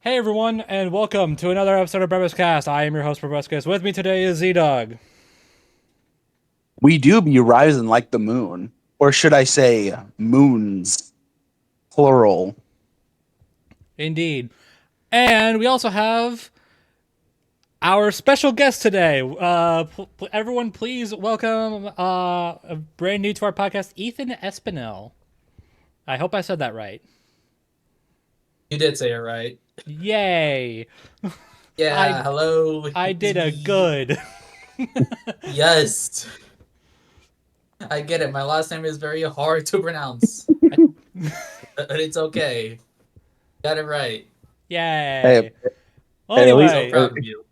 Hey everyone, and welcome to another episode of BrobusCast. I am your host, Brobuscus. With me today is ZDogg. We do be rising like the moon. Or should I say moons, plural. Indeed. And we also have our special guest today. Everyone, please welcome brand new to our podcast, Ethan Espinel. I hope I said that right. You did say it right. Yay! Yeah, hello. I did a good. Yes. I get it. My last name is very hard to pronounce. But it's okay. Got it right. Yay! Hey, Well, hey, at least- anyway, So proud of you.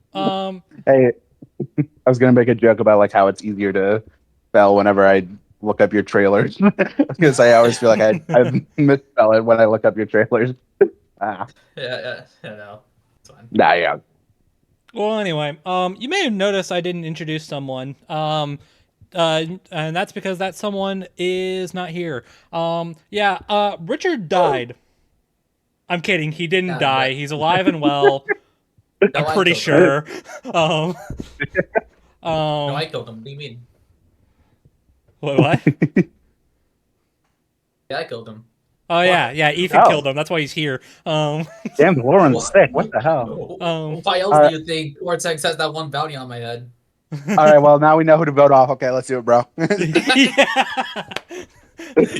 Hey, I was gonna make a joke about like how it's easier to spell whenever I look up your trailers. I was gonna say I always feel like I misspell it when I look up your trailers. Yeah, no. It's fine. Yeah. Well, anyway, you may have noticed I didn't introduce someone. And that's because that someone is not here. Richard died. I'm kidding. He didn't die. He's alive and well. No, I'm I pretty killed him. sure. No, I killed him. What do you mean? What? Yeah, I killed him. Oh yeah. Ethan Oh. killed him. That's why he's here. Damn, Lauren's sick. What the hell? Why else do you think Cortex has that one bounty on my head? All right, well now we know who to vote off. Okay, let's do it, bro. Yeah.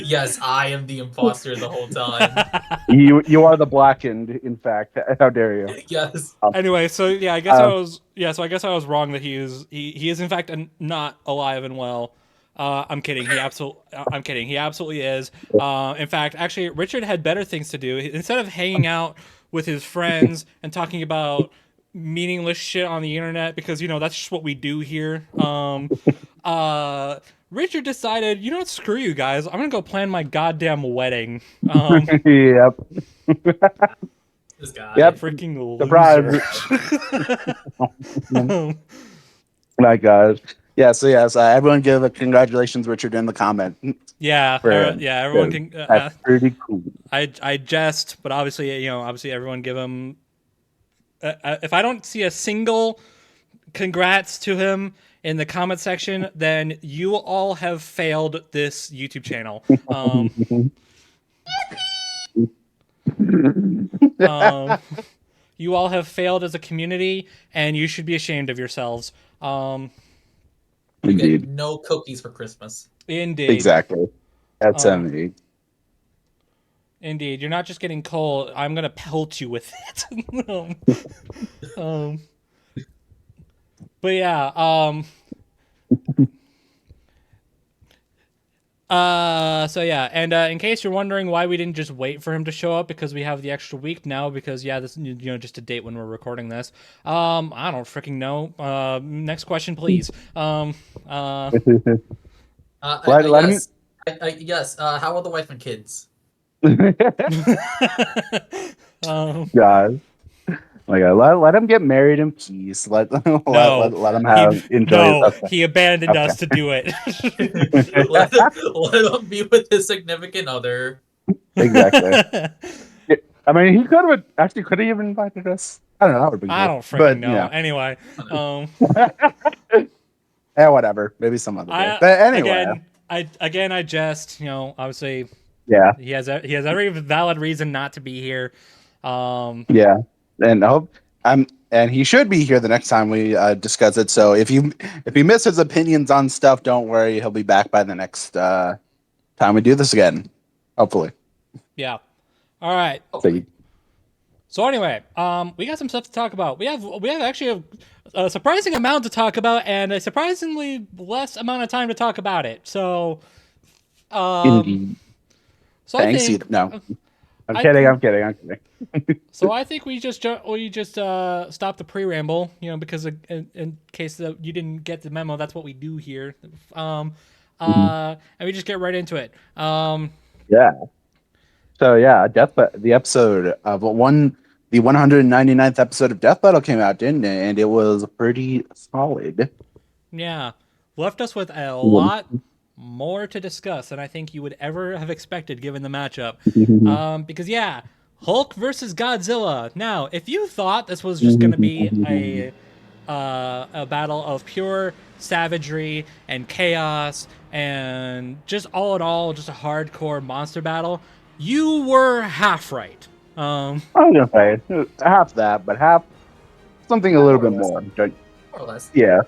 Yes, I am the imposter the whole time. you are the blackened. In fact, how dare you? Yes. Anyway, so yeah, I guess I was wrong that he is in fact not alive and well. I'm kidding. I'm kidding. He absolutely is. In fact, actually, Richard had better things to do. Instead of hanging out with his friends and talking about meaningless shit on the internet, because that's just what we do here. Richard decided, what? Screw you guys. I'm gonna go plan my goddamn wedding. Yep. This guy. Yep. Freaking Surprise. loser. My God. Yeah, so yes, everyone give a congratulations, Richard, in the comment. Yeah, everyone can. That's pretty cool. I jest, but obviously, everyone give him. If I don't see a single congrats to him in the comment section, then you all have failed this YouTube channel. You all have failed as a community, and you should be ashamed of yourselves. You get Indeed. no cookies for Christmas. Indeed. Exactly. That's me. Indeed, you're not just getting coal. I'm gonna pelt you with it. But yeah. So yeah, and in case you're wondering why we didn't just wait for him to show up, because we have the extra week now, because this just a date when we're recording this. I don't freaking know. Next question, please. Yes. How are the wife and kids? God. Like, let him get married in peace. Let him enjoy. He abandoned us to do it. let him be with his significant other. Exactly. I mean, he could have even invited us. I don't know. That would be. I don't freaking know. Yeah. Anyway, yeah, whatever. Maybe some other day. But anyway, I just obviously. Yeah. He has every valid reason not to be here. Yeah. And he should be here the next time we discuss it. So if you miss his opinions on stuff, don't worry, he'll be back by the next time we do this again. Hopefully. Yeah. All right. So So anyway, we got some stuff to talk about. We have actually a surprising amount to talk about, and a surprisingly less amount of time to talk about it. So, um, Indeed. so Thanks. No, I'm I kidding. th- I'm kidding. I'm kidding. so I think we just stop the pre-ramble, because in case that you didn't get the memo, that's what we do here. Mhm. And we just get right into it. Yeah. So yeah, the episode of the 199th episode of Death Battle came out, didn't it? And it was pretty solid. Yeah, left us with a Mhm. lot more to discuss than I think you would ever have expected given the matchup. Because yeah, Hulk versus Godzilla. Now, if you thought this was just going to be a battle of pure savagery and chaos and just all in all just a hardcore monster battle, you were half right. I'm gonna say half that, but half something a Yeah, little more or bit less. more. More or less. Yeah,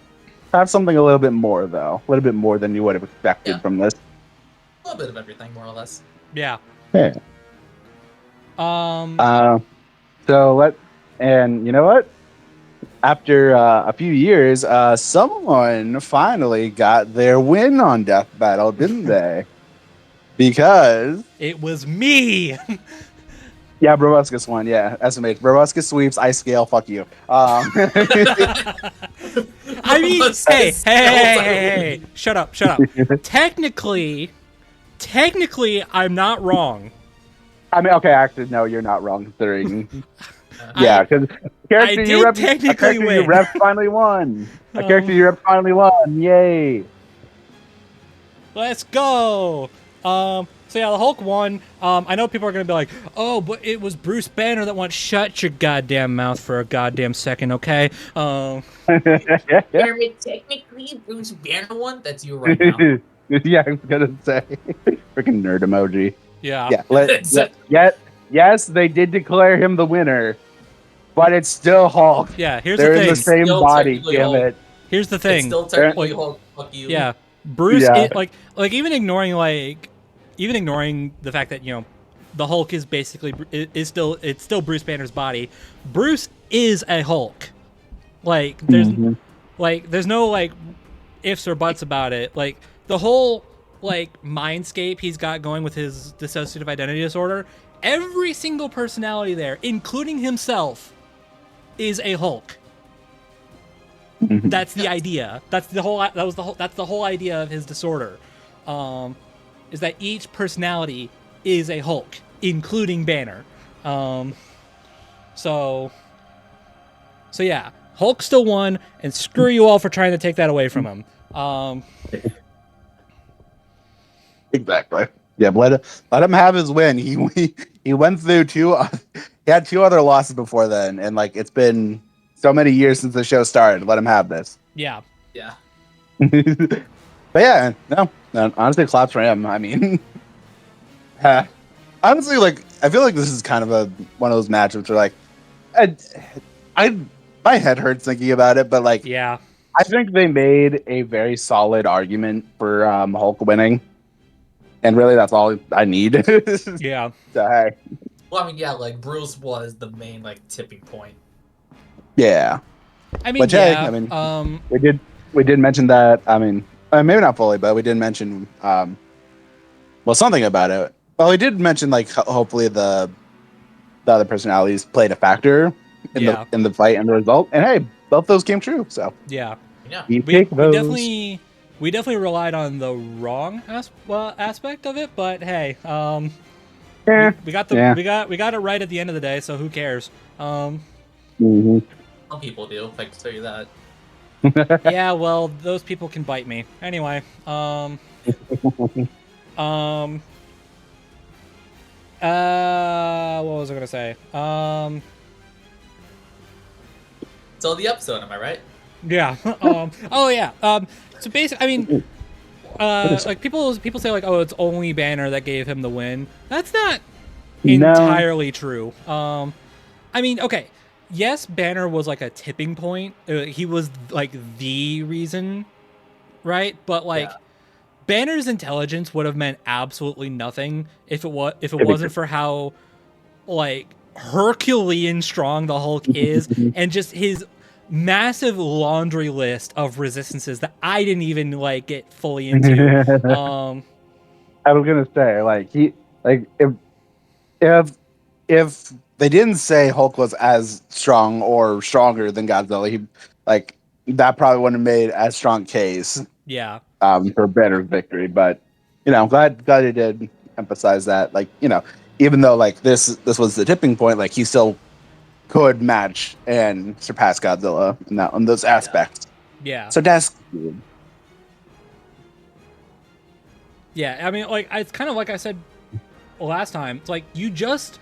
have something a little bit more though, a little bit more than you would have expected Yeah. from this. A little bit of everything, more or less. Yeah. Yeah. Um. And you know what? After a few years, someone finally got their win on Death Battle, didn't they? Because It was me. yeah, Brobuscus won. Yeah, estimate. Brobuscus sweeps. I scale. Fuck you. I mean, Let's hey, just- hey, shut up. Technically, I'm not wrong. I mean, okay, actually, no, you're not wrong. Considering, I- yeah, because character did you rep, technically a character you win. rep finally won. A character you rep finally won. Yay! Let's go. So yeah, the Hulk won. I know people are gonna be like, "Oh, but it was Bruce Banner that won." Shut your goddamn mouth for a goddamn second, okay? Jeremy, technically, Bruce Banner won. That's you right now. Yeah, I was gonna say, freaking nerd emoji. Yeah. Yeah, yes, they did declare him the winner, but it's still Hulk. Yeah. Here's They're the in thing. the same Still body. technically Damn Hulk. it. Here's the It's thing. still technically Like, Hulk. Fuck you. Yeah, Bruce. Yeah. Like even ignoring the fact that the Hulk is basically it's still Bruce Banner's body. Bruce is a Hulk. Like Mhm. there's no like ifs or buts about it. Like the whole like mindscape he's got going with his dissociative identity disorder. Every single personality there, including himself, is a Hulk. Mhm. That's the idea. That's the whole idea of his disorder. Is that each personality is a Hulk, including Banner. So yeah, Hulk still won, and screw you all for trying to take that away from him. Exactly. Yeah, but let him have his win. He went through he had two other losses before then, and like it's been so many years since the show started. Let him have this. Yeah. Yeah. But yeah, no, honestly, claps for him. I mean, honestly, like I feel like this is kind of one of those matchups where like I my head hurts thinking about it, but like Yeah. I think they made a very solid argument for Hulk winning, and really that's all I need. Yeah. So, hey, Well, I mean, yeah, like Bruce was the main like tipping point. yeah. I mean, Which, hey, yeah. I mean, we did mention that. I mean, maybe not fully, but we did mention well something about it. Well, we did mention like hopefully the other personalities played a factor in Yeah. the fight and the result. And hey, both those came true. So Yeah. Yeah. we We take those. definitely relied on the wrong aspect of it, but hey, Yeah. we got we got it right at the end of the day, so who cares? Mhm. Some people do. I can tell you that. Yeah, well, those people can bite me. Anyway, what was I gonna say? So the episode, am I right? Yeah. Oh yeah. So basically, I mean, like people say like, oh, it's only Banner that gave him the win. That's not No. entirely true. I mean, okay, yes, Banner was like a tipping point. He was like the reason, right? But like, Yeah. Banner's intelligence would have meant absolutely nothing if it It'd be wasn't for how like Herculean strong the Hulk is, and just his massive laundry list of resistances that I didn't even like get fully into. I was gonna say, like, if if they didn't say Hulk was as strong or stronger than Godzilla, he like that probably wouldn't have made as strong case Yeah. for Banner's victory. But I'm glad he did emphasize that. Like, even though like this was the tipping point, like he still could match and surpass Godzilla on those aspects. Yeah. So that's Yeah. I mean, like, it's kind of like I said last time. It's like you just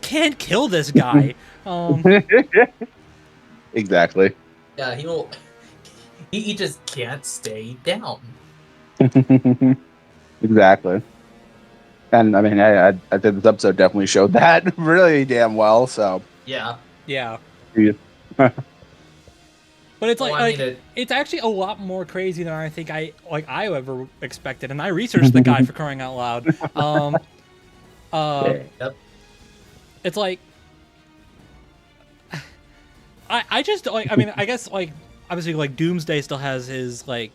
can't kill this guy. Exactly. Yeah, he just can't stay down. Exactly. And I mean, I think this episode definitely showed that really damn well. So Yeah. Yeah. yeah. But it's Well, it's actually a lot more crazy than I think I ever expected, and I researched the guy for crying out loud. Yep. It's like I just like, I mean, I guess like obviously like Doomsday still has his like,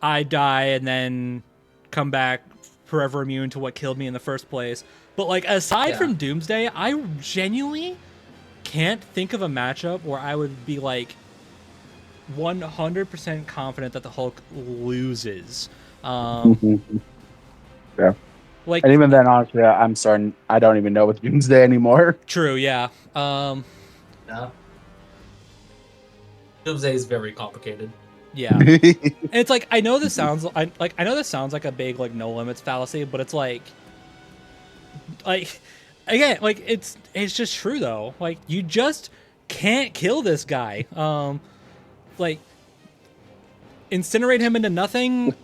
I die and then come back forever immune to what killed me in the first place. But like aside from Doomsday, I genuinely can't think of a matchup where I would be like 100% confident that the Hulk loses. Yeah. Like, And even then, honestly, I'm sorry, I don't even know with Doomsday anymore. True, yeah. Yeah. Doomsday is very complicated. Yeah. And it's like I know this sounds like a big like no limits fallacy, but it's like again, like it's just true though. Like you just can't kill this guy. Like incinerate him into nothing,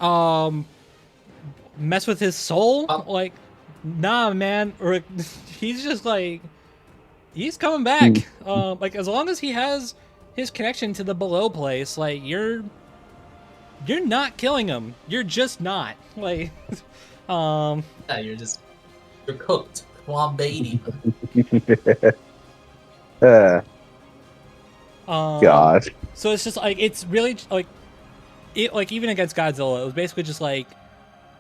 mess with his soul, like nah, man. Or he's just like he's coming back. Like as long as he has his connection to the below place, like you're not killing him. You're just not. Like Yeah, you're cooked. Flambeed. Gosh. So it's just like it's really like it like even against Godzilla, it was basically just like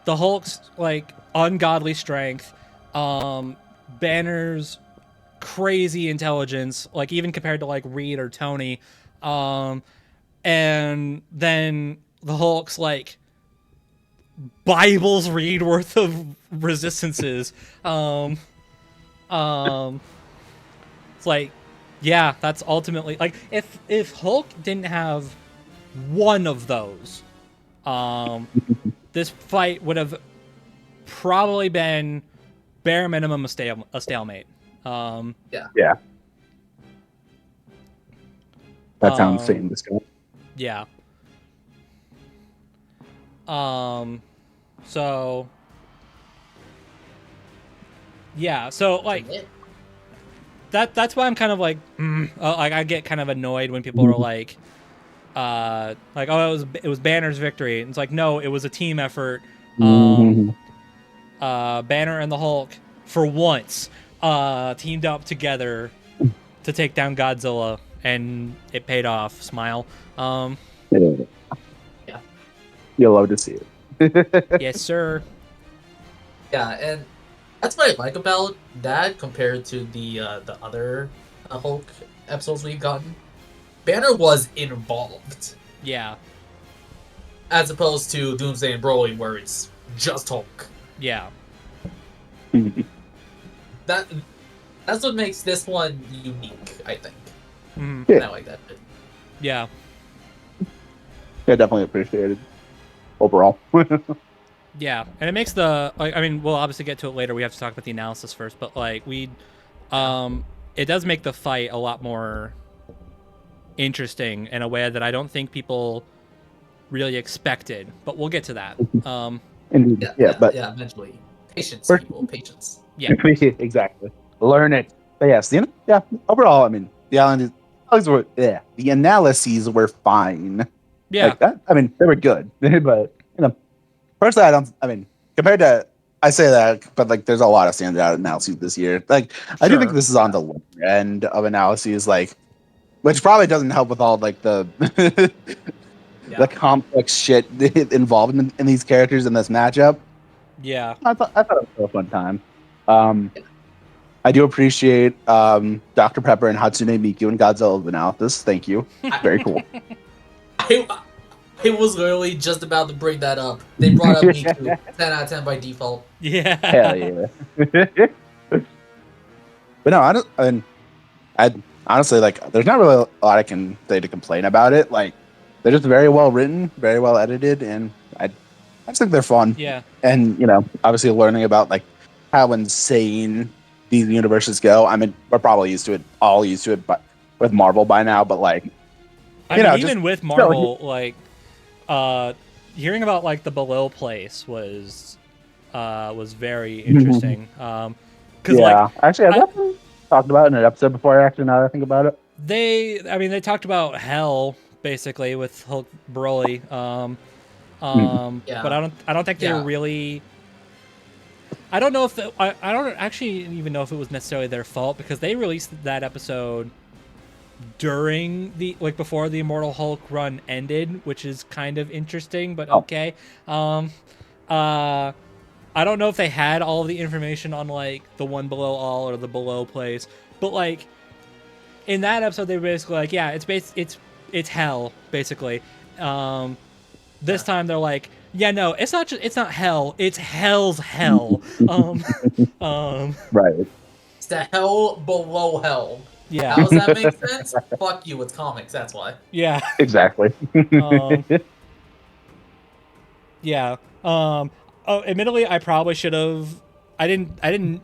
the Hulk's like ungodly strength, Banner's crazy intelligence, like even compared to like Reed or Tony, and then the Hulk's like Bible's read worth of resistances. It's like, yeah, that's ultimately like if Hulk didn't have one of those, this fight would have probably been bare minimum a stalemate. Yeah. That sounds sane. This guy. Yeah. So yeah, so like that's why I'm kind of like like I get kind of annoyed when people are like oh it was Banner's victory. And it's like no, it was a team effort. Banner and the Hulk for once teamed up together to take down Godzilla, and it paid off. Smile. Yeah. You'll love to see it. Yes, sir. Yeah, and that's what I like about that compared to the other Hulk episodes we've gotten. Banner was involved. Yeah. As opposed to Doomsday and Broly, where it's just Hulk. Yeah. That's what makes this one unique, I think. Yeah. I like that bit. Yeah. Yeah, definitely appreciated overall. Yeah, and it makes the like. I mean, we'll obviously get to it later. We have to talk about the analysis first, but like it does make the fight a lot more interesting in a way that I don't think people really expected. But we'll get to that. Eventually, patience, people, patience. Yeah, exactly. Learn it. But yes, overall, I mean, the analyses were fine. Yeah. Like that, I mean, they were good, but personally, compared to I say that, but like, there's a lot of standout analyses this year. Like, I do think Sure. this is on the lower end of analyses, like, which probably doesn't help with all like the the Yeah. complex shit involved in these characters in this matchup. Yeah. I thought it was a fun time. Um, I do appreciate Dr. Pepper and Hatsune Miku and Godzilla's analysis. Thank you. Very cool. I was literally just about to bring that up. They brought up Miku. 10 out of 10 by default. Yeah. Hell yeah. But no, I honestly, like, there's not really a lot I can say to complain about it. Like, they're just very well written, very well edited, and I just think they're fun. Yeah. And obviously learning about like how insane these universes go. I mean, we're probably all used to it, but with Marvel by now. But like, I mean, even with Marvel, like, hearing about like the below place was very interesting. Like, actually, I've definitely talked about it in an episode before. Actually, now that I think about it, they talked about hell basically with Hulk Broly. Yeah. But I don't think they were really. I don't know if I don't actually even know if it was necessarily their fault, because they released that episode during before the Immortal Hulk run ended, which is kind of interesting, but okay. I don't know if they had all of the information on like the One Below All or the Below Place, but like in that episode they were basically like, yeah, it's hell basically. This time they're like, yeah, no, it's not hell, it's hell's hell. right? It's the hell below hell. Yeah. How does that make sense? Fuck you, it's comics, that's why. Yeah. Exactly. Yeah. Admittedly, I probably should have. I didn't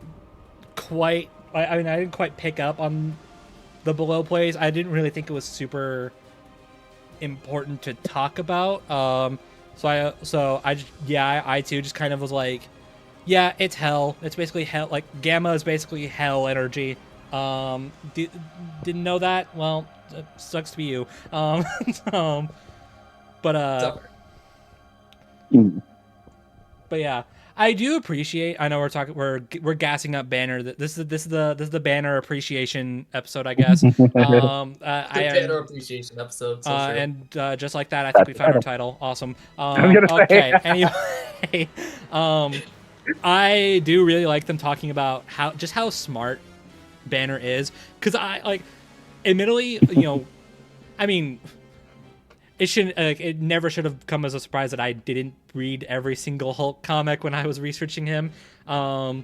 quite. I didn't quite pick up on the Below Plays. I didn't really think it was super important to talk about. I too just kind of was like, yeah, it's hell. It's basically hell. Like Gamma is basically hell energy. Didn't know that? Well, it sucks to be you. But yeah, I do appreciate. I know we're gassing up Banner. This is the Banner appreciation episode, I guess. Banner appreciation episode. So true. And just like that, I think we found our title. Awesome. gonna say. Okay. Anyway, I do really like them talking about how smart Banner is, because admittedly, I mean, it never should have come as a surprise that I didn't read every single Hulk comic when I was researching him. I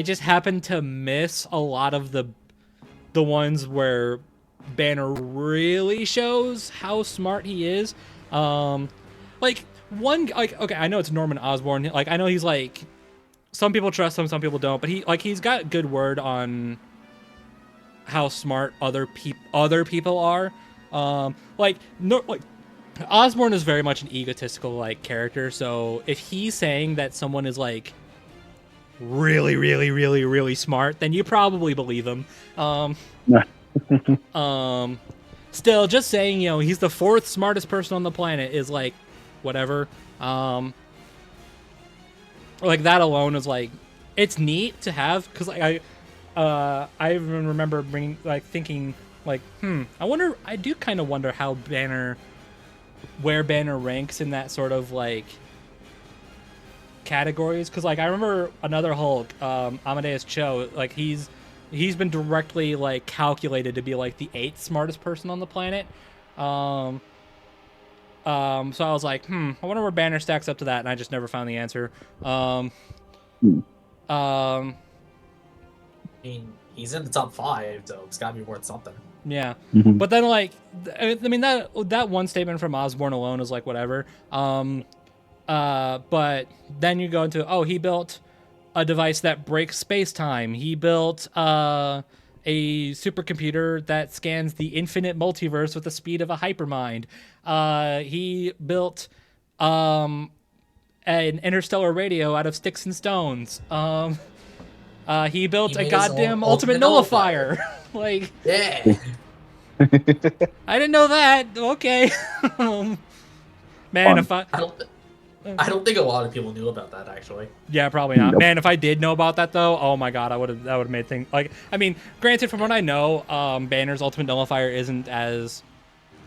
just happened to miss a lot of the ones where Banner really shows how smart he is. Okay, I know it's Norman Osborn. Like, I know he's like, some people trust him, some people don't, but he's got good word on how smart other people are. Osborn is very much an egotistical character, so if he's saying that someone is like really, really, really, really smart, then you probably believe him. Still, just saying, he's the fourth smartest person on the planet is like, whatever. Like, that alone is like, it's neat to have, because I even remember thinking I do kind of wonder how where Banner ranks in that sort of categories, because I remember another Hulk, Amadeus Cho, he's been directly calculated to be the 8th smartest person on the planet. So I was like, I wonder where Banner stacks up to that, and I just never found the answer. I mean, he's in the top 5, so it's gotta be worth something. Yeah, but then I mean that one statement from Osborn alone is whatever. But then you go into, he built a device that breaks space-time. He built a supercomputer that scans the infinite multiverse with the speed of a hypermind. He built an interstellar radio out of sticks and stones. He built a goddamn ultimate nullifier. Yeah. I didn't know that. Okay. Man, I don't think a lot of people knew about that actually. Yeah, probably not. Nope. Man, if I did know about that though, oh my god, that would have made things like. I mean, granted, from what I know, Banner's Ultimate Nullifier isn't as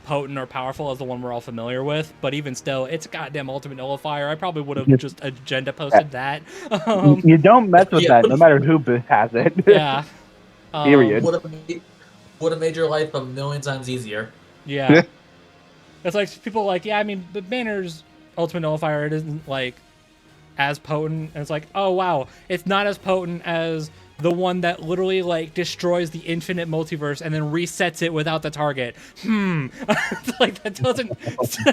potent or powerful as the one we're all familiar with, but even still, it's a goddamn Ultimate Nullifier. I probably would have just agenda posted that. You don't mess with Yeah. that, no matter who has it. Yeah. Period. Would have made your life a million times easier. Yeah. It's like people like, yeah, I mean, the Banner's Ultimate Nullifier, it isn't like as potent. And it's like, oh wow, it's not as potent as the one that literally like destroys the infinite multiverse and then resets it without the target. Like that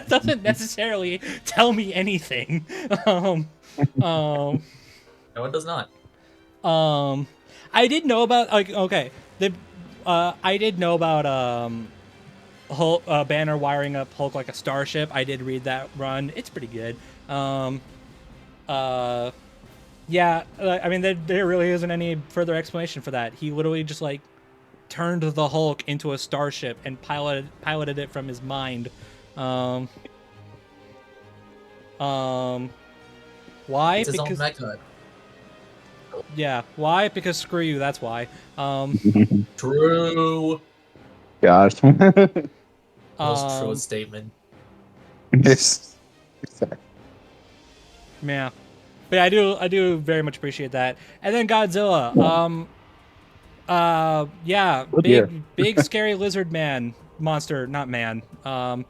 doesn't necessarily tell me anything. No, it does not. I did know about like okay, I did know about Hulk, Banner wiring up Hulk like a starship. I did read that run. It's pretty good. Yeah, I mean, there really isn't any further explanation for that. He literally just like turned the Hulk into a starship and piloted it from his mind. Why? It's his own Because mecha. yeah, why? Because screw you. That's why. True. Gosh. Most true statement. Yes. Yeah. But yeah, I do very much appreciate that. And then Godzilla. Yeah, Oh, dear. big scary lizard man monster, not man. Monster.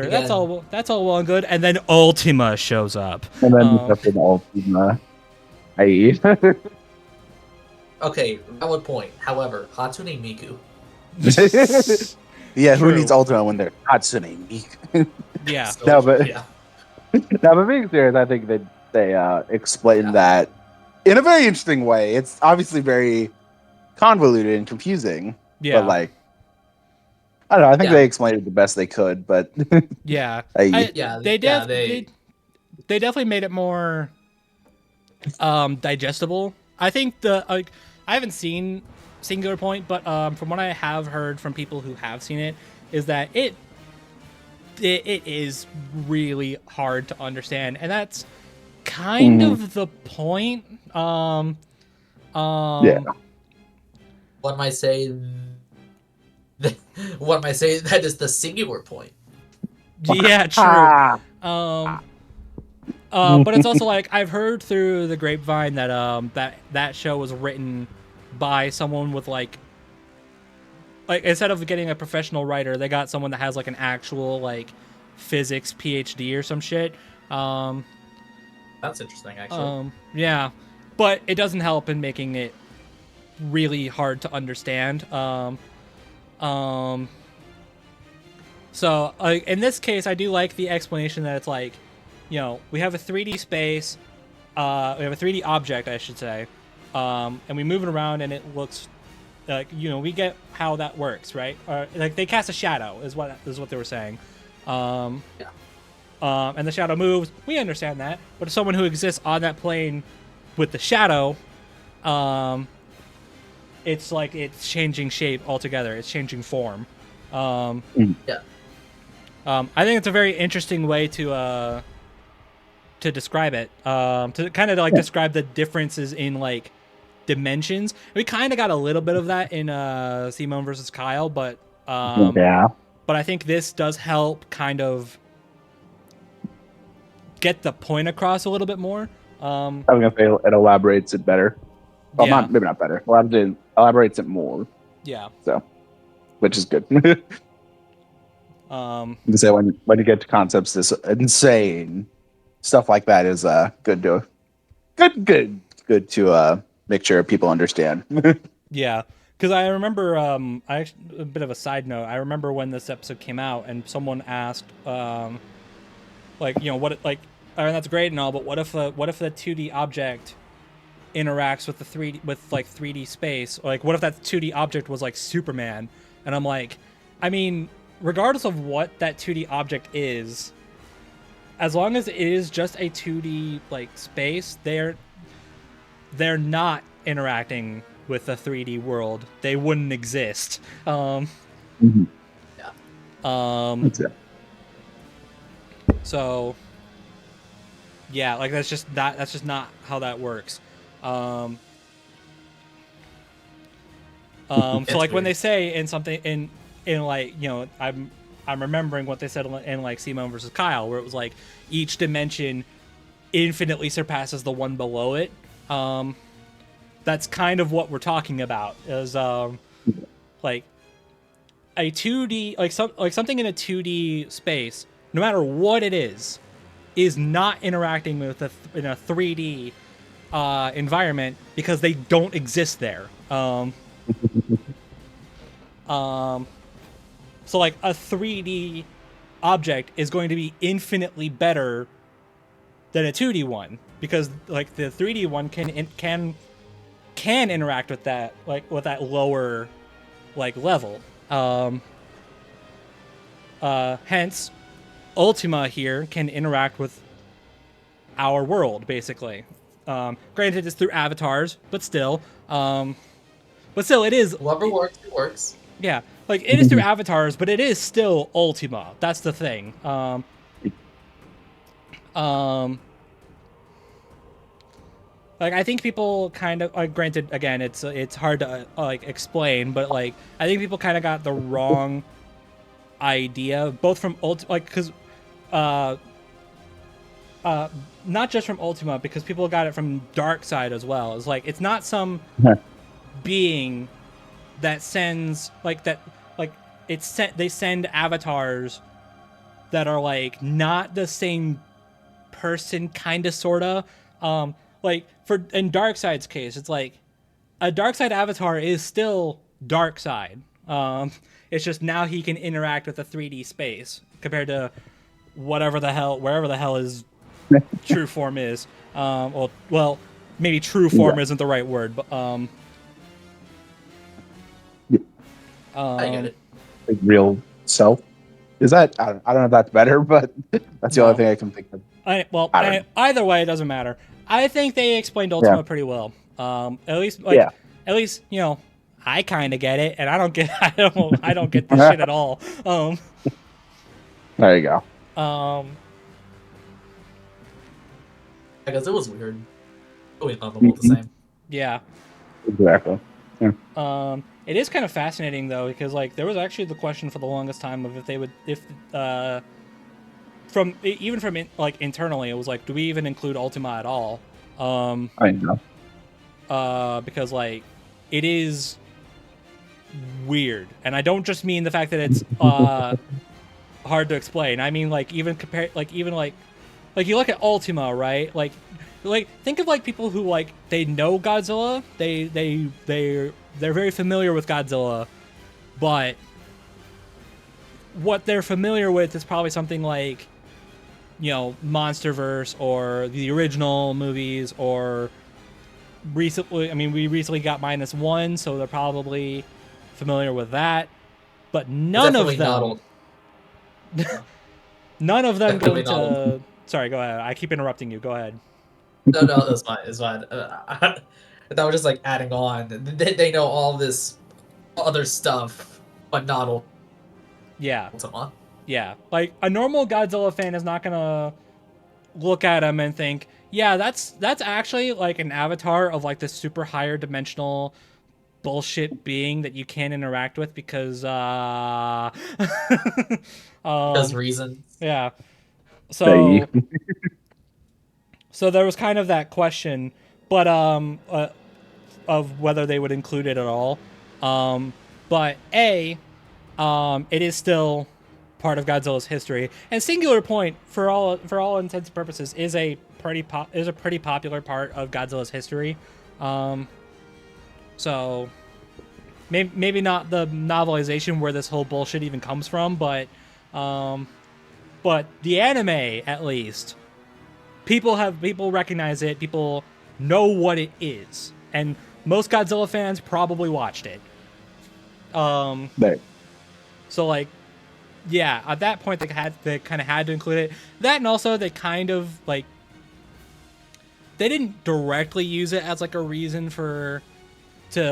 Again. That's all well and good. And then Ultima shows up. And then up in Ultima. I Okay, valid point. However, Hatsune Miku. Yeah, who True. needs Ultima when they're Hatsune Miku? Yeah. So, No, but- yeah. Now, but being serious, I think that they explained that in a very interesting way. It's obviously very convoluted and confusing, Yeah. but like, I don't know. I think Yeah. they explained it the best they could, but Yeah. Yeah, They yeah, they definitely made it more digestible. I think I haven't seen Singular Point, but from what I have heard from people who have seen it, is that it is really hard to understand, and that's kind of the point. yeah. One might say. One might say that is the singular point. Yeah, true. Ah. But it's also like I've heard through the grapevine that that show was written by someone with like instead of getting a professional writer, they got someone that has like an actual like physics PhD or some shit. That's interesting, actually. Yeah, but it doesn't help in making it really hard to understand. So in this case, I do like the explanation that it's like, you know, we have a 3D space, we have a 3D object, I should say, and we move it around, and it looks like, you know, we get how that works, right? Like they cast a shadow, is what they were saying. And the shadow moves. We understand that, but someone who exists on that plane with the shadow, it's like it's changing shape altogether. It's changing form. Yeah. I think it's a very interesting way to describe it. To kind of like describe the differences in like dimensions. We kind of got a little bit of that in Simone versus Kyle, but Yeah. but I think this does help kind of get the point across a little bit more. I was gonna say it elaborates it better. Well, Yeah. maybe not better. Elaborates it more. Yeah. So, which is good. Um, To say when you get to concepts this insane, stuff like that is good to make sure people understand. yeah. Because I remember, a bit of a side note. I remember when this episode came out, and someone asked, like, you know, what, like, and that's great and all, but what if the 2D object interacts with the 3D with like 3D space? Or, like, what if that 2D object was like Superman? And I'm like, I mean, regardless of what that 2D object is, as long as it is just a 2D like space, they're not interacting with the 3D world. They wouldn't exist. So yeah, like that's just not how that works. So like when they say in something in like, you know, I'm remembering what they said in like Simone versus Kyle, where it was like each dimension infinitely surpasses the one below it. That's kind of what we're talking about, is like a 2D, like something in a 2D space, no matter what it is not interacting with in a 3D environment because they don't exist there. So like a 3D object is going to be infinitely better than a 2D one, because like the 3D one can interact with that, like with that lower like level. Hence Ultima here can interact with our world, basically. Granted, it's through avatars, but still, it is. Whatever works, it works. Yeah, like it is through avatars, but it is still Ultima. That's the thing. Like I think people kind of, granted, again, it's hard to like explain, but like I think people kind of got the wrong idea, both from because not just from Ultima, because people got it from Dark Side as well. It's like it's not some being that sends like that, like they send avatars that are like not the same person, kind of, sorta. Like in Darkseid's case, it's like a Darkseid avatar is still Darkseid. It's just now he can interact with a 3D space compared to wherever the hell his true form is. Well, maybe true form isn't the right word, but I get it. Like real self. Is that? I don't know if that's better, but that's the only thing I can think of. Either way, it doesn't matter. I think they explained Ultima pretty well. At least, you know, I kind of get it, and I don't get this shit at all. There you go. Because it was weird. We thought them both the same. Yeah. Exactly. Yeah. It is kind of fascinating though, because like there was actually the question for the longest time of like internally, it was like, do we even include Ultima at all? I know. Because like it is weird, and I don't just mean the fact that it's hard to explain. I mean like even you look at Ultima, right? Like think of like people who like they know Godzilla, they're very familiar with Godzilla, but what they're familiar with is probably something like, you know, MonsterVerse or the original movies, or recently, I mean, we recently got -1, so they're probably familiar with that, but none of them go to... Sorry, go ahead. I keep interrupting you. Go ahead. No, that's fine. It's fine. That was just like adding on. They know all this other stuff, but not all. Yeah. Ultima. Yeah. Like a normal Godzilla fan is not gonna look at him and think, yeah, that's actually like an avatar of like this super higher dimensional bullshit being that you can't interact with because because reasons. Yeah. So so there was kind of that question, but of whether they would include it at all. But it is still part of Godzilla's history, and Singular Point, for all intents and purposes, is a pretty popular part of Godzilla's history. So maybe not the novelization where this whole bullshit even comes from, but the anime, at least, people recognize it. People know what it is, and most Godzilla fans probably watched it. Right. So like, yeah, at that point they kind of had to include it. That, and also they kind of like, they didn't directly use it as like a reason to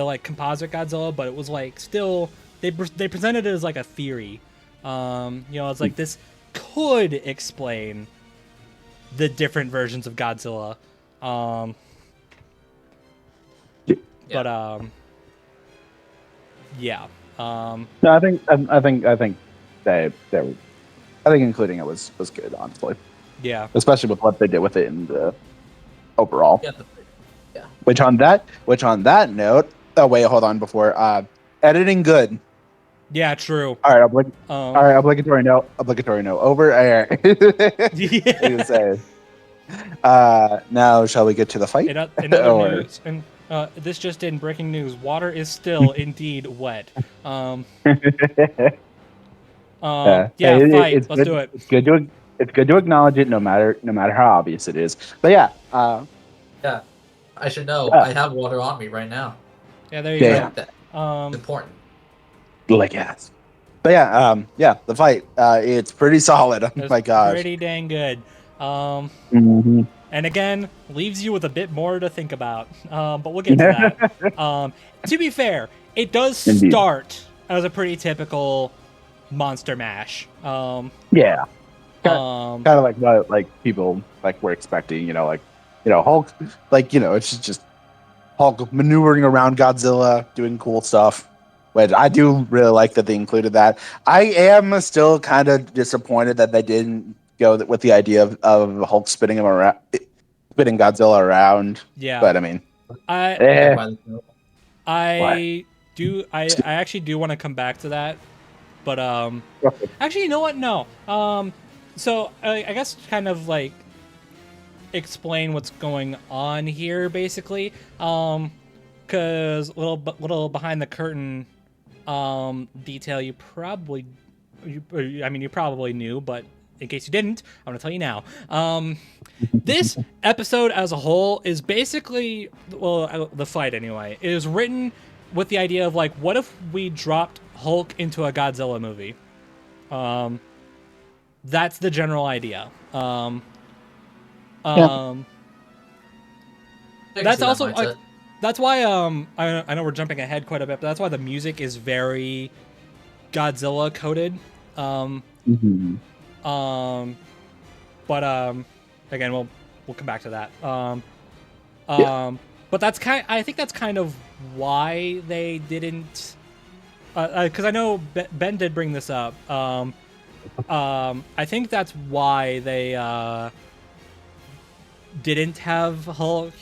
like composite Godzilla, but it was like still they presented it as like a theory. You know, it's like this could explain the different versions of Godzilla. But yeah. No, I think including it was good, honestly. Yeah. Especially with what they did with it in the overall. Yeah. Which on that note, oh wait, hold on before editing good. Yeah, true. All right, obligatory note. Over. All right. Yeah. Now shall we get to the fight? In other news, and this just in breaking news: water is still indeed wet. Yeah, fight. Let's good, do it. It's good to acknowledge it, no matter how obvious it is. But yeah. Yeah, I should know. I have water on me right now. Yeah, there you go. That's important. Like yes. But yeah, the fight. It's pretty solid. Oh my gosh. Pretty dang good. Mm-hmm. And again, leaves you with a bit more to think about. But we'll get to that. To be fair, it does start as a pretty typical monster mash. Yeah. Kind of like what people were expecting, Hulk, it's just Hulk maneuvering around Godzilla, doing cool stuff. Which I do really like that they included that. I am still kind of disappointed that they didn't go with the idea of Hulk spinning Godzilla around. Yeah, but I mean, I actually do want to come back to that, but actually, you know what? No. So I guess kind of explain what's going on here, basically. Because little behind the curtain detail you probably knew, but in case you didn't, I'm gonna tell you now. This episode as a whole is basically, the fight anyway, is written with the idea of what if we dropped Hulk into a Godzilla movie? That's the general idea. That's also that's why I know we're jumping ahead quite a bit, but that's why the music is very Godzilla coded. But again, we'll come back to that. But I think that's kind of why they didn't, because I know Ben did bring this up. I think that's why they didn't have Hulk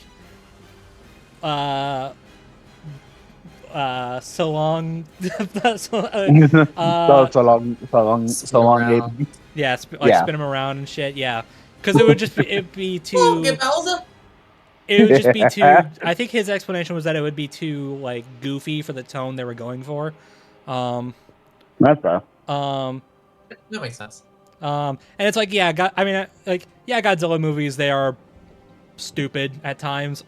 so long. so long. Yeah, spin him around and shit. Yeah, because it'd be too. It would just be too. I think his explanation was that it would be too goofy for the tone they were going for. That's fair. That makes sense. And it's Godzilla movies, they are stupid at times.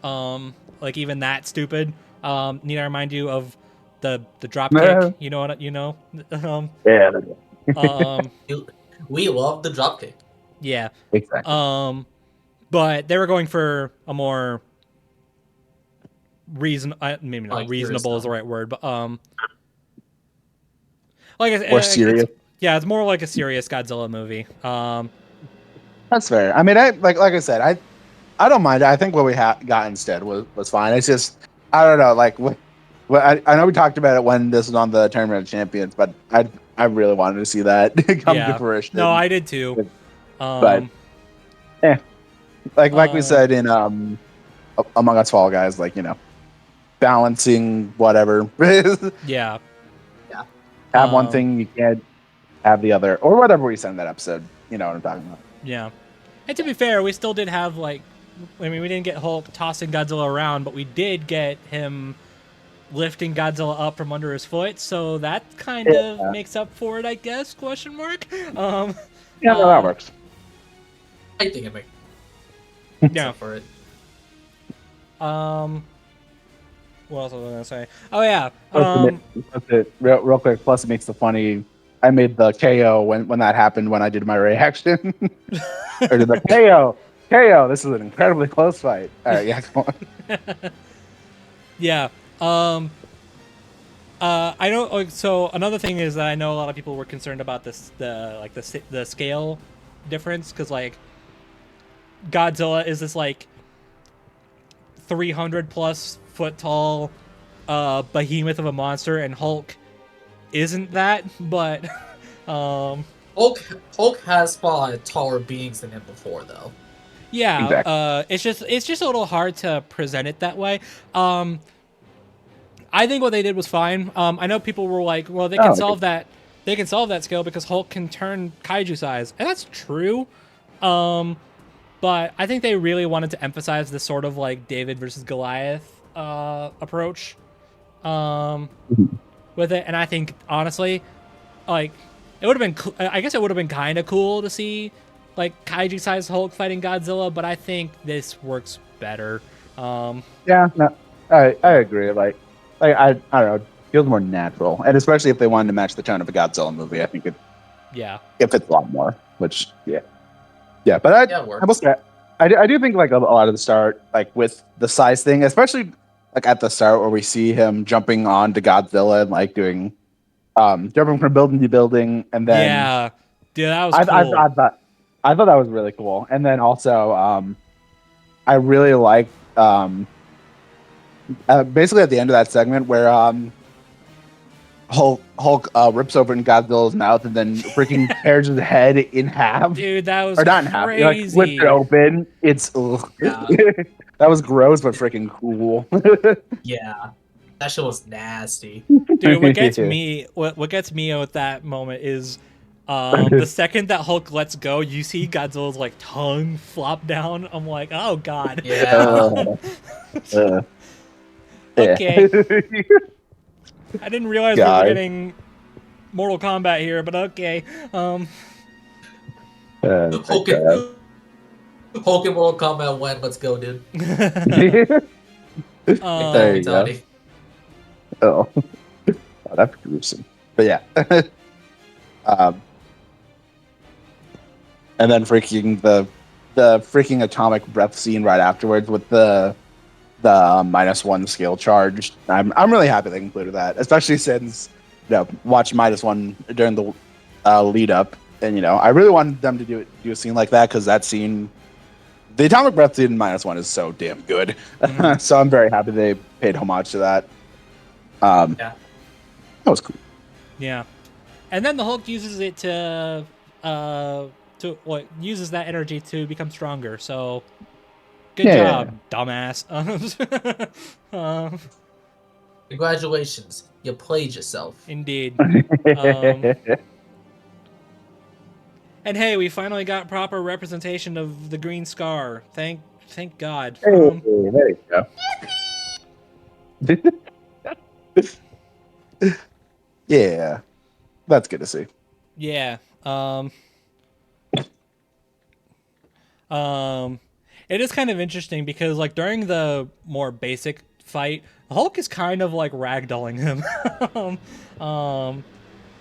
Even that stupid. Need I remind you of the drop kick? You know what you know? Yeah. We love the drop kick. Yeah. Exactly. But they were going for a more maybe not reasonable is the right word, but more serious. It's more like a serious Godzilla movie. That's fair. I mean, like I said, I don't mind. I think what we got instead was fine. It's just I don't know. I know we talked about it when this was on the Tournament of Champions, but I really wanted to see that come to fruition. No, I did too. But like we said in Among Us Fall Guys, balancing whatever. Yeah. Have one thing, you can't have the other, or whatever we said in that episode. You know what I'm talking about. Yeah. And to be fair, we still did have we didn't get Hulk tossing Godzilla around, but we did get him lifting Godzilla up from under his foot, so that kind of makes up for it, I guess, question mark. That works. I think it makes up for it. What else was I gonna say? Oh yeah. Real quick, plus it makes the funny, I made the KO when that happened when I did my reaction. Or did the KO, this is an incredibly close fight. Alright, yeah, come on. Yeah. I know. So another thing is that I know a lot of people were concerned about the scale difference because like Godzilla is this like 300 plus foot tall behemoth of a monster, and Hulk isn't that, but Hulk has fought taller beings than him before, though. yeah, Exactly. it's just a little hard to present it that way. I think what they did was fine. I know people were like, well, they can solve that. They can solve that skill because Hulk can turn kaiju size, and that's true. But I think they really wanted to emphasize this sort of like David versus Goliath approach with it, and I think honestly, like it would have been. I guess it would have been kind of cool to see like kaiju-sized Hulk fighting Godzilla, but I think this works better. Yeah, no, I agree. Like I don't know, it feels more natural, and especially if they wanted to match the tone of a Godzilla movie, I think it fits a lot more. Which yeah. But I will say, I do think like a lot of the start, like with the size thing, especially like at the start where we see him jumping onto Godzilla and like doing jumping from building to building, and then yeah, dude, that was cool. I thought that was really cool, and then also I really liked basically at the end of that segment where Hulk rips open Godzilla's mouth and then freaking tears his head in half. Dude, that was or not in half. He like flipped it open. It's that was gross, but freaking cool. Yeah, that shit was nasty. Dude, what gets me with that moment is the second that Hulk lets go, you see Godzilla's like tongue flop down. I'm like, oh god. Yeah. Okay. I didn't realize we were getting Mortal Kombat here, but okay. Hulk and Mortal Kombat went. Let's go, dude. There you go. Oh, that's gruesome. But yeah. And then freaking the freaking atomic breath scene right afterwards with the -1 skill charge. I'm really happy they included that, especially since watch -1 during the lead up, and I really wanted them to do a scene like that because that scene, the atomic breath scene in -1 is so damn good. Mm-hmm. So I'm very happy they paid homage to that. That was cool. Yeah, and then the Hulk uses it uses that energy to become stronger. So. Good job, dumbass. Congratulations, you played yourself. Indeed. And hey, we finally got proper representation of the Green Scar. Thank God. Hey, there you go. Yeah, that's good to see. Yeah. It is kind of interesting because, like, during the more basic fight, the Hulk is kind of like ragdolling him.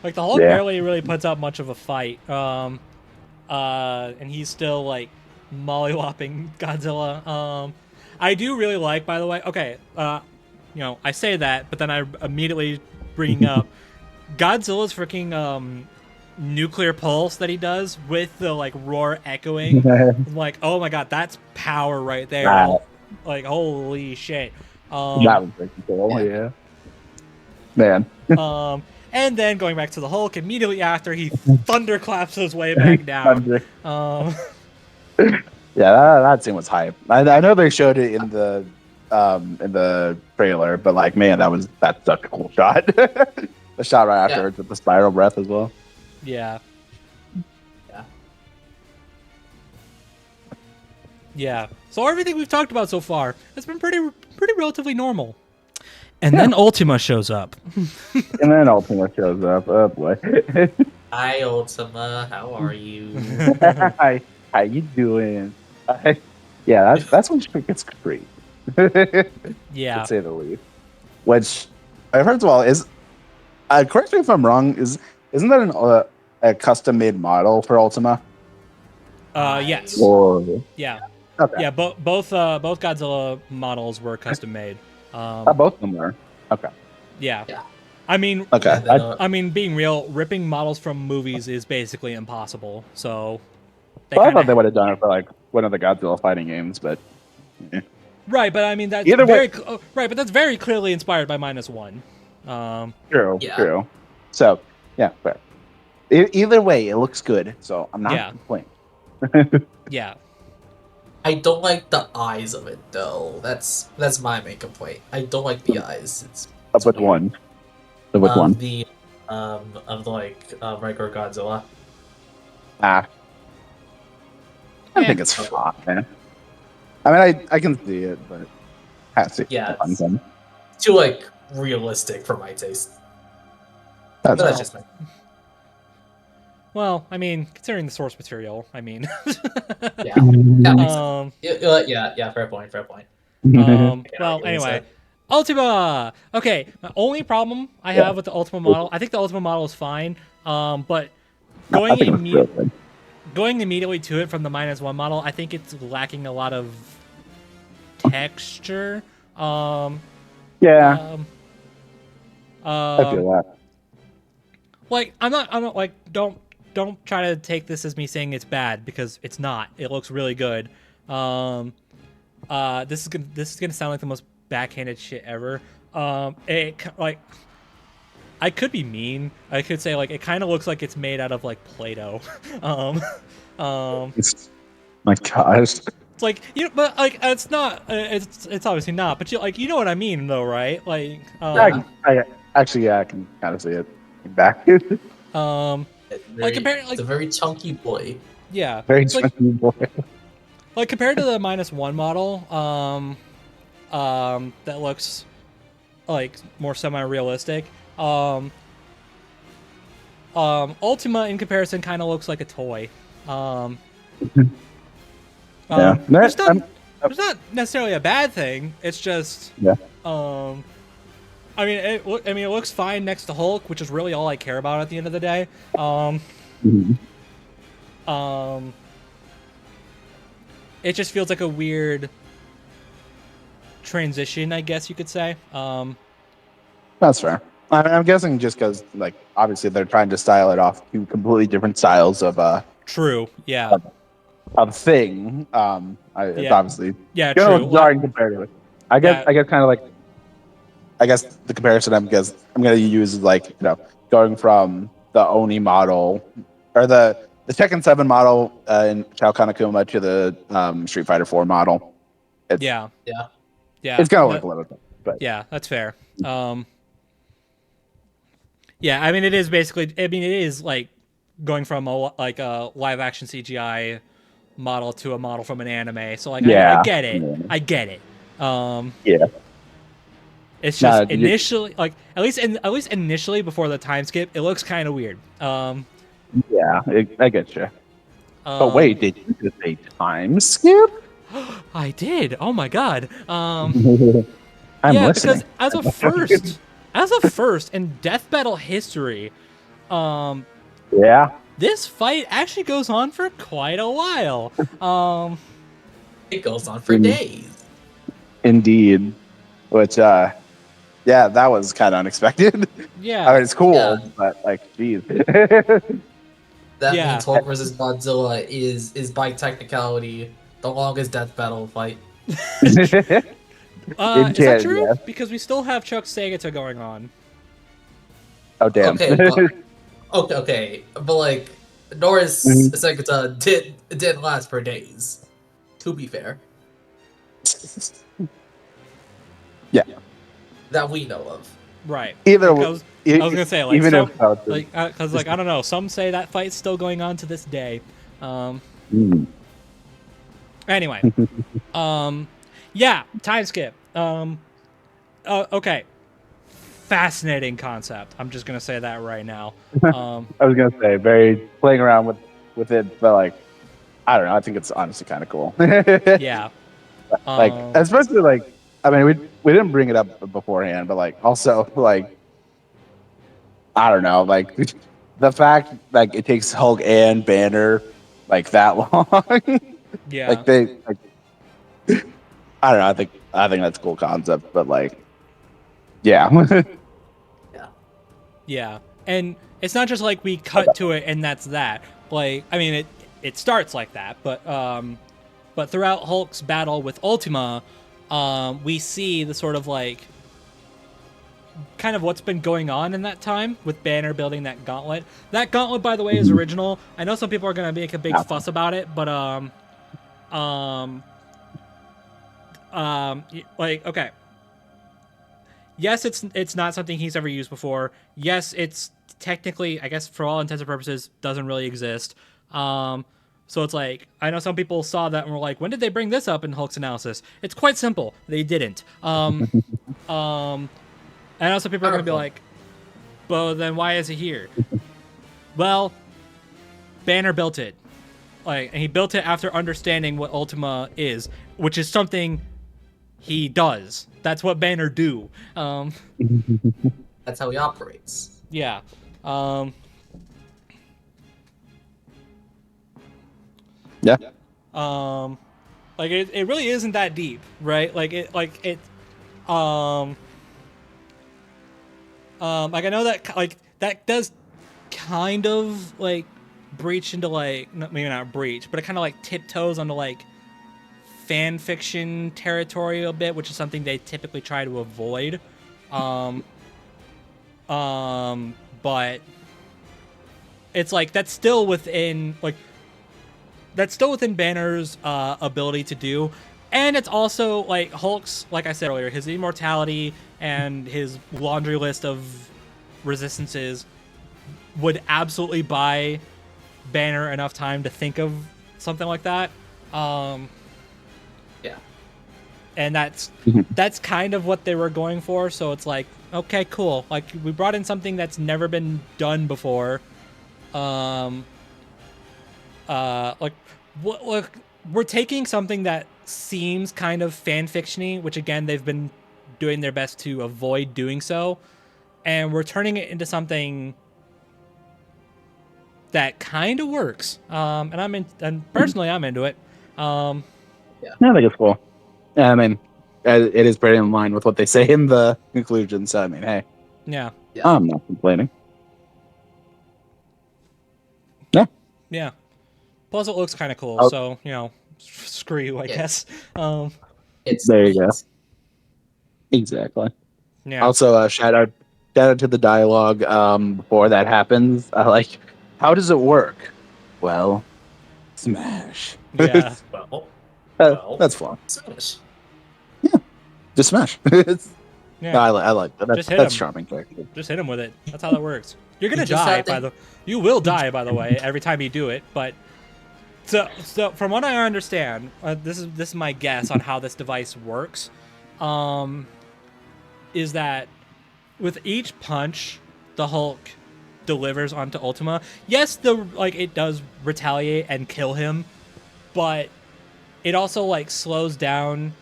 Like the Hulk barely really puts up much of a fight. And he's still like mollywopping Godzilla. I do really like, by the way. Okay, I say that, but then I immediately bring up Godzilla's freaking nuclear pulse that he does with the like roar echoing. Like, oh my god, that's power right there. Wow. Like, holy shit. That was pretty cool. Yeah, man. And then going back to the Hulk, immediately after he thunderclaps his way back down. Yeah, that scene was hype. I know they showed it in the trailer, but like, man, that's such a cool shot. The shot right afterwards with the spiral breath as well. Yeah. Yeah. So everything we've talked about so far has been pretty relatively normal. And then Ultima shows up. Oh boy. Hi Ultima, how are you? Hi, how you doing? Yeah, that's when shit gets great. Yeah. To say the least. Which, first of all, is correct me if I'm wrong. Isn't that a custom made model for Ultima? Yes. Yeah. Okay. Yeah. Both Godzilla models were custom made. Both of them were. Okay. Yeah. I mean, okay. I mean, being real, ripping models from movies is basically impossible. So. they Well, I kind thought they of would have done it for like one of the Godzilla fighting games, but right. But I mean that's Either way- right. But that's very clearly inspired by -1. true, Yeah. true. So yeah, fair. Either way, it looks good, so I'm not Yeah. complaining. Yeah. I don't like the eyes of it though. That's my main complaint. I don't like the eyes. It's Of which weird. one? Of which one? The of like regular Godzilla. Ah, I Eh. think it's fine, man. I mean, I can see it, but has to. Yeah, it's too like realistic for my taste. That's But that's Well. just my Well, I mean, considering the source material, I mean, yeah. That makes sense. um, Yeah, fair point, fair point. well, argue against anyway, that. Ultima. Okay, my only problem I have with the Ultima model, I think the Ultima model is fine, but I going think it's real good. going immediately to it from the -1 model, I think it's lacking a lot of texture. Yeah, I feel that. Like I'm not like don't try to take this as me saying it's bad because it's not. It looks really good. This is gonna sound like the most backhanded shit ever. Like I could be mean. I could say like it kind of looks like it's made out of like Play-Doh. My gosh. It's like but like it's not. It's obviously not. But you know what I mean though, right? Like Actually, I can kind of see it back. It's a very chunky boy. yeah. Very It's like, expensive boy. like compared to the -1 model, that looks like more semi-realistic. Ultima in comparison kind of looks like a toy. Yeah. It's not necessarily a bad thing. It's just Yeah. I mean, it looks fine next to Hulk, which is really all I care about at the end of the day. Mhm. It just feels like a weird transition, I guess you could say. That's fair. I'm guessing just because, like, obviously they're trying to style it off two completely different styles of True. Yeah. thing. It's Yeah. obviously Yeah. gonna True. look jarring compared to it. I guess kind of like. I guess the comparison I'm gonna use is like going from the Oni model or the Tekken 7 model in Shao Kahn Akuma to the Street Fighter 4 model. Yeah. Yeah. Yeah. It's gonna look a little bit, but Yeah, that's fair. Yeah, I mean, it is basically. I mean, it is like going from a live action CGI model to a model from an anime. So like, Yeah. I get it. Yeah. I get it. Yeah. It's just Nah, initially, like at least initially before the time skip, it looks kind of weird. Yeah, I get you. But Um, wait, did you just say time skip? I did. Oh my god. I'm Yeah, listening. because as a first in death battle history, Yeah. this fight actually goes on for quite a while. It goes on for days. Indeed. Which yeah, that was kind of unexpected. Yeah. I mean, it's cool, Yeah. but like, geez. That Yeah. means Hulk vs. Godzilla is by technicality the longest death battle fight. Is that can, true? yes. Because we still have Chuck Sagata going on. Oh damn. Okay, but like Norris Mhm. Segata didn't last for days. To be fair, Yeah. that we know of. Right. Either Because I was gonna say like even some, if because like I don't know. Some say that fight's still going on to this day. Mm. Anyway, yeah, time skip. Okay, fascinating concept. I'm just gonna say that right now. I was gonna say very playing around with it, but like I don't know. I think it's honestly kind of cool. Yeah. Like especially like I mean we didn't bring it up beforehand, but like also like I don't know like the fact like it takes Hulk and Banner like that long. Yeah. Like they like I don't know. I think that's a cool concept, but like yeah. Yeah, and it's not just like we cut to it and that's that. Like, I mean, it starts like that, but throughout Hulk's battle with Ultima, we see the sort of like kind of what's been going on in that time with Banner building that gauntlet. That gauntlet, by the way, is original. I know some people are gonna make a big fuss about it, but like, okay. Yes, it's not something he's ever used before. Yes, it's technically, I guess, for all intents and purposes, doesn't really exist. So it's like, I know some people saw that and were like, when did they bring this up in Hulk's analysis? It's quite simple. They didn't. I know some people are going to be like, well, then why is it here? Well, Banner built it. Like, and he built it after understanding what Ultima is, which is something he does. That's what Banner do. That's how he operates. Yeah. Yeah. Like it really isn't that deep, right? Like I know that like that does kind of like breach into like maybe not breach, but it kind of like tiptoes onto like fan fiction territory a bit, which is something they typically try to avoid. But it's like that's still within Banner's ability to do. And it's also like Hulk's, like I said earlier, his immortality and his laundry list of resistances would absolutely buy Banner enough time to think of something like that. Yeah. And that's kind of what they were going for. So it's like, okay, cool. Like we brought in something that's never been done before. Like we're taking something that seems kind of fan fictiony, which again they've been doing their best to avoid doing so, and we're turning it into something that kind of works. And personally I'm into it. Yeah, I think it's cool. Yeah, I mean, it is pretty in line with what they say in the conclusion. So I mean, hey, yeah. I'm not complaining. Yeah. Plus, it looks kind of cool. So screw you, I guess. There you go. Exactly. Yeah. Also, shout out to the dialogue before that happens. Like, how does it work? Well, smash. Yeah. Well, that's fun. Smash. Yeah, just smash. Yeah. No, I like that. That's charming character. Just hit him with it. That's how that works. You're gonna You just die, have to- You will die, by the way, every time you do it. But so from what I understand, this is my guess on how this device works. Is that with each punch the Hulk delivers onto Ultima, yes, it does retaliate and kill him, but it also like slows down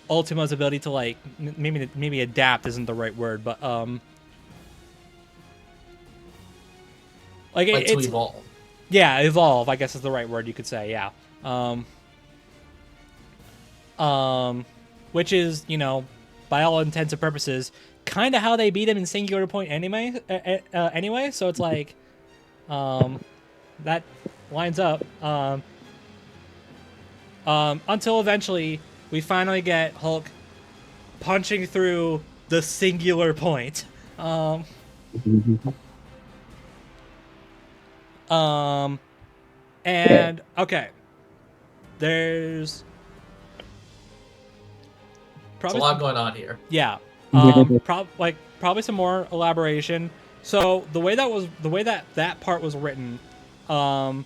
Ultima's ability to like maybe adapt isn't the right word, but to evolve. Yeah, evolve, I guess is the right word you could say, yeah. Which is, by all intents and purposes, kind of how they beat him in Singular Point anyway, so it's like, that lines up. Until eventually, we finally get Hulk punching through the Singular Point. And okay, there's probably a lot going on here. Yeah, probably some more elaboration. So the way that part was written, Ben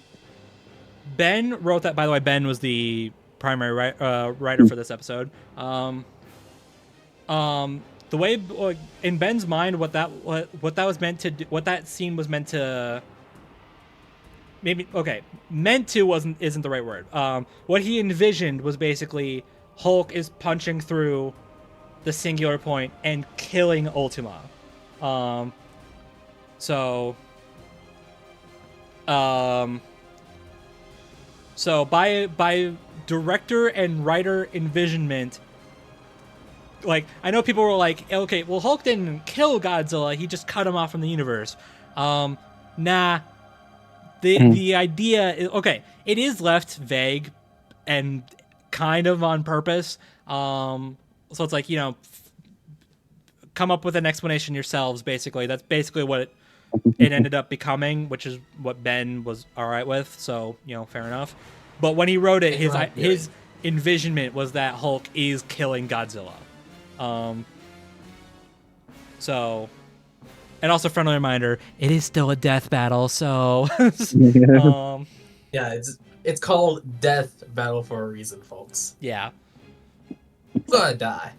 wrote that. By the way, Ben was the primary writer for this episode. The way in Ben's mind, what that was meant to do, what that scene was meant to. Meant to isn't the right word. What he envisioned was basically Hulk is punching through the Singular Point and killing Ultima. So by director and writer envisionment, like I know people were like, okay, well Hulk didn't kill Godzilla, he just cut him off from the universe. Nah. the idea is okay. It is left vague, and kind of on purpose. So it's like, come up with an explanation yourselves. Basically, that's basically what it ended up becoming, which is what Ben was all right with. So fair enough. But when he wrote it, his envisionment was that Hulk is killing Godzilla. So, and also friendly reminder, it is still a death battle. So, yeah, it's called Death Battle for a reason, folks. Yeah. I'm gonna die.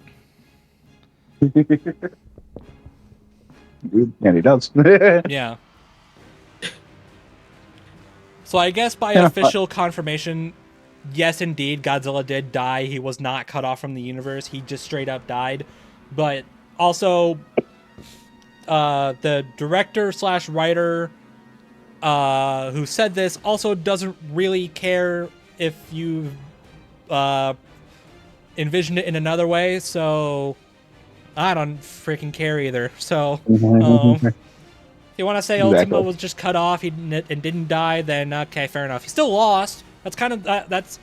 And he does. Yeah. So I guess by official confirmation, yes, indeed, Godzilla did die. He was not cut off from the universe. He just straight up died. But also, the director/writer who said this also doesn't really care if you envisioned it in another way. So I don't freaking care either. So if you want to say Ultima was just cut off and didn't die, then okay, fair enough. He still lost. That's kind of that's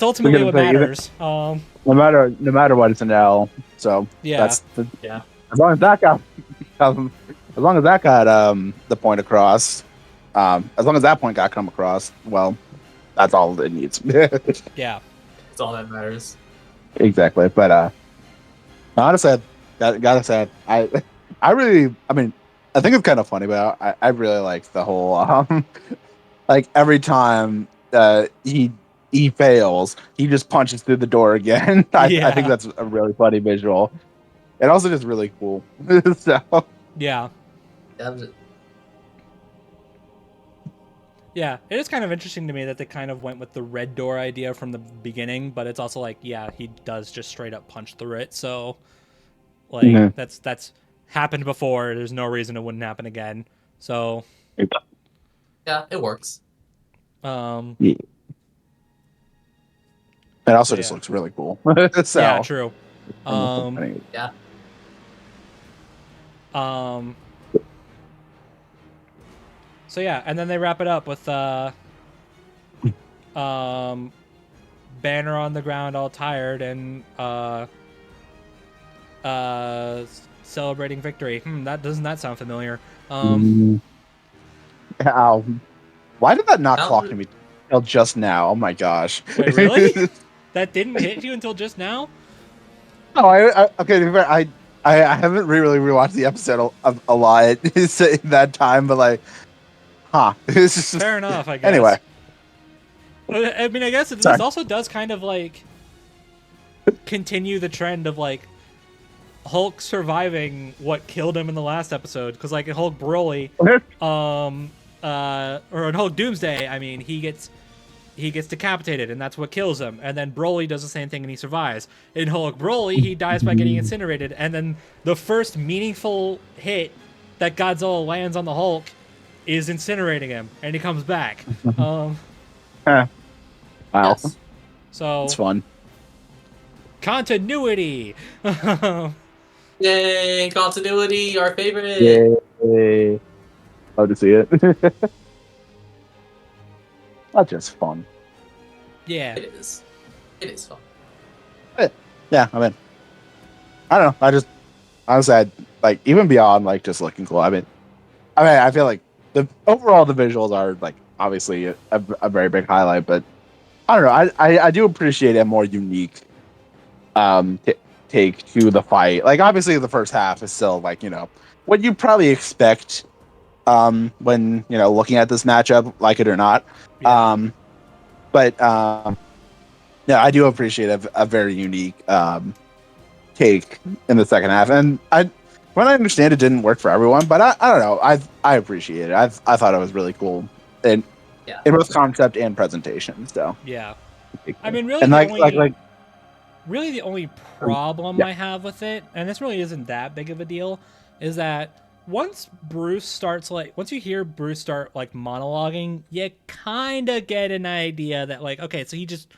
ultimately what matters. No matter what, it's an L. So yeah. As long as that got the point across, as long as that point got come across, well, that's all it needs. Yeah, it's all that matters. Exactly. But honestly, gotta say, I think it's kind of funny, but I really like the whole like every time he fails, he just punches through the door again. I think that's a really funny visual, and also just really cool. So yeah, it is kind of interesting to me that they kind of went with the red door idea from the beginning, but it's also like, he does just straight up punch through it. So like that's happened before. There's no reason it wouldn't happen again. So yeah, it works. It also just looks really cool. So, yeah, true. Yeah. So yeah, and then they wrap it up with Banner on the ground, all tired, and celebrating victory. That sound familiar? Ow. Why did that not clock to me till just now? Oh my gosh! Wait, really? That didn't hit you until just now? No, okay. To be fair, I haven't really rewatched the episode a lot in that time, but like, fair enough, I guess. Anyway, I mean, I guess this also does kind of like continue the trend of like Hulk surviving what killed him in the last episode, because like in Hulk Broly, or in Hulk Doomsday, I mean, he gets decapitated, and that's what kills him. And then Broly does the same thing, and he survives. In Hulk Broly, he dies by getting incinerated, and then the first meaningful hit that Godzilla lands on the Hulk is incinerating him, and he comes back. Wow, yes. So it's fun. Continuity. Yay, continuity, our favorite. Yay! Love to see it. That's just fun. Yeah, it is. It is fun. Yeah, I mean, I don't know. I just honestly, like even beyond like just looking cool. I mean, I feel like the visuals are like obviously a very big highlight, but I don't know. I do appreciate a more unique take to the fight. Like obviously the first half is still like what you probably expect when looking at this matchup, like it or not. Yeah. Yeah, I do appreciate a very unique take in the second half, and when I understand it didn't work for everyone, but I don't know. I appreciate it. I thought it was really cool, in both concept and presentation. So yeah, I mean, really, and really the only problem I have with it, and this really isn't that big of a deal, is that once you hear Bruce start like monologuing, you kind of get an idea that like, okay, so he just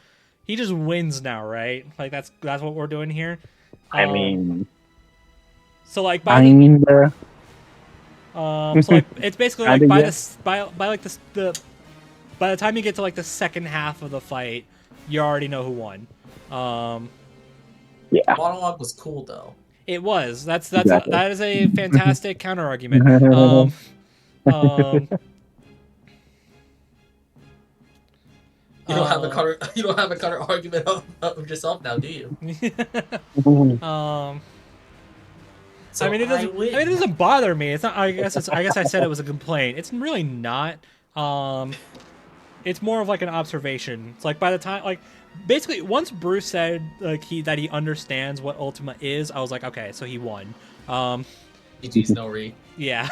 wins now, right? Like that's what we're doing here. I mean, so like so like it's basically like by the by the time you get to like the second half of the fight, you already know who won. Yeah. Monologue was cool though. It was. Exactly. That is a fantastic counter argument. Um, You don't have a counter. You don't have a counter argument of yourself now, do you? So I mean, it doesn't. win. I mean, it doesn't bother me. It's not. I guess I said it was a complaint. It's really not. It's more of like an observation. It's like by the time, like, basically, once Bruce said like that he understands what Ultima is, I was like, okay, so he won. GG's no re. Yeah.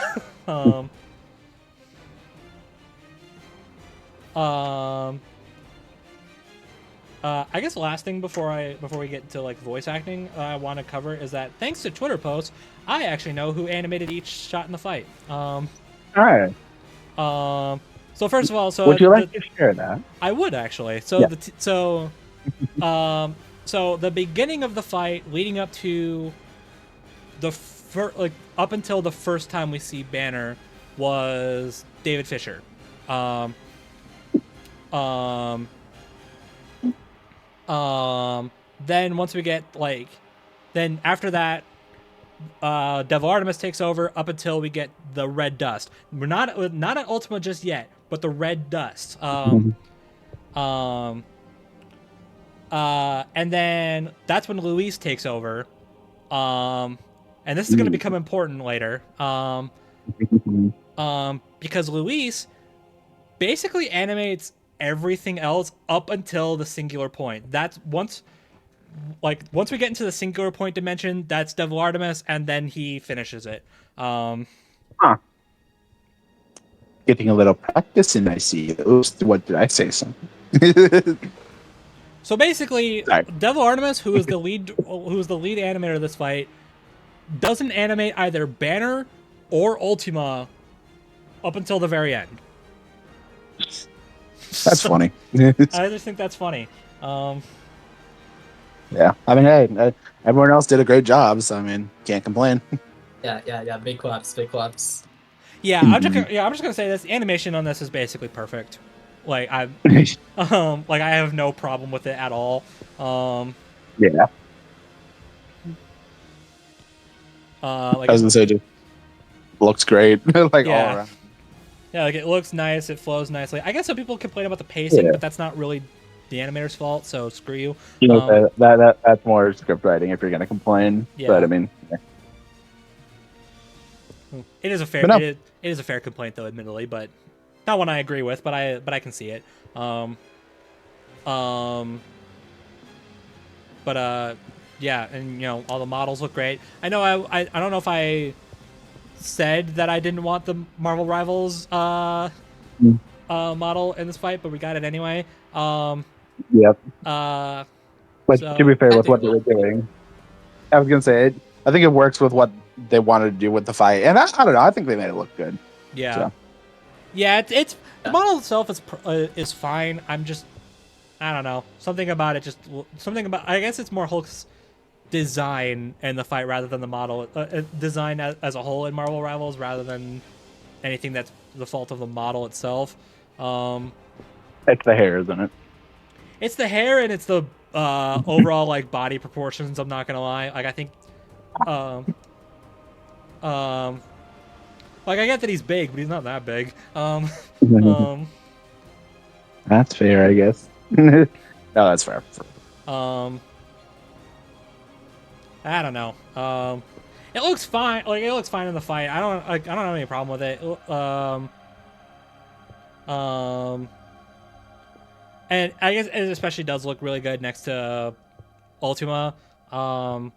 I guess the last thing before we get to like voice acting, I want to cover is that thanks to Twitter posts, I actually know who animated each shot in the fight. All right. So first of all, would you like to share that? I would actually. So yeah. So the beginning of the fight, leading up to up until the first time we see Banner, was David Fisher. Then once we get then after that, Devil Artemis takes over up until we get the red dust. We're not at Ultima just yet, but the red dust. And then that's when Luis takes over. And this is going to become important later. Because Luis basically animates everything else up until the singular point. That's once we get into the singular point dimension, that's Devil Artemis, and then he finishes it. Getting a little practice in, I see. What did I say? Something. So basically, Sorry. Devil Artemis, who is the lead animator of this fight, doesn't animate either Banner or Ultima up until the very end. That's funny. I just think that's funny. Yeah, I mean, hey, everyone else did a great job, so I mean, can't complain. Yeah. Big claps. Yeah, I'm just gonna say this. The animation on this is basically perfect. Like I have no problem with it at all. Yeah. I was gonna say, just looks great, like all around. Yeah, like it looks nice, it flows nicely. I guess some people complain about the pacing, but that's not really the animator's fault. So screw you. You know, that's more script writing if you're gonna complain. Yeah. But I mean, it is a fair it is a fair complaint though, admittedly, but not one I agree with. But I can see it. Yeah, and you know all the models look great. I know I don't know if I said that I didn't want the Marvel Rivals model in this fight, but we got it anyway. Yep. But to be fair with what they were doing, I was gonna say I think it works with what they wanted to do with the fight, and I don't know. I think they made it look good. Yeah. So. Yeah, it's the model itself is fine. I'm just I don't know, something about it. I guess it's more Hulk's design in the fight rather than the model design as a whole in Marvel Rivals rather than anything that's the fault of the model itself. It's the hair, isn't it? It's the hair and it's the overall like body proportions. I'm not gonna lie. Like I think, like I get that he's big, but he's not that big. That's fair, I guess. No, that's fair. I don't know. It looks fine. Like it looks fine in the fight. I don't have any problem with it. And I guess it especially does look really good next to Ultima. I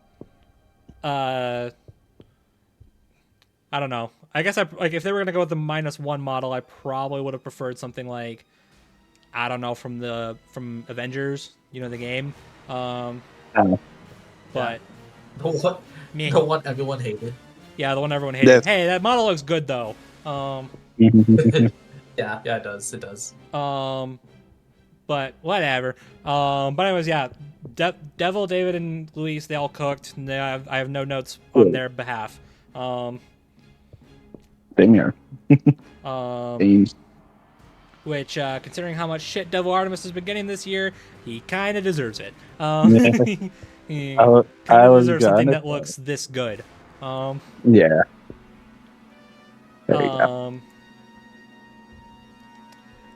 don't know. I guess if they were gonna go with the -1 model, I probably would have preferred something like, I don't know, from Avengers, you know, the game. But the one everyone hated. Yeah, the one everyone hated. Hey, that model looks good though. Yeah, it does. It does. But whatever. But anyways, yeah, Devil, David, and Luis, they all cooked. And I have no notes on their behalf. Same here. which, considering how much shit Devil Artemis has been getting this year, he kind of deserves it. Yeah. He kind I of was deserves something gonna. that looks this good. Yeah. There you go.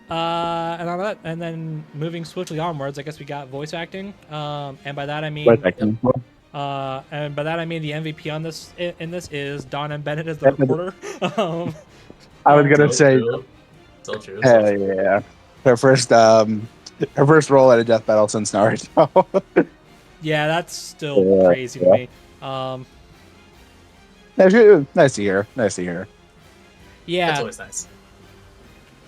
And then moving swiftly onwards, I guess we got voice acting. And by that I Wait mean, a second. and by that I mean the MVP on this in this is Don and Bennett as the reporter. I was gonna So say, true. So true. So hell true. yeah, her first role at a death battle since Naruto. Yeah, that's still Yeah, crazy to yeah. me. Nice to hear. Nice to hear. Yeah, That's always nice.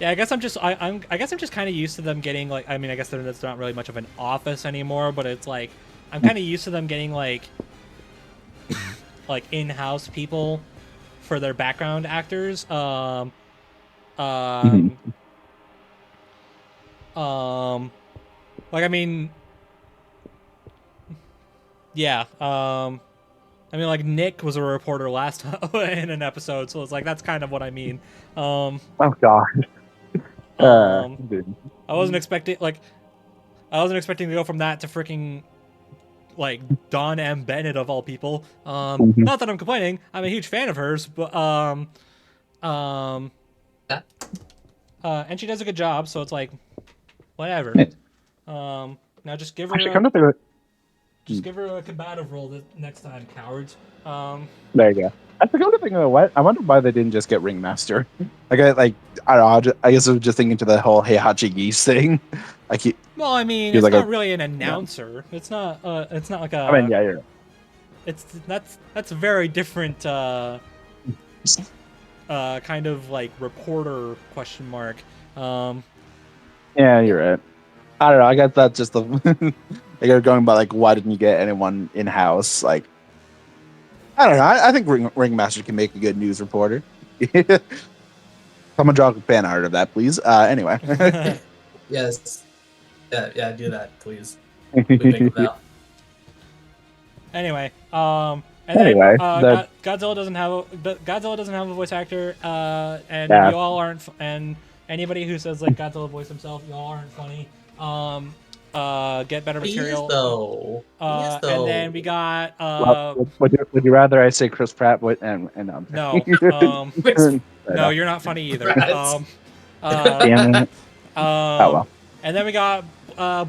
yeah. I guess I'm just kind of used to them getting like. I mean, I guess it's not really much of an office anymore, but it's like I'm kind of used to them getting like in-house people for their background actors. Mhm. Like I mean, yeah. I mean, like Nick was a reporter last in an episode, so it's like that's kind of what I mean. Um, Oh god. Dude. I wasn't expecting to go from that to freaking like Dawn M. Bennett of all people. Mhm. Not that I'm complaining. I'm a huge fan of hers, but um, Yeah. and she does a good job, so it's like whatever. Yeah. Now just give her Actually, come to think of it, just give her a combative role next time, cowards. there you go. I forgot to think of what. I wonder why they didn't just get Ringmaster. I don't know. I guess I was just thinking to the whole Heihachi Geese thing. Like Well, I mean, he was it's like not really an announcer. It's not. It's not like a. I mean, yeah, you're It's that's a very different kind of like reporter question mark. yeah, you're right. I don't know. I guess that's just the. Like they're going by like, why didn't you get anyone in house? Like, I don't know. I think Ringmaster can make a good news reporter. Someone draw a fan art of that, please. Anyway. Yes. Yeah, do that, please. We make them now. Anyway, Anyway, Godzilla doesn't have a voice actor, and Yeah. you all aren't, and anybody who says like Godzilla voiced himself, y'all aren't funny. Get better material. Please though. Please though. And then we got would you rather I say Chris Pratt and no, no, you're not funny either. Rats. Damn it. Oh well. And then we got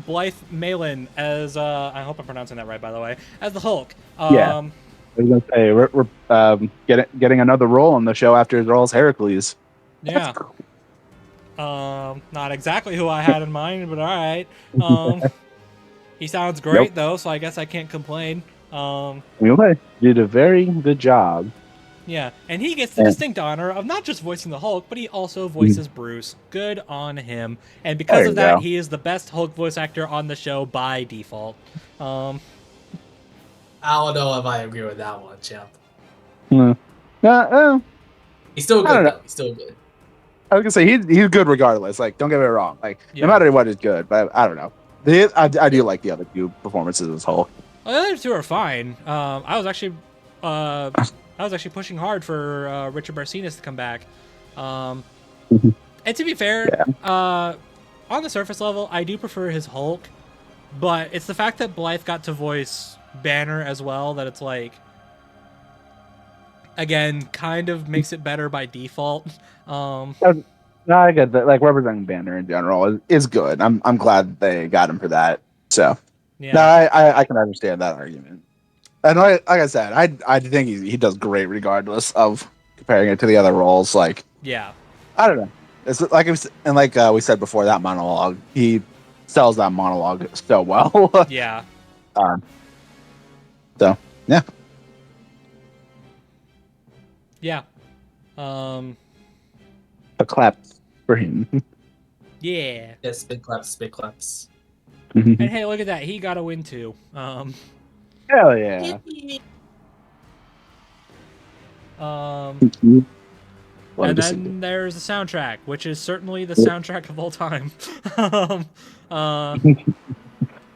Blythe Malin as I hope I'm pronouncing that right, by the way, as the Hulk. Yeah. I was gonna say we're getting another role on the show after his role as Heracles. Yeah. Not exactly who I had in mind, but all right. He sounds great though, so I guess I can't complain. You did a very good job. Yeah, and he gets the distinct honor of not just voicing the Hulk, but he also voices Bruce. Good on him. And because of that, he is the best Hulk voice actor on the show by default. I don't know if I agree with that one, champ. He's still good though. He's still good. I was gonna say he's good regardless. Like, don't get me wrong. Like, no matter what, is good. But I don't know. I do like the other two performances as Hulk. Well, the other two are fine. I was actually pushing hard for Richard Barcinas to come back. And to be fair, on the surface level, I do prefer his Hulk, but it's the fact that Blythe got to voice Banner as well that it's like, again, kind of makes it better by default. No, I get that. Like, representing Banner in general is good. I'm glad they got him for that. So, yeah. No, I can understand that argument. And like I said, I think he does great regardless of comparing it to the other roles. Like, yeah, I don't know. It's like we said before, that monologue, he sells that monologue so well. Yeah. So yeah. Yeah. A clap for him. Yeah. Yes, big claps, big claps. And hey, look at that. He got a win too. Hell yeah. And then there's the soundtrack, which is certainly the soundtrack of all time.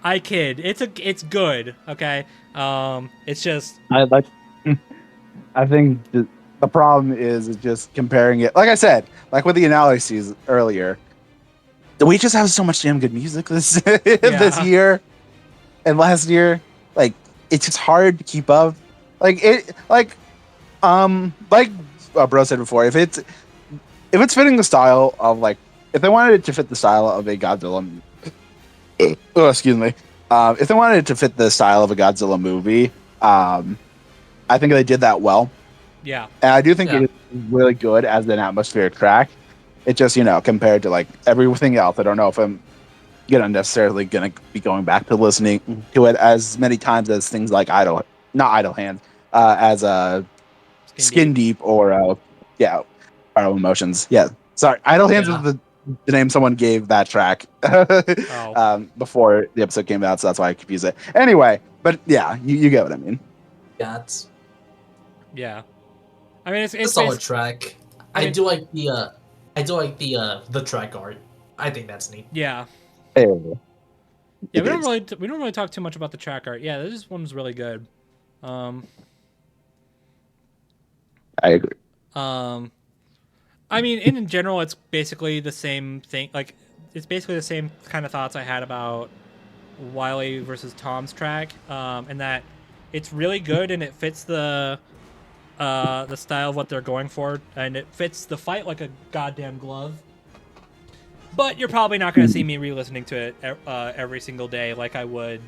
I kid. It's good. Okay. It's just I think the problem is just comparing it. Like I said, like with the analyses earlier, we just have so much damn good music this this Yeah. year and last year. Like, it's just hard to keep up. Like bro said before, if it's fitting the style of, like, if they wanted it to fit the style of a Godzilla, oh, excuse me, if they wanted it to fit the style of a Godzilla movie, I think they did that well. Yeah. And I do think Yeah. it is really good as an atmospheric track. It just, compared to like everything else, I don't know if I'm necessarily gonna be going back to listening to it as many times as things like not Idle Hands, as Skin Deep or Power Emotions. Yeah, sorry, Idle Hands Yeah. was the name someone gave that track before the episode came out, so that's why I confused it. Anyway, but yeah, you get what I mean. Yeah, it's Yeah. I mean, a it's solid track. I I mean- do like the track art. I think that's neat. Yeah. Hey, Yeah, it we don't is. really talk too much about the track art. Yeah, this one's really good. I agree. I mean, in general, it's basically the same thing. Like, it's basically the same kind of thoughts I had about Wily versus Tom's track, and that it's really good and it fits the style of what they're going for, and it fits the fight like a goddamn glove. But you're probably not going to see me re-listening to it every single day like I would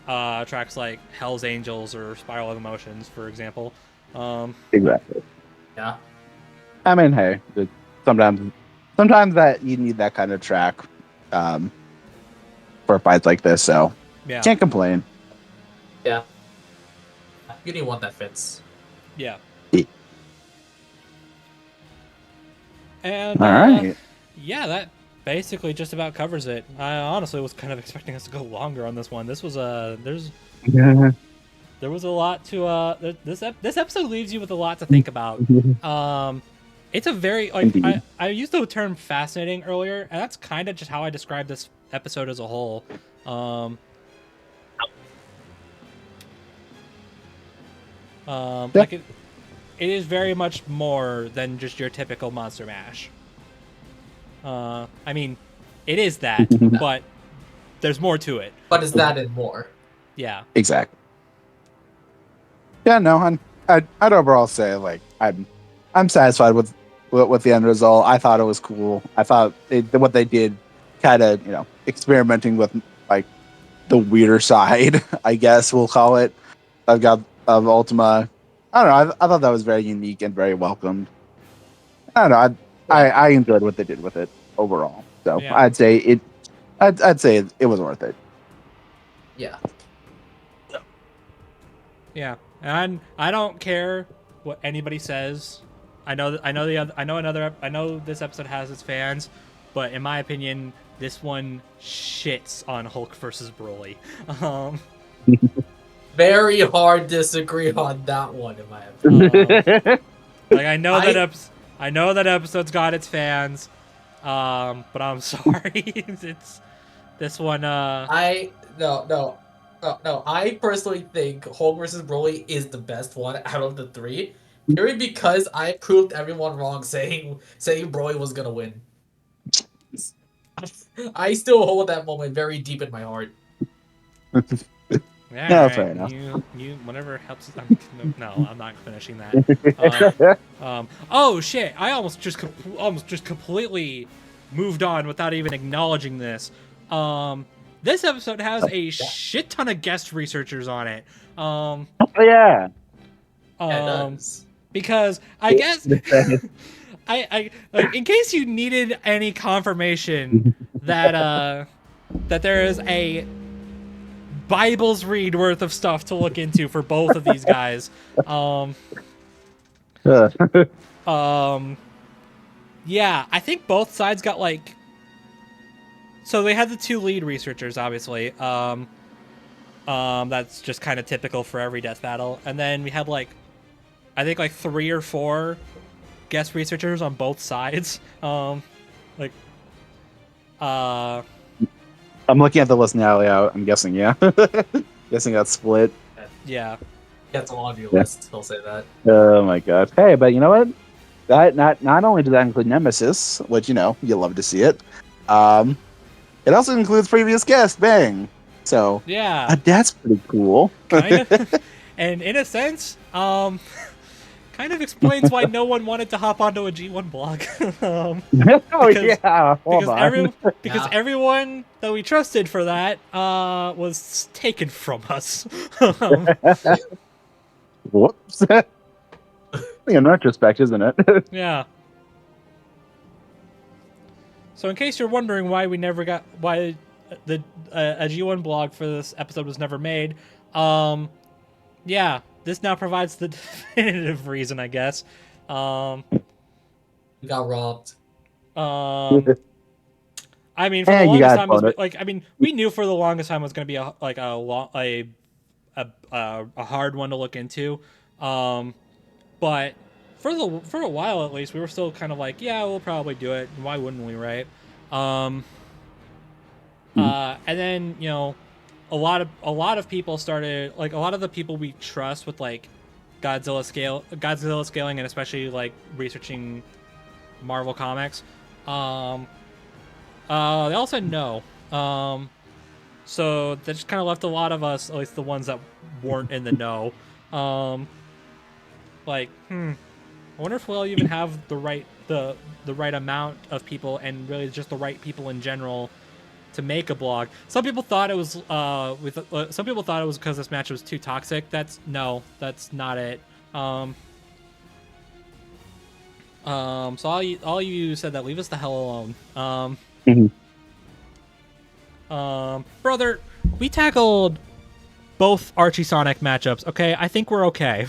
tracks like Hell's Angels or Spiral of Emotions, for example. Exactly. Yeah. I mean, hey, sometimes that you need that kind of track for fights like this, so Yeah. can't complain. Yeah. You need one that fits. Yeah. Yeah. And All right. yeah, that basically just about covers it. I honestly was kind of expecting us to go longer on this one. This was there was a lot to this episode leaves you with a lot to think about. It's a very like Indeed. I used the term fascinating earlier, and that's kind of just how I describe this episode as a whole. Like it is very much more than just your typical Monster Mash. I mean, it is that, but there's more to it. But is that and more? Yeah. Exactly. Yeah, no, I'd overall say, like, I'm satisfied with the end result. I thought it was cool. I thought what they did, kind of, experimenting with, like, the weirder side, I guess we'll call it, of Ultima. I don't know. I thought that was very unique and very welcomed. I don't know. I enjoyed what they did with it overall. So Yeah. I'd say it was worth it. Yeah. Yeah, and I don't care what anybody says. I know this episode has its fans, but in my opinion, this one shits on Hulk versus Broly. Very hard disagree on that one in my opinion. Like I know that episode's got its fans, but I'm sorry, it's this one. No. I personally think Hulk vs. Broly is the best one out of the three. Purely because I proved everyone wrong saying Broly was gonna win. I still hold that moment very deep in my heart. Yeah, No, right. fair enough. You whatever helps. No, I'm not finishing that. Oh shit! I almost just completely moved on without even acknowledging this. This episode has a shit ton of guest researchers on it. Oh yeah. Yeah, it does. Because I guess I like, in case you needed any confirmation that that there is a Bible's read worth of stuff to look into for both of these guys. Yeah, I think both sides got like. So they had the two lead researchers, obviously. That's just kind of typical for every death battle, and then we had like, I think like 3 or 4 guest researchers on both sides. Like, I'm looking at the list now. Yeah, I'm guessing. Yeah, guessing that's split. yeah. That's a lot of your Yeah. list. He'll say that. Oh my god. Hey, but you know what? That not only does that include Nemesis, which you love to see it. It also includes previous guests. Bang. So Yeah, that's pretty cool. kind of. And in a sense, kind of explains why no one wanted to hop onto a G1 blog. Oh because yeah. Hold because on. because Yeah. everyone that we trusted for that was taken from us. Um, Whoops. In retrospect, isn't it? yeah. So in case you're wondering why the a G1 blog for this episode was never made, yeah, this now provides the definitive reason, I guess. We got robbed. I mean, for the And you longest got time, it was bonus. like, I mean, we knew for the longest time it was going to be a hard one to look into, but for a while at least, we were still kind of like, yeah, we'll probably do it. Why wouldn't we, right? And then a lot of people started, like, a lot of the people we trust with like Godzilla scaling, and especially like researching Marvel comics. They all said no. So that just kind of left a lot of us, at least the ones that weren't in the know, like, I wonder if we'll even have the right amount of people, and really just the right people in general to make a blog. Some people thought it was some people thought it was because this match was too toxic. That's not it. So all you said that, leave us the hell alone. Brother, we tackled both Archie Sonic matchups. Okay, I think we're okay.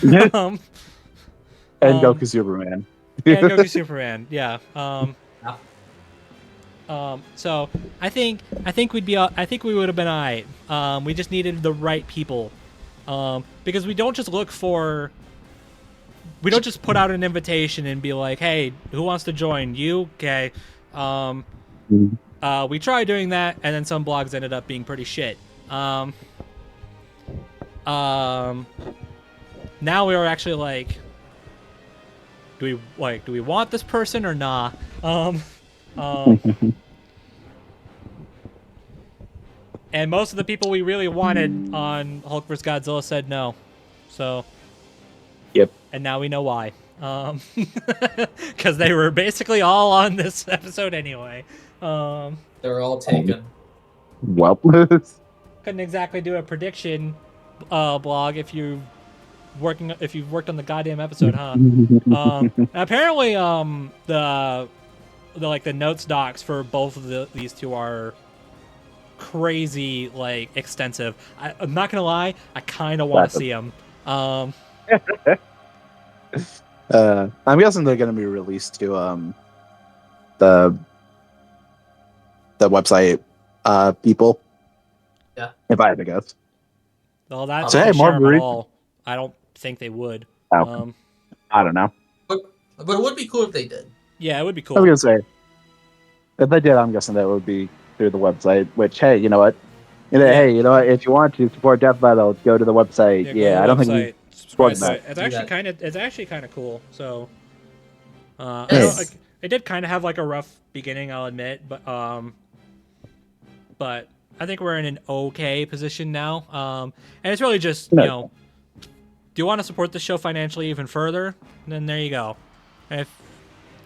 And Goku Superman. And Goku Superman. Yeah. Yeah. So I think we would have been alright. We just needed the right people. Because we don't just put out an invitation and be like, hey, who wants to join? You? Okay. We tried doing that, and then some blogs ended up being pretty shit. Now we are actually like, do we want this person or nah? And most of the people we really wanted on Hulk vs. Godzilla said no. So. Yep. And now we know why. Because they were basically all on this episode anyway. They're all taken. Well. Couldn't exactly do a prediction blog if you've worked on the goddamn episode, huh? Apparently, the notes docs for both of these two are crazy, like, extensive. I'm not gonna lie, I kind of want to see them. I'm guessing they're going to be released to the website people. Yeah. If I had to guess. Well, that's So, hey, share more them at brief. all. I don't think they would. Oh. I don't know. But it would be cool if they did. Yeah, it would be I cool. was going to say, if they did, I'm guessing that would be through the website, which, hey, you know what? Hey, you know what? If you want to support Death Battle, go to the website. Go to Yeah, the I don't think website. we Subscribe that. to it. It's actually kind of cool. So, I Yes. don't, like, it did kind of have like a rough beginning, I'll admit, but I think we're in an okay position now. And it's really just, do you want to support the show financially even further? Then there you go. And if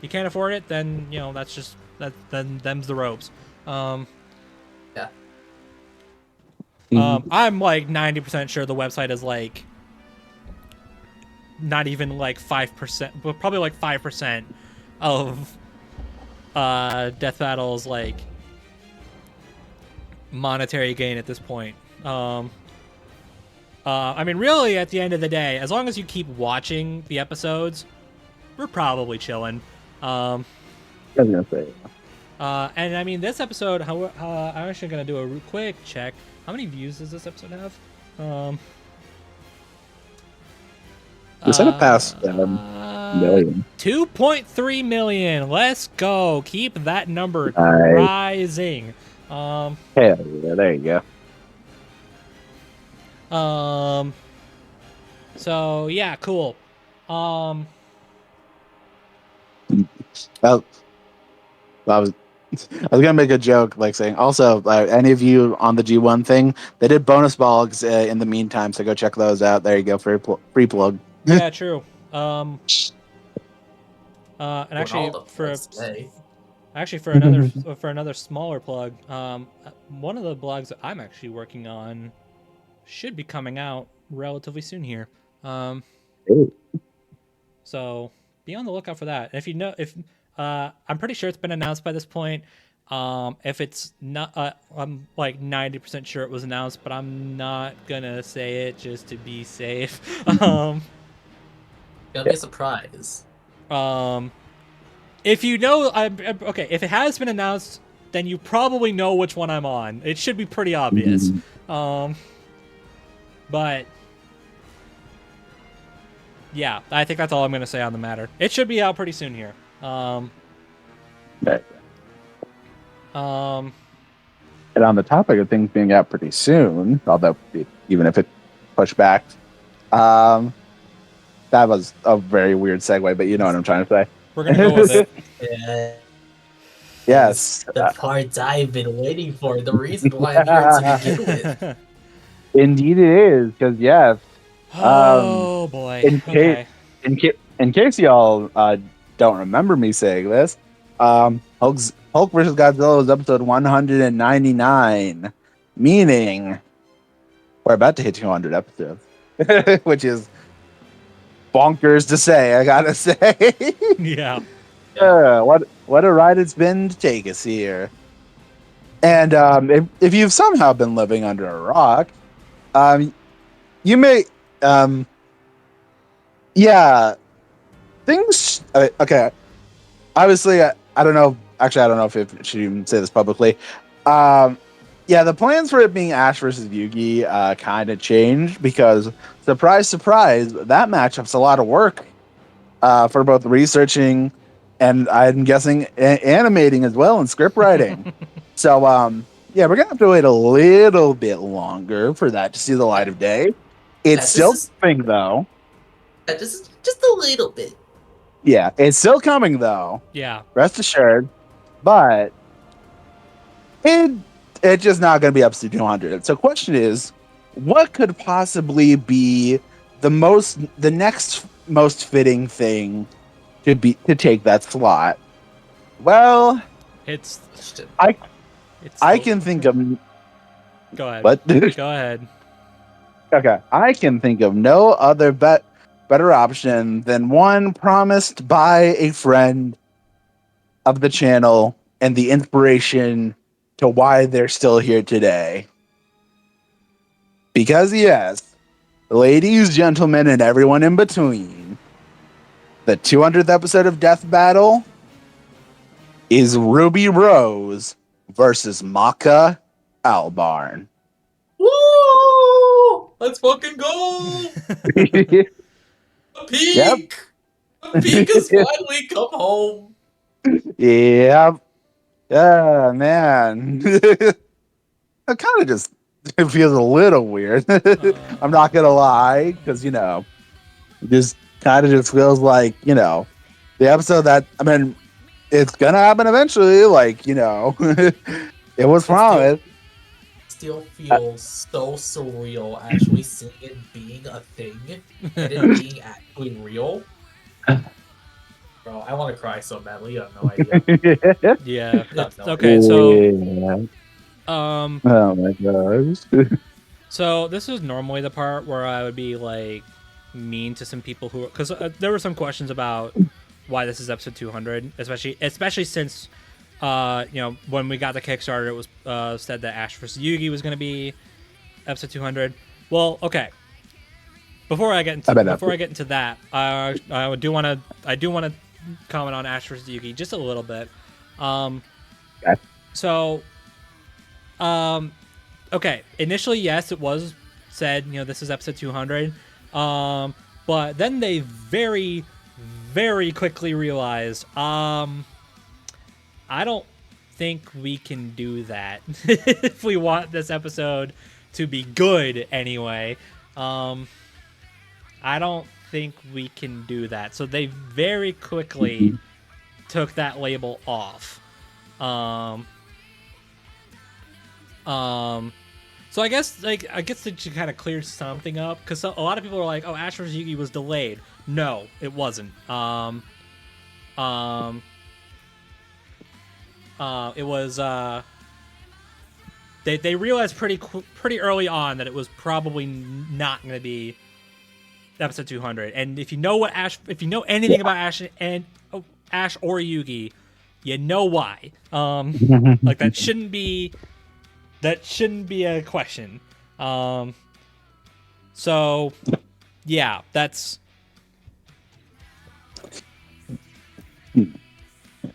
you can't afford it, then that's just then them's the ropes. Yeah. I'm like 90% sure the website is like not even like 5%, but probably like 5% of Death Battle's like monetary gain at this point. I mean, really, at the end of the day, as long as you keep watching the episodes, we're probably chilling. I was going to say. And I mean, this episode, I'm actually going to do a quick check. How many views does this episode have? We said it passed million. 2.3 million. Let's go. Keep that number Nice. rising. Hell yeah, there you go. So yeah, cool. Well, I was gonna make a joke, like saying, also, any of you on the G1 thing, they did bonus balls in the meantime, so go check those out. There you go, free plug. Yeah, true. And Doing all the plugs today. for another smaller plug, one of the blogs that I'm actually working on should be coming out relatively soon here. Ooh. So be on the lookout for that. If I'm pretty sure it's been announced by this point. If it's not, I'm like 90% sure it was announced, but I'm not gonna say it just to be safe. Gonna be a surprise. If you know, okay. If it has been announced, then you probably know which one I'm on. It should be pretty obvious. But yeah, I think that's all I'm gonna say on the matter. It should be out pretty soon here. Okay. Um, And on the topic of things being out pretty soon, although even if it pushed back, that was a very weird segue, but you know what I'm trying to say. we're gonna go with it. Yeah. Yes. The part I've been waiting for. The reason why I'm here to begin with. Indeed it is, because yes. Oh boy. Okay. In case y'all don't remember me saying this, Hulk vs. Godzilla was episode 199, meaning we're about to hit 200 episodes, which is bonkers to say, I gotta say. Yeah. What a ride it's been to take us here. And if you've somehow been living under a rock, you may, yeah, things. Okay, obviously, I don't know. Actually, I don't know if I should even say this publicly. Yeah, the plans for it being Ash versus Yugi kind of changed because, surprise, surprise, that matchup's a lot of work for both researching and I'm guessing animating as well and script writing. So, yeah, we're gonna have to wait a little bit longer for that to see the light of day. It's still coming, though. Just a little bit. Yeah, it's still coming, though. Yeah. Rest assured. But it's just not going to be up to 200. So, question is, what could possibly be the next most fitting thing to take that slot? Well, I can think of. Go ahead. What? Go ahead. Okay, I can think of no other better option than one promised by a friend of the channel and the inspiration to why they're still here today. Because yes, ladies, gentlemen, and everyone in between, the 200th episode of Death Battle is Ruby Rose versus Maka Albarn. Woo! Let's fucking go! The peak! Yep. The peak has finally come home. Yeah. Yeah, man. It kind of just feels a little weird. I'm not gonna lie, because it just kind of just feels like the episode that it's gonna happen eventually. It was promised. Still feels so surreal actually seeing it being a thing and it being actually real. Bro, I want to cry so badly. You have no idea. Yeah. Okay. So. Yeah. Oh my gosh. So this is normally the part where I would be like mean to some people because there were some questions about why this is episode 200, especially since when we got the Kickstarter, it was said that Ash vs. Yugi was going to be episode 200. Well, okay. Before I get into that, I do want to comment on Ash vs. Yugi just a little bit. Okay. So, okay. Initially, yes, it was said, this is episode 200. But then they very, very quickly realized, I don't think we can do that if we want this episode to be good anyway. I don't think we can do that. So they very quickly took that label off. So I guess to kind of clear something up, because a lot of people are like, "Oh, Ash vs. Yugi was delayed." No, it wasn't. It was. They realized pretty early on that it was probably not going to be episode 200. And if you know anything about Ash and Ash or Yugi, you know why. Like that shouldn't be a question. So yeah, that's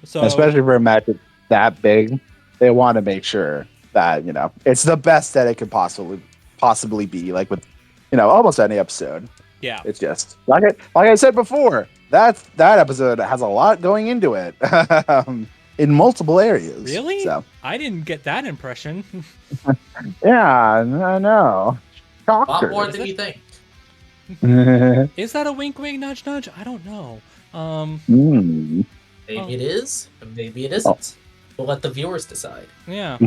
so especially for a match that big, they want to make sure that it's the best that it could possibly be. Like with almost any episode. Yeah, it's just like I said before. That episode has a lot going into it in multiple areas. Really? So I didn't get that impression. yeah, I know. A lot more than you think. Is that a wink, wink, nudge, nudge? I don't know. Maybe it is, maybe it isn't. We'll let the viewers decide. Yeah.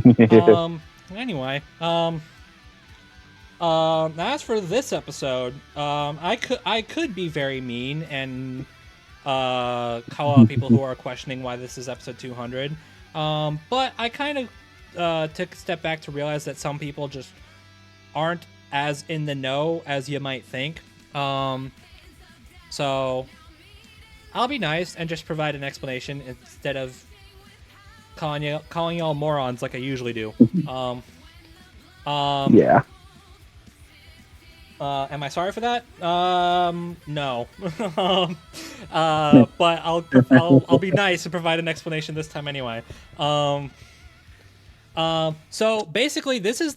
Anyway. As for this episode, I could be very mean and call out people who are questioning why this is episode 200. But I kind of took a step back to realize that some people just aren't as in the know as you might think. So I'll be nice and just provide an explanation instead of calling y'all morons like I usually do. Yeah. Am I sorry for that? No. But I'll be nice and provide an explanation this time anyway. So basically, this is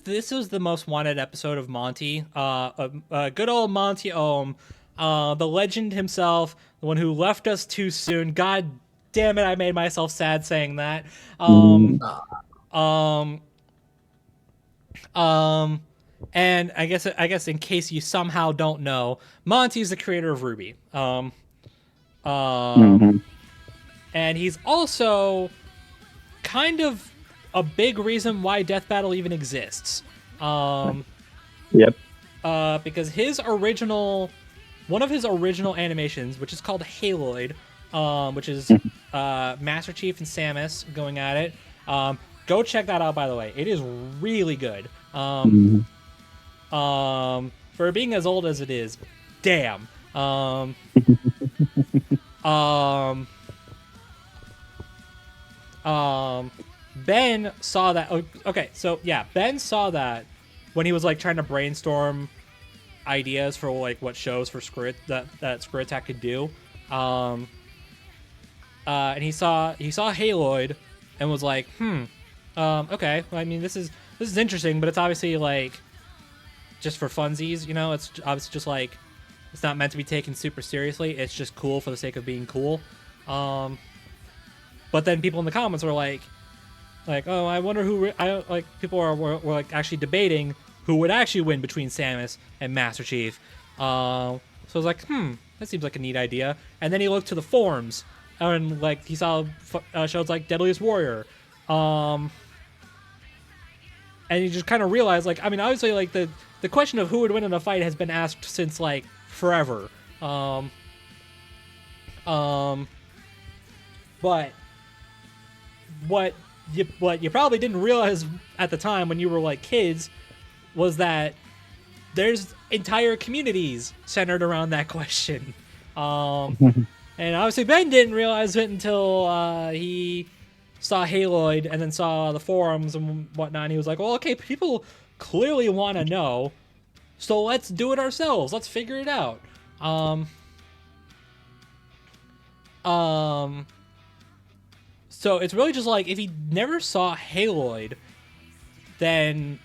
the most wanted episode of Monty. Good old Monty Ohm, the legend himself, the one who left us too soon. God damn it, I made myself sad saying that. And I guess in case you somehow don't know, Monty's the creator of RWBY. And he's also kind of a big reason why Death Battle even exists. Yep. Because one of his original animations, which is called Haloid, which is Master Chief and Samus going at it. Go check that out, by the way. It is really good. For being as old as it is, damn. Ben saw that. Okay, so yeah, Ben saw that when he was like trying to brainstorm ideas for like what shows for that Screw Attack could do. And he saw Haloid and was like, okay. Well, I mean, this is interesting, but it's obviously like just for funsies, It's obviously just like it's not meant to be taken super seriously. It's just cool for the sake of being cool. But then people in the comments were like, oh, I wonder who. People were like actually debating who would actually win between Samus and Master Chief. So I was like, that seems like a neat idea. And then he looked to the forums and like he saw shows like Deadliest Warrior. And he just kind of realized, like, I mean, obviously, like, the question of who would win in a fight has been asked since, like, forever. But what you probably didn't realize at the time when you were, like, kids was that there's entire communities centered around that question. And obviously Ben didn't realize it until he saw Haloid and then saw the forums and whatnot, and he was like, well, okay, people clearly want to know, so let's do it ourselves. Let's figure it out. So it's really just like, if he never saw Haloid, then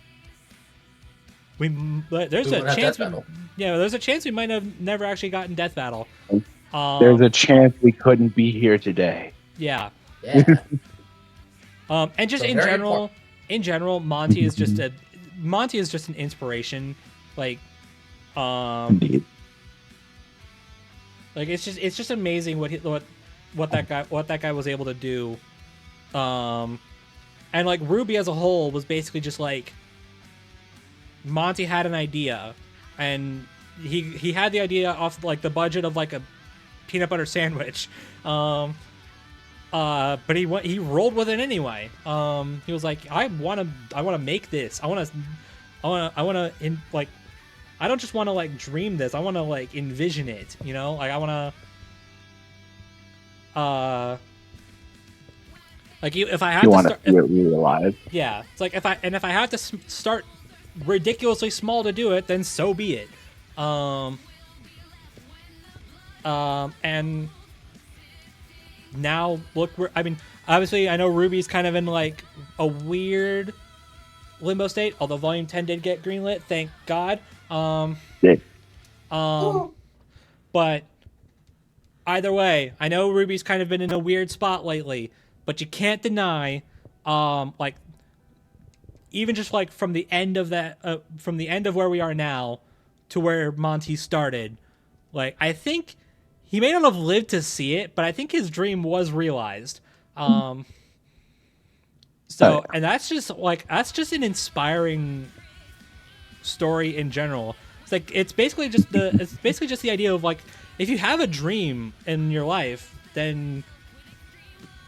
there's a chance we might have never actually gotten Death Battle. There's a chance we couldn't be here today. Yeah. Yeah. And just So in general, Monty is just an inspiration. Like, Indeed. like it's just amazing what that guy was able to do And like Ruby as a whole was basically just like Monty had an idea, and he had the idea off like the budget of like a peanut butter sandwich, but he rolled with it anyway. He was like, I want to make this. I want to like, I don't just want to like dream this. I want to like envision it. You know, like I want to. Like if I have to start, see it really alive. yeah, it's like if I have to start ridiculously small to do it, then so be it. And now look, I mean, obviously I know Ruby's kind of in like a weird limbo state, although Volume 10 did get greenlit, thank God. Yeah. But either way, I know Ruby's kind of been in a weird spot lately, but you can't deny, like, even just like from the end of where we are now to where Monty started, like I think he may not have lived to see it, but I think his dream was realized. And that's just an inspiring story in general. It's basically just the idea of like, if you have a dream in your life, then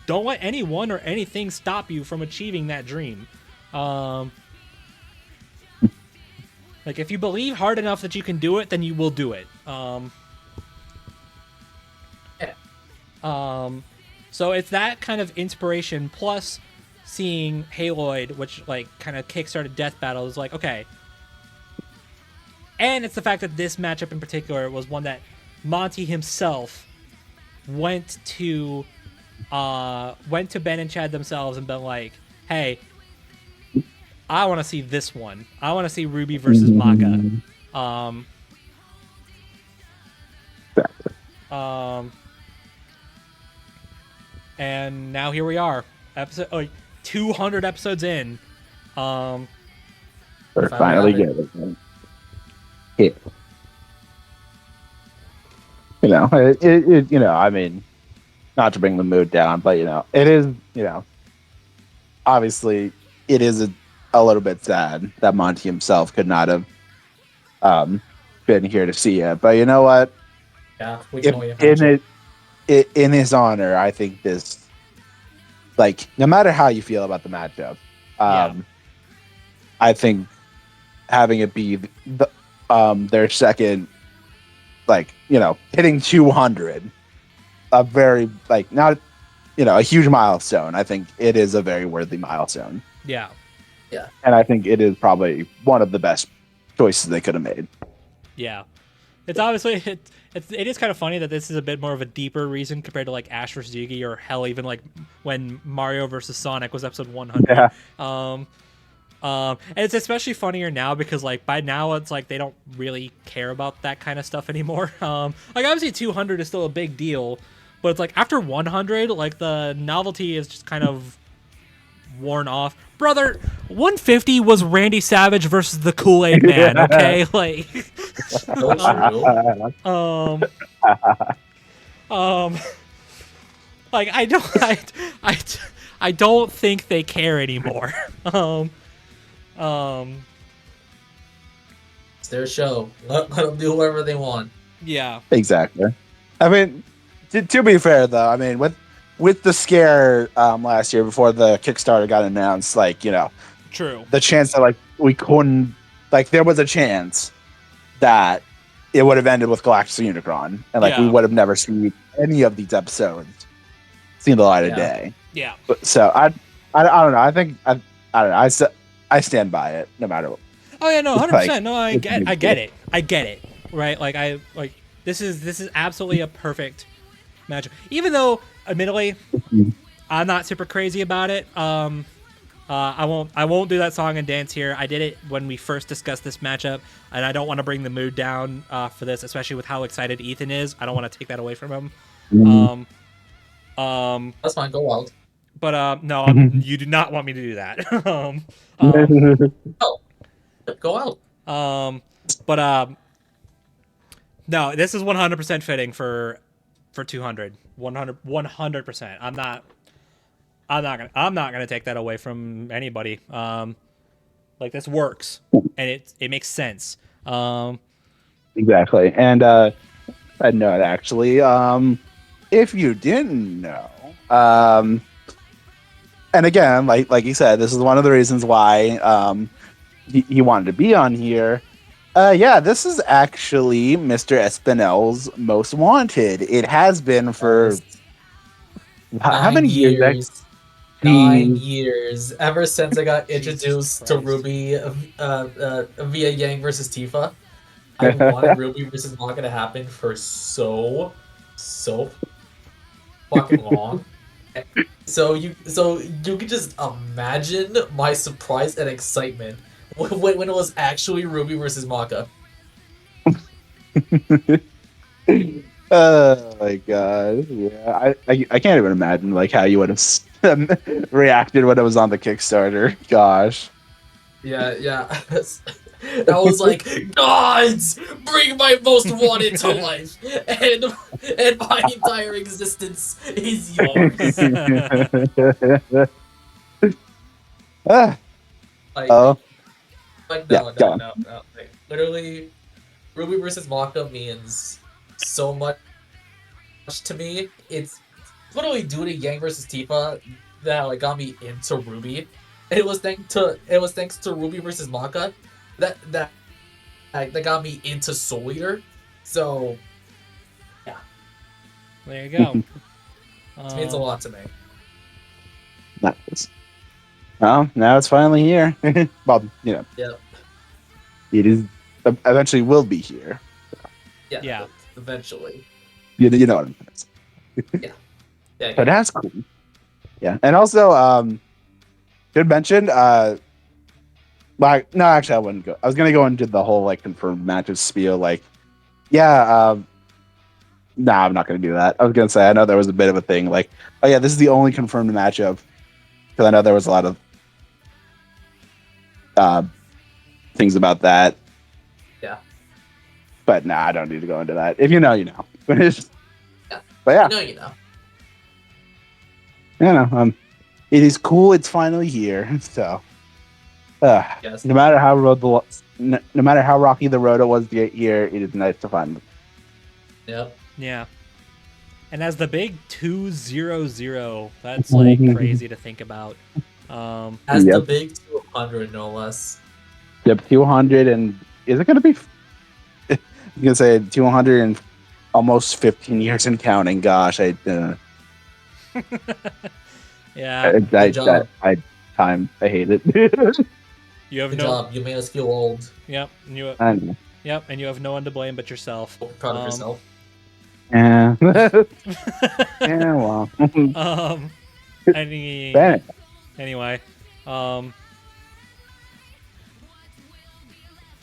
don't let anyone or anything stop you from achieving that dream. Like if you believe hard enough that you can do it, then you will do it. So it's that kind of inspiration plus seeing Haloid, which like kind of kickstarted Death Battle, is like, okay. And it's the fact that this matchup in particular was one that Monty himself went to Ben and Chad themselves and been like, hey, I want to see this one. I want to see Ruby versus Maka. And now here we are, episode like 200 episodes in. We're finally getting it. You know, it you know, I mean, not to bring the mood down, but you know, it is, you know, obviously it is a little bit sad that Monty himself could not have been here to see it. But you know what? Yeah, we can only imagine. In his honor, I think this, like, no matter how you feel about the matchup, I think having it be their second, like, you know, hitting 200, a very, like, not, you know, a huge milestone. I think it is a very worthy milestone. Yeah. Yeah. And I think it is probably one of the best choices they could have made. Yeah. It's obviously, it is kind of funny that this is a bit more of a deeper reason compared to like Ash vs. Yugi, or hell, even like when Mario versus Sonic was episode 100. Yeah. And it's especially funnier now because like by now it's like they don't really care about that kind of stuff anymore. Like obviously 200 is still a big deal, but it's like after 100, like the novelty is just kind of worn off. Brother, 150 was Randy Savage versus the Kool-Aid Man, okay? Like like I don't think they care anymore. It's their show. Let them do whatever they want. Yeah. Exactly. I mean, to be fair though, I mean with the scare last year before the Kickstarter got announced, like, you know, True. the chance that like we couldn't, like, there was a chance that it would have ended with Galactus and Unicron, and like we would have never seen any of these episodes seen the light of day. Yeah. But, so I don't know. I think I don't know. I stand by it no matter what. Oh yeah, no, 100%. Like, No, I get it. Right? Like this is absolutely a perfect matchup. Even though, admittedly, I'm not super crazy about it. I won't do that song and dance here. I did it when we first discussed this matchup, and I don't want to bring the mood down for this, especially with how excited Ethan is. I don't want to take that away from him. That's fine. Go wild. But no, you do not want me to do that. Oh, go out. No, this is 100% fitting for 200. 100%. I'm not. I'm not gonna take that away from anybody. Like this works and it makes sense. Exactly. And I know it actually. If you didn't know, and again, like you said, this is one of the reasons why he wanted to be on here. Yeah, this is actually Mr. Espinel's most wanted. It has been for how Nine many years? years. 9 Jeez. years. Ever since I got Jesus introduced to Christ. Ruby via Yang versus Tifa, I wanted Ruby versus Maka to happen for so fucking long. So you can just imagine my surprise and excitement when it was actually Ruby versus Maka. Oh my god! Yeah, I can't even imagine like how you would have reacted when it was on the Kickstarter. Gosh. Yeah. I was like, gods, bring my most wanted to life, and my entire existence is yours. Ah, Like, oh, like yeah, no, go no, on. no, no. Like, literally, Ruby versus Maka means so much to me. It's literally due to Yang versus Tifa that like got me into Ruby. And it was thanks to Ruby versus Maka that got me into Soul Eater. So yeah, There you go. it means a lot to me. Nice. Well, now it's finally here. Well, Yep. it is eventually will be here. Yeah. Eventually. You know what I'm saying. Yeah. But that's cool. Yeah, and also, should mention, like, no, actually, I wouldn't go. I was gonna go into the whole like confirmed matches spiel. Like, yeah, nah, I'm not gonna do that. I was gonna say I know there was a bit of a thing. Like, oh yeah, this is the only confirmed matchup because I know there was a lot of things about that. Yeah. But nah, I don't need to go into that. If you know, you know. Yeah. But yeah, You know. you know, it is cool. It's finally here. So, Yes. no matter how no matter how rocky the road was to get here, it is nice to find them. Yep. Yeah. And as the big 200, that's like crazy to think about. As the Yep. big 200, no less. Yep, 200, and is it going to be? I'm gonna say 200 and almost 15 years and counting. Gosh, Yeah. Good job. I hate it. You have Good no. job. You made us feel old. Yep. And you. I know. Yep. And you have no one to blame but yourself. Proud of yourself. Yeah. Yeah. Well. Anyway.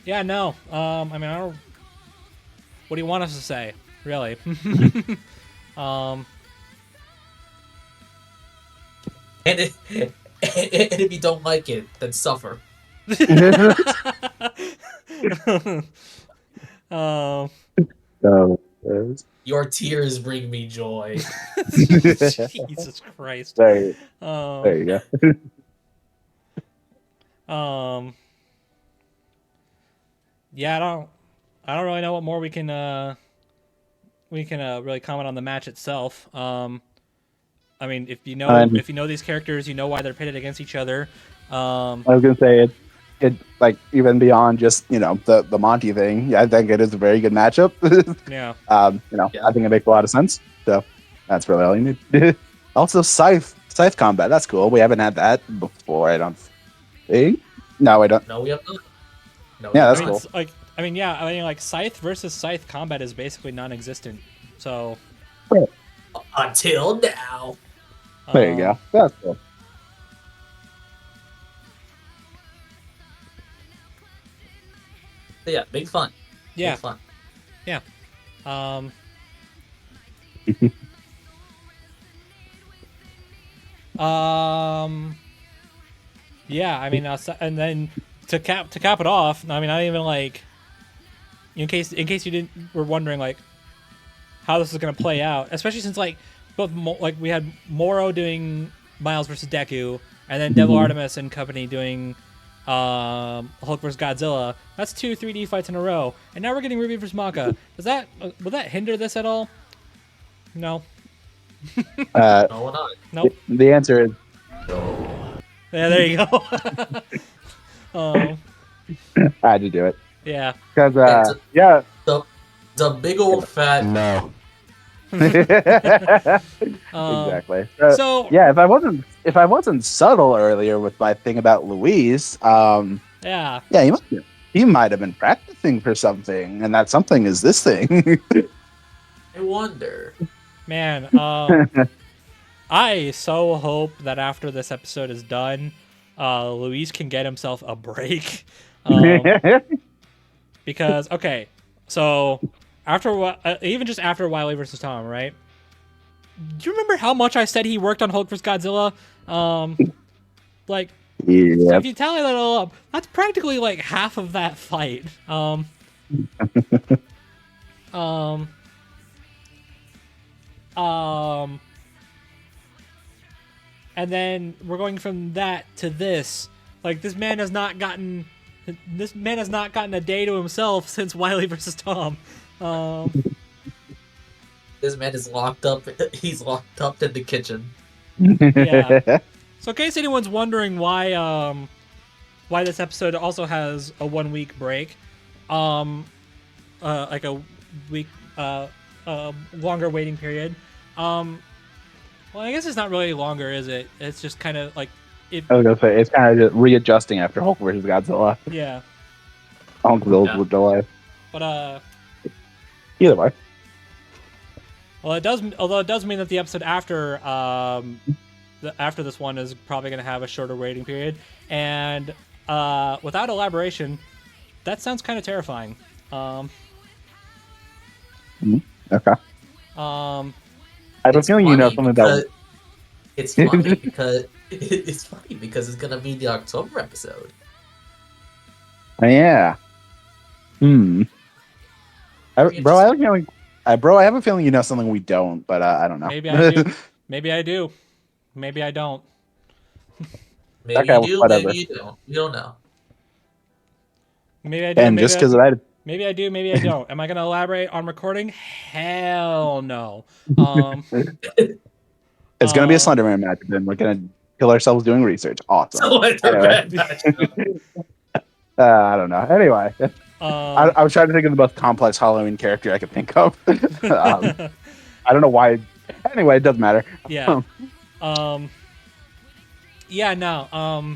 Yeah. No. I mean, I don't. What do you want us to say? Really? And if you don't like it, then suffer. Um. So, Your tears bring me joy. Jesus Christ. there you go. Yeah, I don't really know what more we can really comment on the match itself. I mean, if you know these characters, you know why they're pitted against each other. I was gonna say it like even beyond just the Monty thing. Yeah, I think it is a very good matchup. Yeah. I think it makes a lot of sense. So that's really all you need. Also, scythe combat. That's cool. We haven't had that before. I don't think. No, we don't. No, we have not. No, Yeah, that's we have cool. Like scythe versus scythe combat is basically non-existent. So not. Until now. There you go. That's cool. But yeah, big fun. Yeah. Big fun. Yeah. Yeah, I mean, and then to cap it off, I mean, not even like in case you were wondering like how this is gonna play out, especially since like we had Moro doing Miles versus Deku, and then Devil Artemis and company doing Hulk versus Godzilla. That's 2 3D fights in a row, and now we're getting Ruby versus Maka. Will that hinder this at all? No. No, we're not. Nope. The answer is Yeah, there you go. I had to do it Yeah. because yeah. The big old fat No. Exactly. So yeah, if I wasn't subtle earlier with my thing about Luis, yeah. he might have been practicing for something, and that something is this thing. I wonder. Man, I so hope that after this episode is done, Luis can get himself a break. Because okay, so even just after Wily versus Tom, right? Do you remember how much I said he worked on Hulk vs. Godzilla? Like, so Yeah. if you tally that all up, that's practically like half of that fight. And then we're going from that to this. Like, this man has not gotten a day to himself since Wily versus Tom. This man is locked up. He's locked up in the kitchen. Yeah. So in case anyone's wondering why this episode also has a 1 week break, like a week longer waiting period. Well, I guess it's not really longer, is it? It's just kind of like it. I was gonna say it's kind of just readjusting after Hulk versus Godzilla. Yeah. Hulk will delay. But Either way. well, although it does mean that the episode after after this one is probably going to have a shorter waiting period, and without elaboration, that sounds kind of terrifying. Okay. I have a feeling you know something about. It's funny because it's funny because it's gonna be the October episode. Yeah. Bro, I have a feeling. Bro, I have a feeling you know something we don't, but I don't know. Maybe I do. Maybe I do. Maybe I don't. Maybe Okay, you do. whatever. Maybe you don't. You don't know. Maybe I do. And maybe just because of that, maybe I do. Maybe I don't. Am I going to elaborate on recording? Hell no. it's gonna be a Slenderman match, and then we're gonna kill ourselves doing research. Awesome. Anyway. I don't know. Anyway, I was trying to think of the most complex Halloween character I could think of. I don't know why. Anyway, it doesn't matter. Yeah. Yeah. No.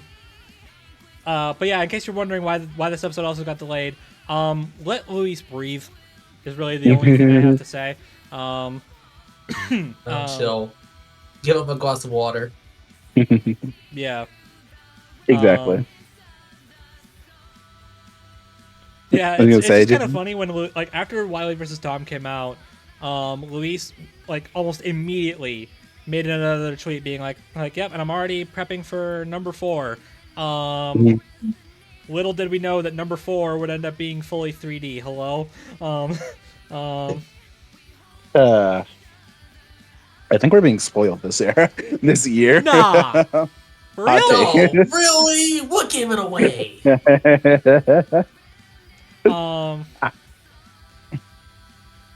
But yeah, in case you're wondering why this episode also got delayed, let Luis breathe is really the only thing I have to say. Chill. Give him a glass of water. Yeah. Exactly. Yeah, I was gonna it's say, just kind of funny when like after Wily versus Tom came out, Luis like almost immediately made another tweet being like yep, and I'm already prepping for number 4. Little did we know that number 4 would end up being fully 3D. Hello. I think we're being spoiled this year. Nah. Hot Really? take. Oh, really? What gave it away?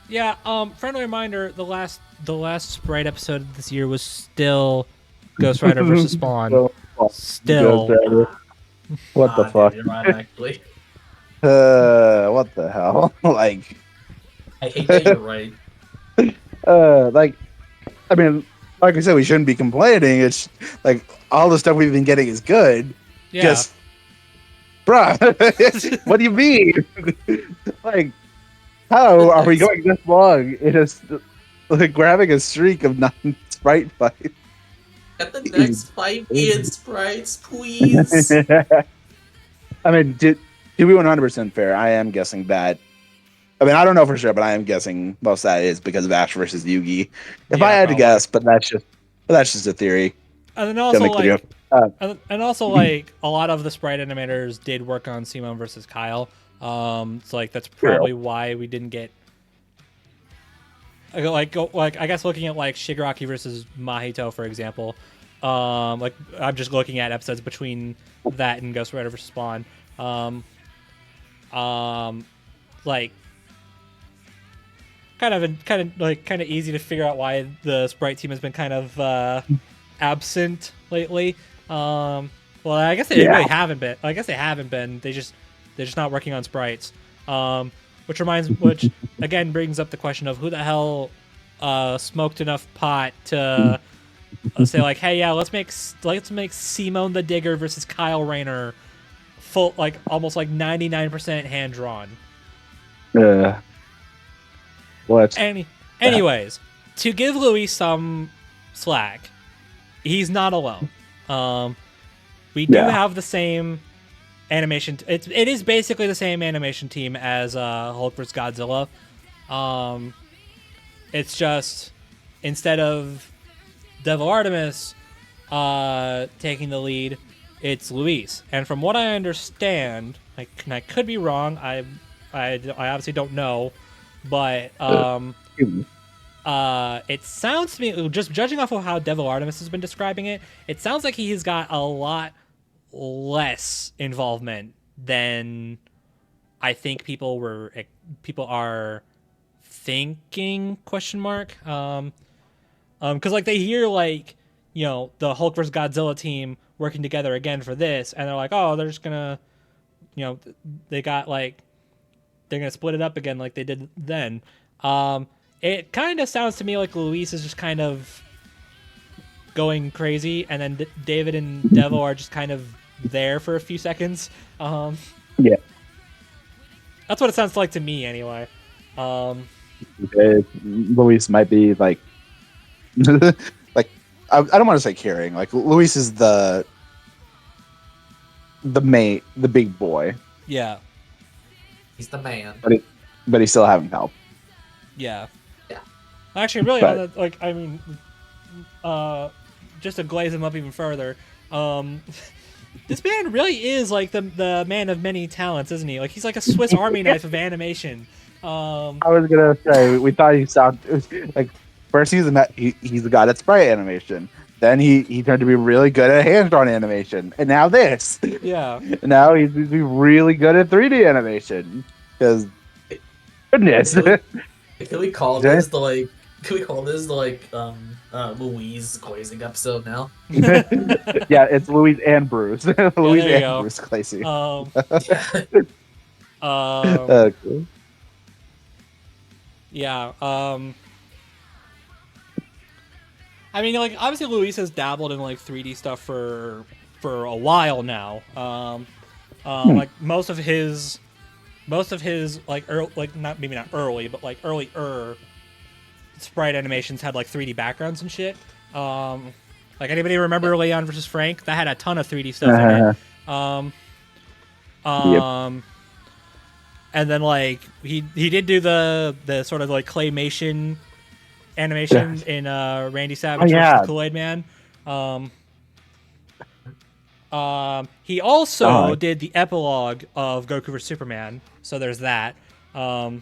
Yeah, friendly reminder, the last Sprite episode of this year was still Ghost Rider versus Spawn. Still. What the fuck? You're right, actually. What the hell? Like, I hate that you're right. like, I mean, like I said, we shouldn't be complaining. It's like all the stuff we've been getting is good. Yeah. Just, bruh, what do you mean? Like, how are we going this long? It is like we're having a streak of non-sprite fights. At the next fight, be in sprites, please. I mean, to be 100% fair, I am guessing that. I mean, I don't know for sure, but I am guessing most of that is because of Ash versus Yugi. If Yeah, I had to probably. guess, but that's just a theory. And then also Don't make the like, and also like a lot of the sprite animators did work on Simon versus Kyle. So like that's probably why we didn't get like I guess looking at like Shigaraki versus Mahito, for example. Like I'm just looking at episodes between that and Ghost Rider vs. Spawn. Like kind of easy to figure out why the Sprite team has been kind of absent lately. Well, I guess they really haven't been. I guess they haven't been. They're just not working on sprites. Which again brings up the question of who the hell smoked enough pot to say like, hey, yeah, let's make Simone the Digger versus Kyle Rayner full, like almost like 99% hand drawn. What? Anyways, to give Luis some slack, he's not alone. We do have the same animation. It is basically the same animation team as Hulk vs. Godzilla. It's just instead of Devil Artemis taking the lead, it's Luis. And from what I understand, I could be wrong. I obviously don't know, but it sounds to me, just judging off of how Devil Artemis has been describing it, it sounds like he's got a lot less involvement than I think people are thinking, question mark. Because like they hear like, you know, the Hulk vs. Godzilla team working together again for this, and they're like, oh, they're just gonna, you know, they're gonna split it up again like they did then. It kind of sounds to me like Luis is just kind of going crazy, and then David and Devil are just kind of there for a few seconds. Yeah, that's what it sounds like to me, anyway. Luis might be like, like I don't want to say carrying. Like Luis is the big boy. Yeah, he's the man. But he's still having help. Yeah. Actually, really, I mean, just to glaze him up even further, this man really is like the man of many talents, isn't he? Like he's like a Swiss Army knife of animation. I was gonna say we thought he sounded like first he's the guy at sprite animation. Then he turned to be really good at hand-drawn animation, and now this. Yeah. Now he's really good at 3D animation. Because goodness. Can we call this the Louise glazing episode now? Yeah, it's Louise and Bruce. Louise and Bruce glazing. Okay. Yeah. I mean, like obviously Luis has dabbled in like 3D stuff for a while now. Like most of his like not early, but like earlier sprite animations had like 3D backgrounds and shit. Like anybody remember Leon versus Frank? That had a ton of 3D stuff in it. And then like he did do the sort of like claymation animation in Randy Savage versus the Kool-Aid Man. He also did the epilogue of Goku vs Superman, so there's that. Forgot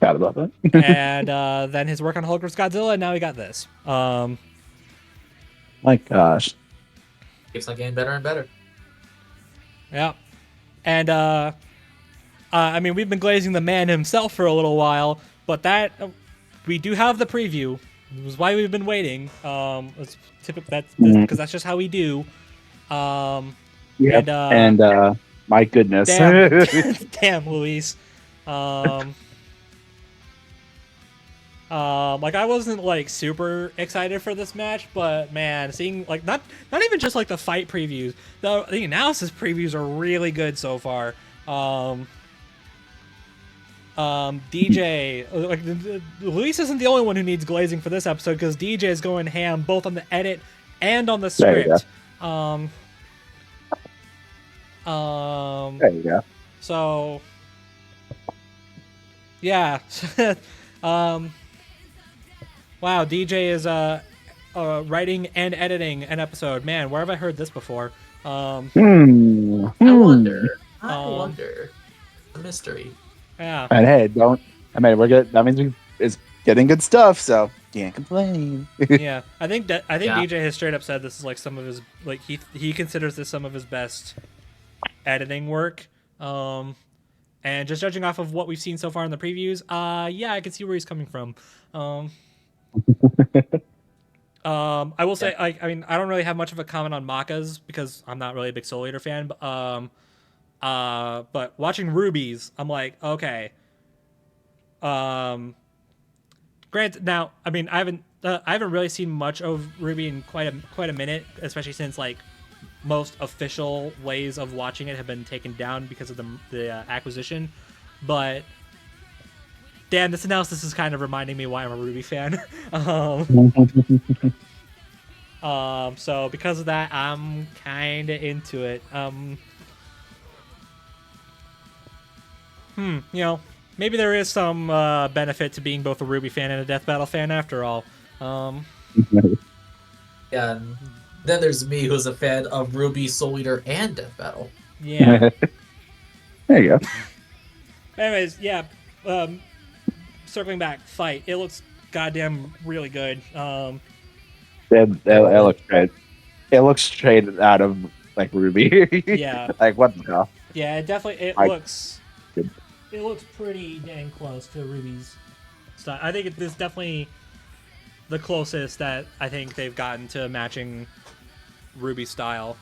about that. And then his work on Hulk vs Godzilla, and now we got this. My gosh, keeps on getting better and better. Yeah, and I mean we've been glazing the man himself for a little while, but that we do have the preview. It was why we've been waiting. It's typical. Because that's just how we do. And my goodness, damn, Luis. Like I wasn't like super excited for this match, but man, seeing like not even just like the fight previews, the analysis previews are really good so far. DJ, like Luis isn't the only one who needs glazing for this episode because DJ is going ham both on the edit and on the script. There you go. So yeah. Wow, DJ is writing and editing an episode. Man, where have I heard this before? I wonder. A mystery. Yeah. And hey, don't. I mean, we're good. That means it's getting good stuff, so can't complain. Yeah, I think Yeah. DJ has straight up said this is like some of his like he considers this some of his best editing work. And just judging off of what we've seen so far in the previews, yeah, I can see where he's coming from. I will say, I mean, I don't really have much of a comment on Maka's because I'm not really a big Soul Eater fan. But watching Ruby's, I'm like, okay. Granted, now, I mean, I haven't really seen much of Ruby in quite a minute, especially since like most official ways of watching it have been taken down because of the acquisition. But damn, this analysis is kind of reminding me why I'm a Ruby fan. So because of that, I'm kind of into it. You know, maybe there is some benefit to being both a Ruby fan and a Death Battle fan after all. Yeah, and then there's me, who's a fan of Ruby, Soul Eater, and Death Battle. Yeah. There you go. Anyways, yeah. Circling back, fight. It looks goddamn really good. It looks great. It looks straight out of like Ruby. Yeah. Like what the hell? Yeah, it definitely looks. Good. It looks pretty dang close to Ruby's style. I think this is definitely the closest that I think they've gotten to matching Ruby's style.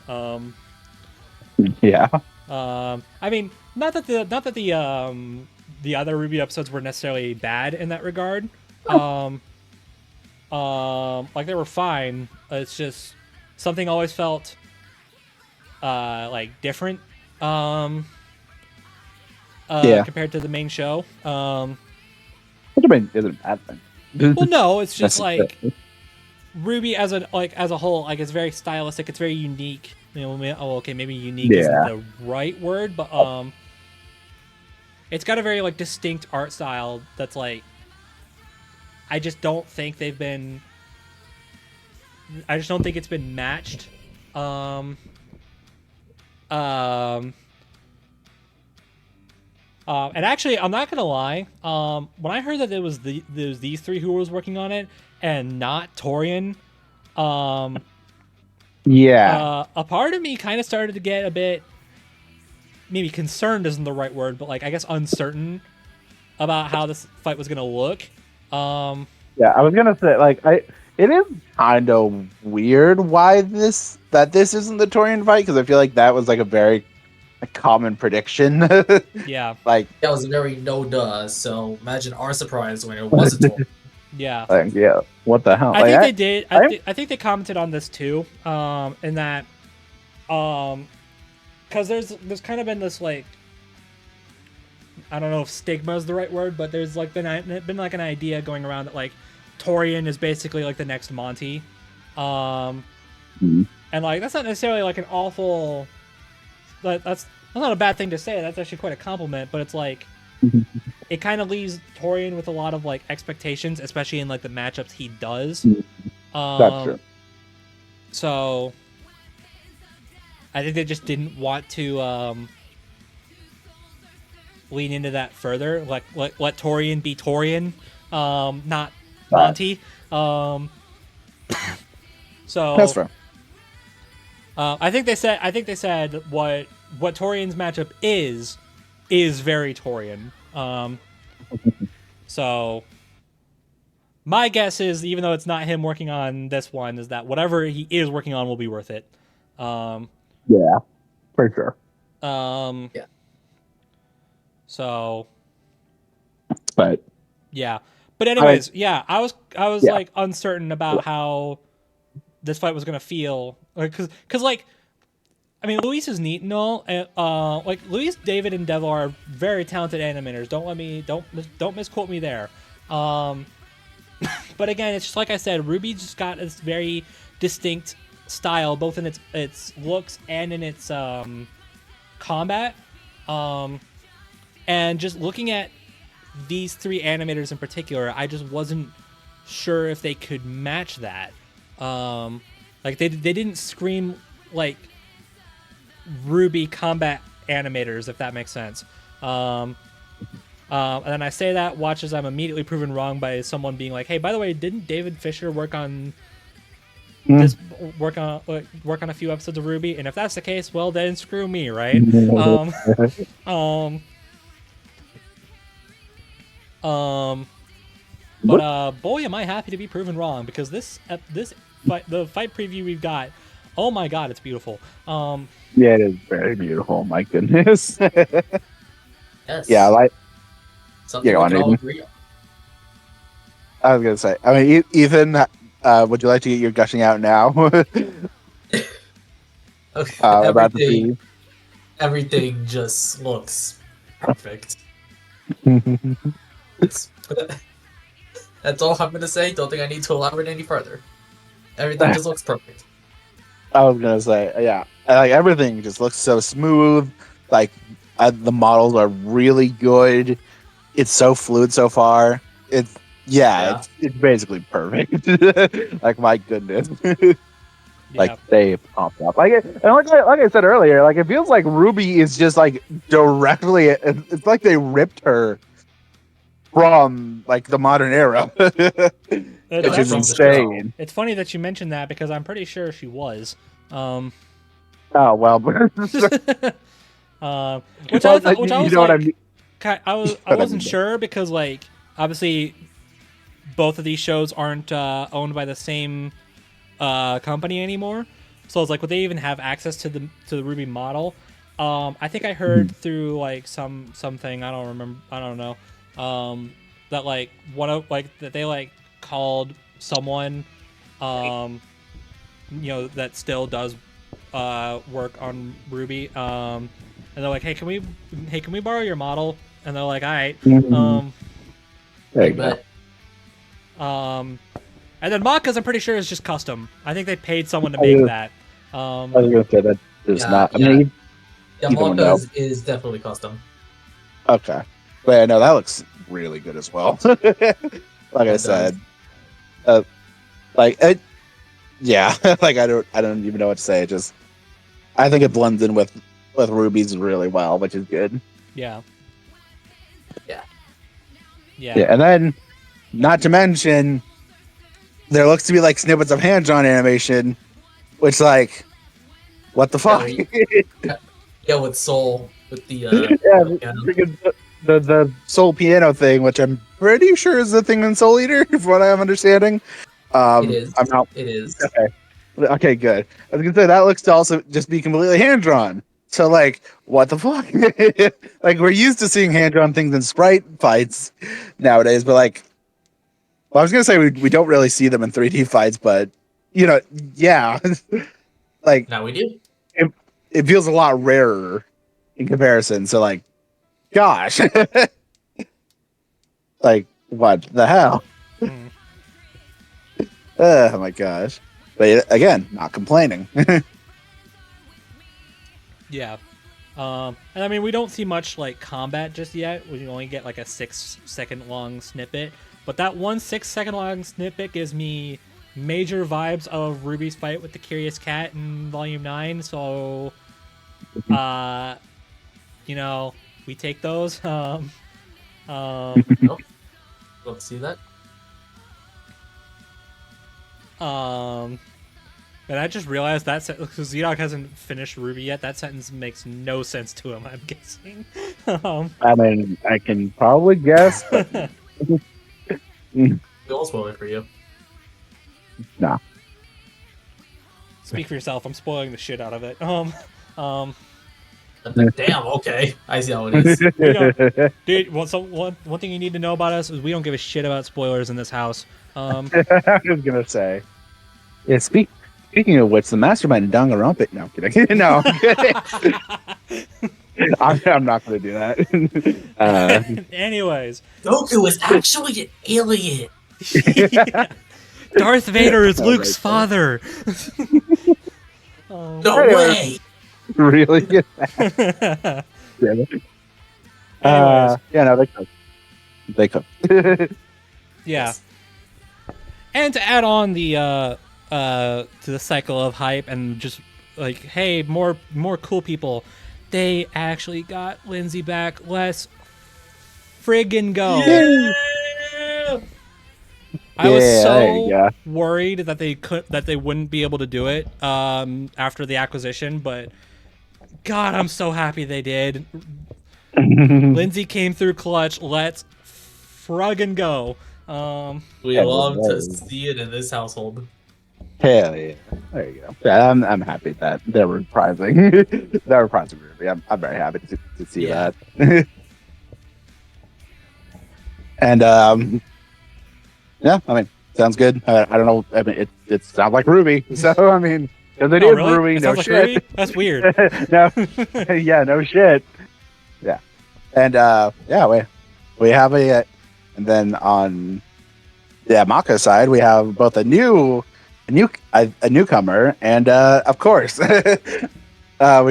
Yeah. I mean, not that the other Ruby episodes were necessarily bad in that regard. Like they were fine. It's just something always felt like different. Compared to the main show. Which I mean isn't a bad thing. Well, no, it's just like Ruby as a whole, like it's very stylistic. It's very unique. You know, maybe unique isn't the right word, but it's got a very like distinct art style that's like I just don't think it's been matched. And actually, I'm not gonna lie. When I heard that it was these three who was working on it and not Torian, a part of me kind of started to get a bit, maybe concerned isn't the right word, but like I guess uncertain about how this fight was gonna look. I was gonna say like it is kind of weird why this isn't the Torian fight, because I feel like that was like a very common prediction. Yeah. Like that was very no duh. So imagine our surprise when it wasn't Torian. Yeah. Like, yeah. What the hell? I think they did. I think they commented on this too. In that, because there's kind of been this like, I don't know if stigma is the right word, but there's like been like an idea going around that like Torian is basically like the next Monty, and like that's not necessarily like an awful. That's not a bad thing to say. That's actually quite a compliment. But it's like it kind of leaves Torian with a lot of like expectations, especially in like the matchups he does. That's true. So I think they just didn't want to lean into that further. Like let Torian be Torian, not Monty. So that's fair. I think they said what Torian's matchup is very Torian. So my guess is, even though it's not him working on this one, is that whatever he is working on will be worth it. Yeah, for sure. Yeah. So. But. Yeah, but anyways, I was like uncertain about how this fight was gonna feel, because like, I mean, Luis is neat and all, like Luis, David, and Devil are very talented animators. Don't misquote me there. But again, it's just like I said, Ruby just got this very distinct style, both in its looks and in its combat. And just looking at these three animators in particular, I just wasn't sure if they could match that. Like they didn't scream like Ruby combat animators, if that makes sense. And then I say that, watch as I'm immediately proven wrong by someone being like, "Hey, by the way, didn't David Fisher work on work on a few episodes of Ruby?" And if that's the case, well then screw me, right? But boy, am I happy to be proven wrong, because the fight preview we've got, oh my god, it's beautiful. Yeah, it is very beautiful. My goodness. Yes. Yeah, something yeah, we on, can all Ethan. agree on. I was gonna say. I mean, Ethan, would you like to get your gushing out now? Okay, About the preview? everything just looks perfect. That's all I'm gonna say. Don't think I need to elaborate any further. Everything just looks perfect. I was gonna say, yeah, like everything just looks so smooth. Like the models are really good. It's so fluid so far. Yeah. It's basically perfect. Like my goodness, like Yeah. they popped up. And like I said earlier, like it feels like Ruby is just like directly. It's like they ripped her from like the modern era, which is From the insane. It's funny that you mentioned that, because I'm pretty sure she was. Oh well, but Which I thought, you know what I mean. I wasn't sure, because like obviously both of these shows aren't owned by the same company anymore. So it's like, would they even have access to the Ruby model? I think I heard through like something, I don't know, that like one of like that they like called someone, that still does work on Ruby, and they're like, hey, can we borrow your model? And they're like, all right. There you go. And then Maka's, I'm pretty sure, is just custom. I think they paid someone to make that. I was gonna say that is not. I Yeah. mean, Yeah, even Maka though- is definitely custom. okay, but yeah, no, that looks really good as well. Like I It said, yeah, like I don't even know what to say. I think it blends in with Ruby's really well, which is good. Yeah. Yeah. Yeah, and then not to mention, there looks to be like snippets of hand-drawn animation, which like, what the fuck? Yeah, with Soul, with the Yeah, the Soul piano thing, which I'm pretty sure is the thing in Soul Eater, from what I'm understanding. it is. I'm not. It is. Okay, good. I was gonna say that looks to also just be completely hand drawn. So like, what the fuck? Like we're used to seeing hand drawn things in sprite fights nowadays, but like, well, I was gonna say we don't really see them in 3D fights, but yeah, like Now we do. it feels a lot rarer in comparison. So like, gosh, like what the hell? Oh my gosh. But again, not complaining. Yeah. And I mean, we don't see much like combat just yet. We only get like a 6-second long snippet. But that 6-second long snippet gives me major vibes of Ruby's fight with the Curious Cat in Volume 9. So, we take those. Nope. Don't see that. And I just realized that because ZDogg hasn't finished Ruby yet, that sentence makes no sense to him, I'm guessing. I mean, I can probably guess. But... We'll spoil it for you. Nah. Speak for yourself. I'm spoiling the shit out of it. Damn. Okay, I see how it is. Dude, one thing you need to know about us is we don't give a shit about spoilers in this house. I was gonna say. Yeah. Speaking of which, the mastermind in Danganronpa. No, I'm kidding. No, I'm not gonna do that. Anyways, Goku is actually an alien. Darth Vader is Luke's father. No way. Really? Yeah. No, they cook. Yeah. And to add on to the cycle of hype and just like, hey, more cool people, they actually got Lindsay back. Let's friggin' go. Yeah. I was there you so go. worried that they wouldn't be able to do it after the acquisition, but God, I'm so happy they did. Lindsay came through clutch. Let's friggin' go. We love to see it in this household. Hell yeah. There you go. Yeah, I'm happy that they're reprising. They're reprising Ruby. I'm very happy to see Yeah. that. And yeah, I mean, sounds good. I don't know. I mean, it sounds like Ruby. So I mean, because it Oh, is really? Ruby. It No sounds like shit. Ruby? That's weird. No. Yeah. No shit. Yeah. And yeah, we have and then on the Maka side, we have both a newcomer and of course we Yeah,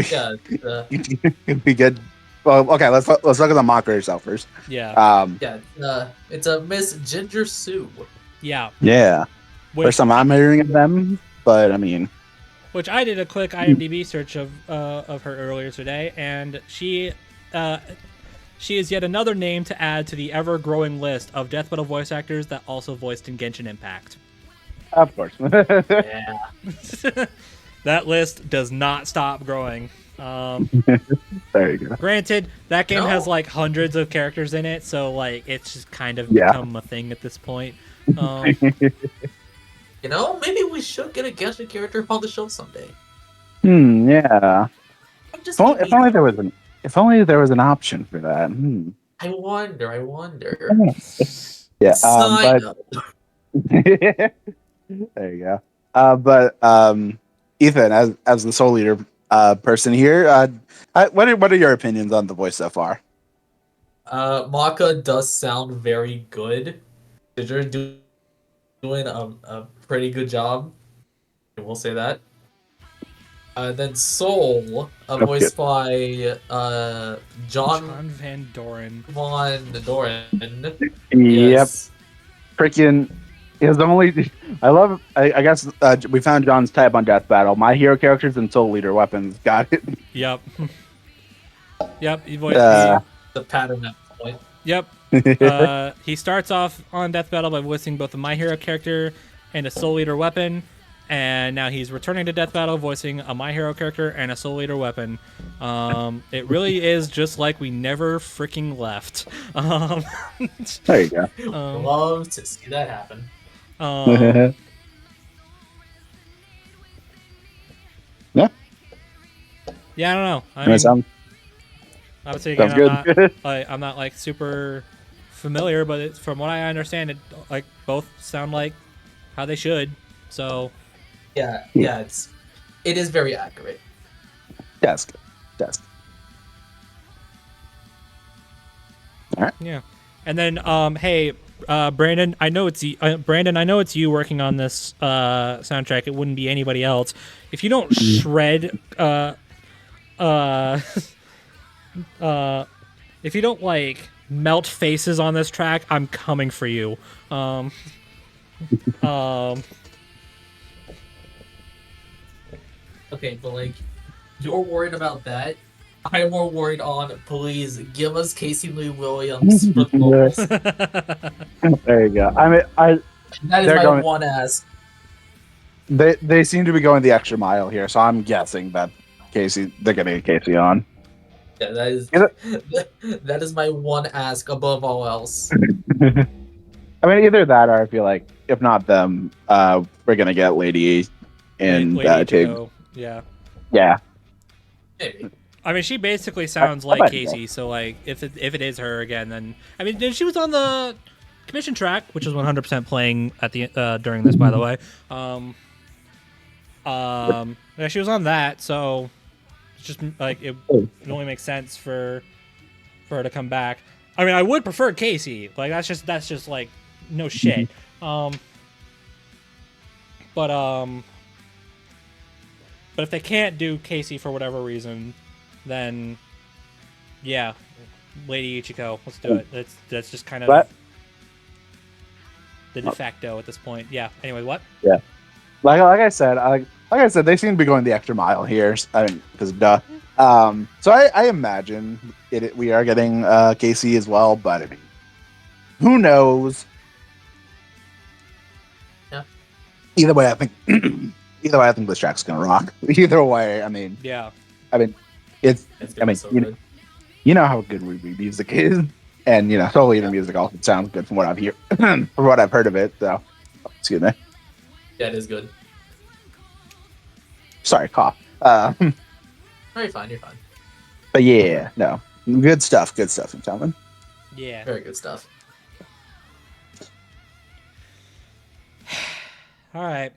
we get. Well, okay, let's look at the Maka herself first. Yeah. yeah. It's a Miss Ginger Sue. Yeah. Yeah. Which, First time I'm hearing of them, but I mean, which I did a quick IMDb search of her earlier today, and she is yet another name to add to the ever-growing list of death metal voice actors that also voiced in Genshin Impact. of course. Yeah. That list does not stop growing. There you go. Granted, that game No. has like hundreds of characters in it, so like it's just kind of Yeah. become a thing at this point. You know, maybe we should get a Genshin character on the show someday. Yeah. Just If only there was an option for that. I wonder. Yeah. Sign But up. there you go. But Ethan, as the soul leader person here, what are your opinions on the voice so far? Maka does sound very good. Ginger doing a pretty good job. I will say that. Then Soul, voiced by John Van Doren. Von Doren. Yep. Yes. Freaking. Is only. I guess we found John's type on Death Battle. My hero characters and soul leader weapons. Got it. Yep. Yep. He voiced. The pattern at point. Yep. He starts off on Death Battle by voicing both a My Hero character and a Soul Leader weapon, and now he's returning to Death Battle voicing a My Hero character and a Soul Leader weapon. It really is just like we never freaking left. There you go. Love to see that happen. Yeah. Yeah, I don't know. I That mean, sounds obviously, sounds again, good. I'm not like super familiar, but from what I understand, it like both sound like how they should. So Yeah, it is very accurate. That's good. That's good. All right. yeah, and then hey, Brandon, I know it's Brandon. I know it's you working on this soundtrack. It wouldn't be anybody else. If you don't shred, if you don't like melt faces on this track, I'm coming for you. Okay, but like, you're worried about that. I'm more worried on, please give us Casey Lee Williams for the vocals. There you go. I mean, That is They're my going- one ask. they seem to be going the extra mile here, so I'm guessing that they're getting Casey on. Yeah, that is that is my one ask above all else. I mean, either that or I feel like if not them, we're gonna get Lady E and Lady Tig. Ichigo, yeah. Yeah. Maybe. I mean, she basically sounds I like bet Casey. So, like, if it is her again, then I mean, she was on the commission track, which is 100% playing at the during this, by the way. Yeah, she was on that, so it's just like it only makes sense for her to come back. I mean, I would prefer Casey. Like, that's just like no shit. But if they can't do Casey for whatever reason, then yeah, Lady Ichiko, let's do it. That's just kind of What? the de facto at this point. Yeah. Anyway, what? Yeah. Like I said, they seem to be going the extra mile here. I mean, because duh. So I imagine we are getting Casey as well, but I mean, Who knows? Yeah. Either way, I think this track's gonna rock. Either way, I mean, Yeah. it's. It's I gonna be mean, so good. you know how good Ruby music is, and Soul Eater music also sounds good from what I've from what I've heard of it. So, excuse me. Yeah, it is good. Sorry, cough. No, you're fine. You're fine. But yeah, no, good stuff. Good stuff, I'm telling. Yeah. Very good stuff. All right.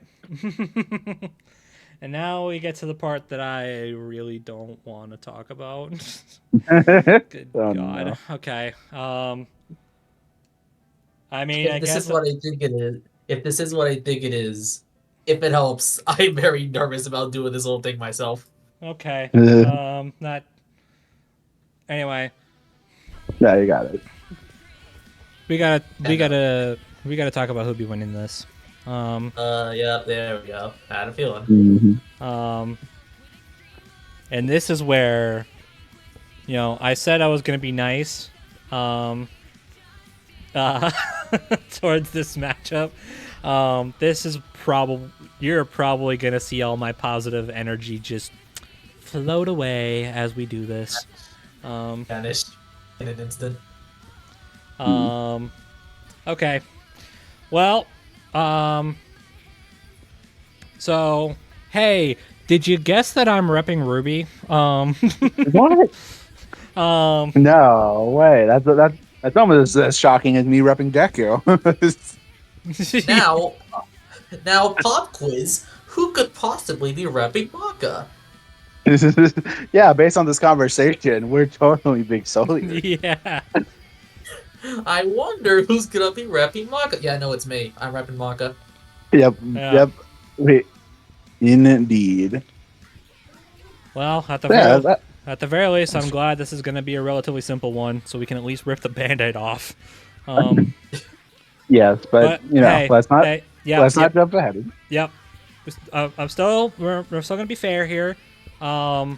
And now we get to the part that I really don't want to talk about. Good Oh, God. no. Okay. I mean, If I this guess. is what I think it is, if this is what I think it is, if it helps, I'm very nervous about doing this whole thing myself. Okay. Not. Anyway, Yeah, you got it. we gotta talk about who'd be winning this. Yeah, there we go. I had a feeling. Mm-hmm. And this is where, I said I was gonna be nice, towards this matchup. This is you're probably gonna see all my positive energy just float away as we do this. Vanished in an instant. Okay. Well, so hey, did you guess that I'm repping Ruby? What? No way. That's almost as shocking as me repping Deku. Now, pop quiz. Who could possibly be repping Maka? Yeah, based on this conversation, we're totally big Soul Eaters. Yeah. I wonder who's gonna be repping Maka. Yeah, no, it's me. I'm repping Maka. Yep. Yeah. Yep. Wait. Indeed. Well, at the very least, I'm glad this is going to be a relatively simple one, so we can at least rip the Band-Aid off. Yes, but hey, let's not jump ahead. Yep. We're still gonna be fair here. We're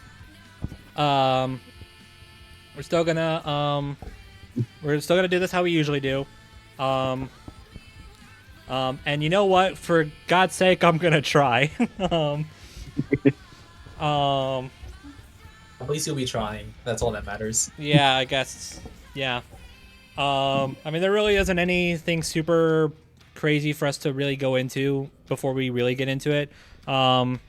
still gonna do this how we usually do. And you know what? For God's sake, I'm gonna try. At least you'll be trying. That's all that matters. Yeah, I guess. Yeah. I mean, there really isn't anything super crazy for us to really go into before we really get into it. I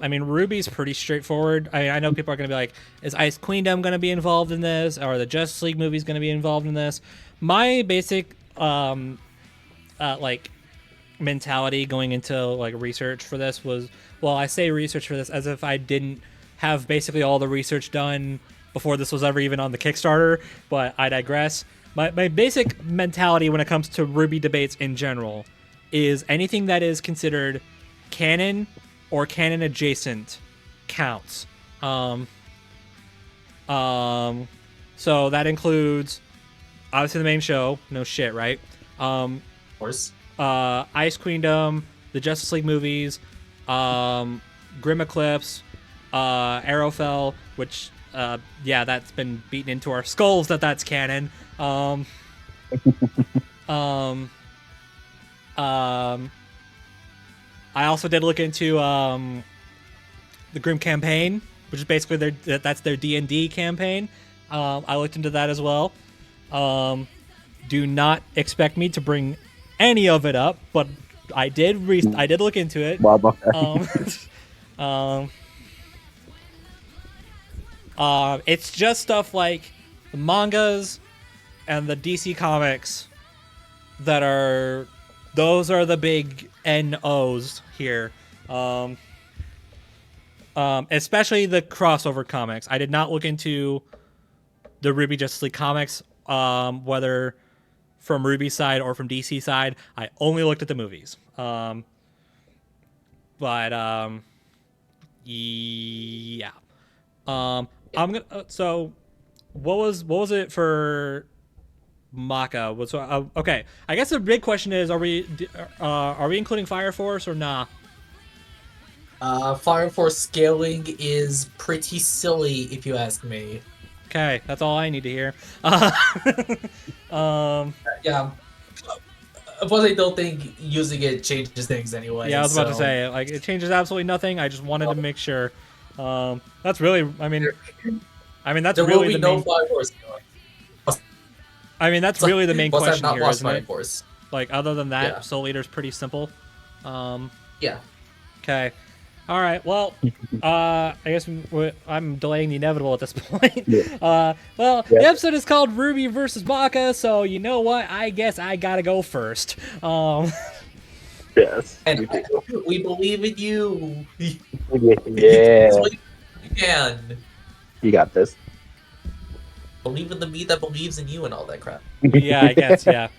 mean, Ruby's pretty straightforward. I know people are going to be like, is Ice Queendom going to be involved in this? Or the Justice League movie's going to be involved in this? My basic, mentality going into, research for this was, well, I say research for this as if I didn't have basically all the research done before this was ever even on the Kickstarter, but I digress. My basic mentality when it comes to Ruby debates in general is anything that is considered canon or canon adjacent counts. So that includes obviously the main show, no shit, right? Of course. Ice Queendom, the Justice League movies, Grim Eclipse, Arrowfell, which that's been beaten into our skulls that's canon. I also did look into the Grim campaign, which is basically that's their D&D campaign. I looked into that as well. Do not expect me to bring any of it up, but I did look into it. It's just stuff like the mangas and the DC comics those are the big NOs here. Especially the crossover comics. I did not look into the Ruby Justice League comics, whether from Ruby's side or from DC side. I only looked at the movies. Yeah. I'm gonna. So, what was it for Maka? Okay. I guess the big question is: are we including Fire Force or nah? Fire Force scaling is pretty silly, if you ask me. Okay, that's all I need to hear. Yeah. Plus, I don't think using it changes things anyway. Yeah, I was about to say, like, it changes absolutely nothing. I just wanted to make sure. That's really, I mean, that's there really will be the no main. flying horse. I mean, that's really the main What's that question not here, lost isn't flying it? horse? Like, other than that, Yeah. Soul Eater's pretty simple. Yeah. Okay. All right. Well, I guess I'm delaying the inevitable at this point. Yeah. The episode is called Ruby versus Maka, so you know what? I guess I gotta go first. Yes. And we believe in you. Yeah. You can. You got this. Believe in the me that believes in you and all that crap. Yeah, I guess. Yeah.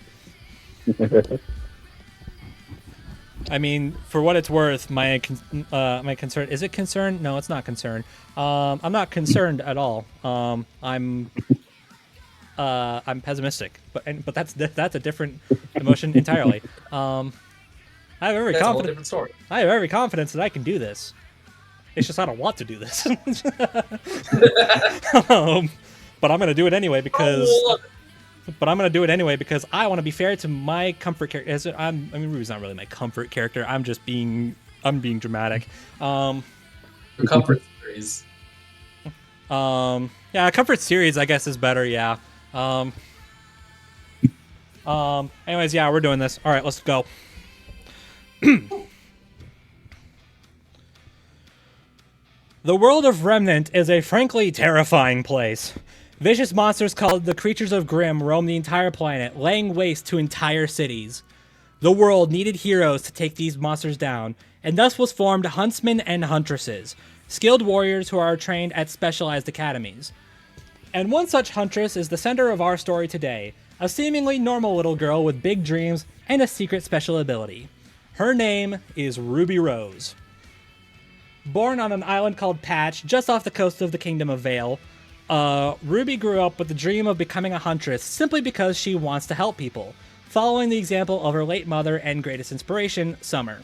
I mean, for what it's worth, my concern is it concern? No, it's not concern. I'm not concerned at all. I'm pessimistic, but that's a different emotion entirely. I have every That's a whole confidence. different story. I have every confidence that I can do this. It's just I don't want to do this. But I'm gonna do it anyway because. But I'm gonna do it anyway because I want to be fair to my comfort character. I mean, Ruby's not really my comfort character. I'm being dramatic. The comfort series. Yeah, comfort series I guess is better. Yeah. Anyways, yeah, we're doing this. All right, let's go. The world of Remnant is a frankly terrifying place. Vicious monsters called the Creatures of Grimm roam the entire planet, laying waste to entire cities. The world needed heroes to take these monsters down, and thus was formed huntsmen and huntresses, skilled warriors who are trained at specialized academies. And one such huntress is the center of our story today, a seemingly normal little girl with big dreams and a secret special ability. Her name is Ruby Rose. Born on an island called Patch, just off the coast of the Kingdom of Vale, Ruby grew up with the dream of becoming a huntress simply because she wants to help people, following the example of her late mother and greatest inspiration, Summer.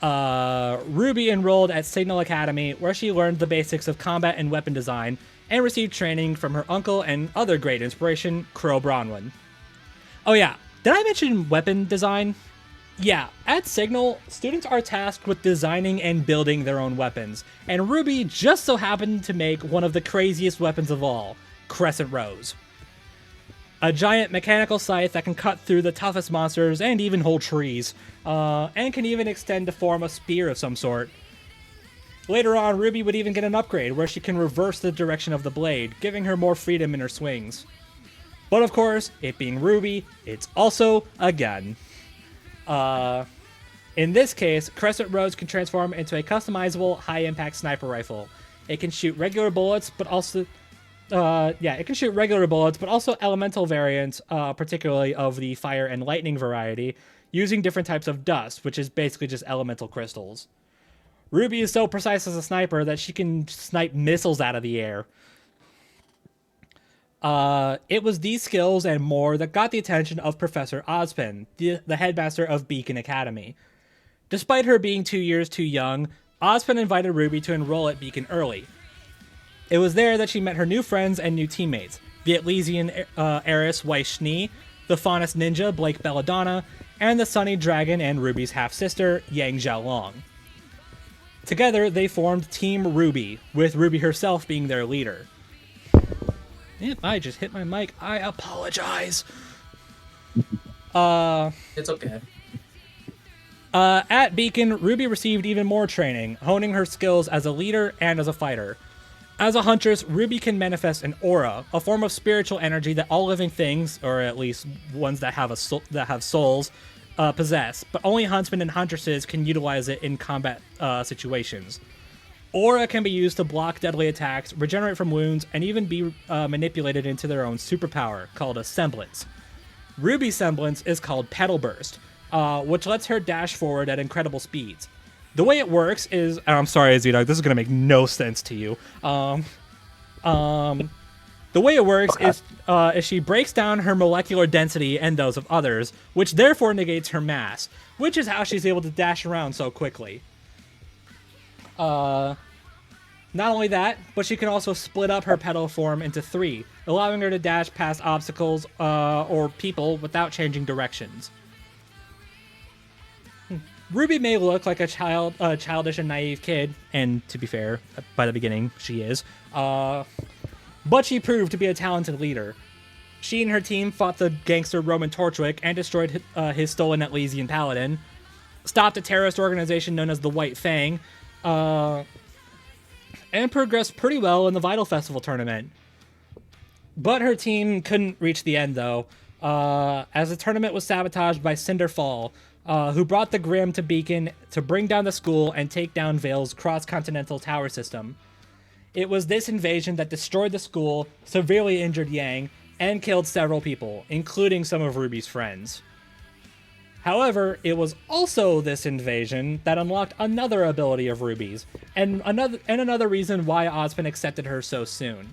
Ruby enrolled at Signal Academy, where she learned the basics of combat and weapon design, and received training from her uncle and other great inspiration, Crow Bronwyn. Oh yeah, did I mention weapon design? Yeah, at Signal, students are tasked with designing and building their own weapons, and Ruby just so happened to make one of the craziest weapons of all, Crescent Rose. A giant mechanical scythe that can cut through the toughest monsters and even whole trees, and can even extend to form a spear of some sort. Later on, Ruby would even get an upgrade where she can reverse the direction of the blade, giving her more freedom in her swings. But of course, it being Ruby, it's also a gun. In this case, Crescent Rose can transform into a customizable high-impact sniper rifle. It can shoot regular bullets, but also, elemental variants, particularly of the fire and lightning variety, using different types of dust, which is basically just elemental crystals. Ruby is so precise as a sniper that she can snipe missiles out of the air. It was these skills and more that got the attention of Professor Ozpin, the headmaster of Beacon Academy. Despite her being 2 years too young, Ozpin invited Ruby to enroll at Beacon early. It was there that she met her new friends and new teammates, the Atlesian heiress Weiss Schnee, the Faunus ninja Blake Belladonna, and the Sunny Dragon and Ruby's half-sister Yang Xiaolong. Together, they formed Team Ruby, with Ruby herself being their leader. If I just hit my mic, I apologize. It's okay. At Beacon, Ruby received even more training, honing her skills as a leader and as a fighter. As a huntress, Ruby can manifest an aura, a form of spiritual energy that all living things, or at least ones that have souls, possess. But only huntsmen and huntresses can utilize it in combat situations. Aura can be used to block deadly attacks, regenerate from wounds, and even be manipulated into their own superpower, called a semblance. Ruby's semblance is called Petal Burst, which lets her dash forward at incredible speeds. The way it works is... I'm sorry, ZDogg, this is going to make no sense to you. The way it works is she breaks down her molecular density and those of others, which therefore negates her mass, which is how she's able to dash around so quickly. Not only that, but she can also split up her petal form into 3, allowing her to dash past obstacles or people without changing directions. Ruby may look like a childish and naive kid, and to be fair, by the beginning, she is. But she proved to be a talented leader. She and her team fought the gangster Roman Torchwick and destroyed his stolen Atlesian paladin, stopped a terrorist organization known as the White Fang, and progressed pretty well in the Vital Festival tournament. But her team couldn't reach the end, though, as the tournament was sabotaged by Cinderfall, who brought the Grim to Beacon to bring down the school and take down Vale's cross-continental tower system. It was this invasion that destroyed the school, severely injured Yang, and killed several people, including some of Ruby's friends. However, it was also this invasion that unlocked another ability of Ruby's, and another reason why Ozpin accepted her so soon.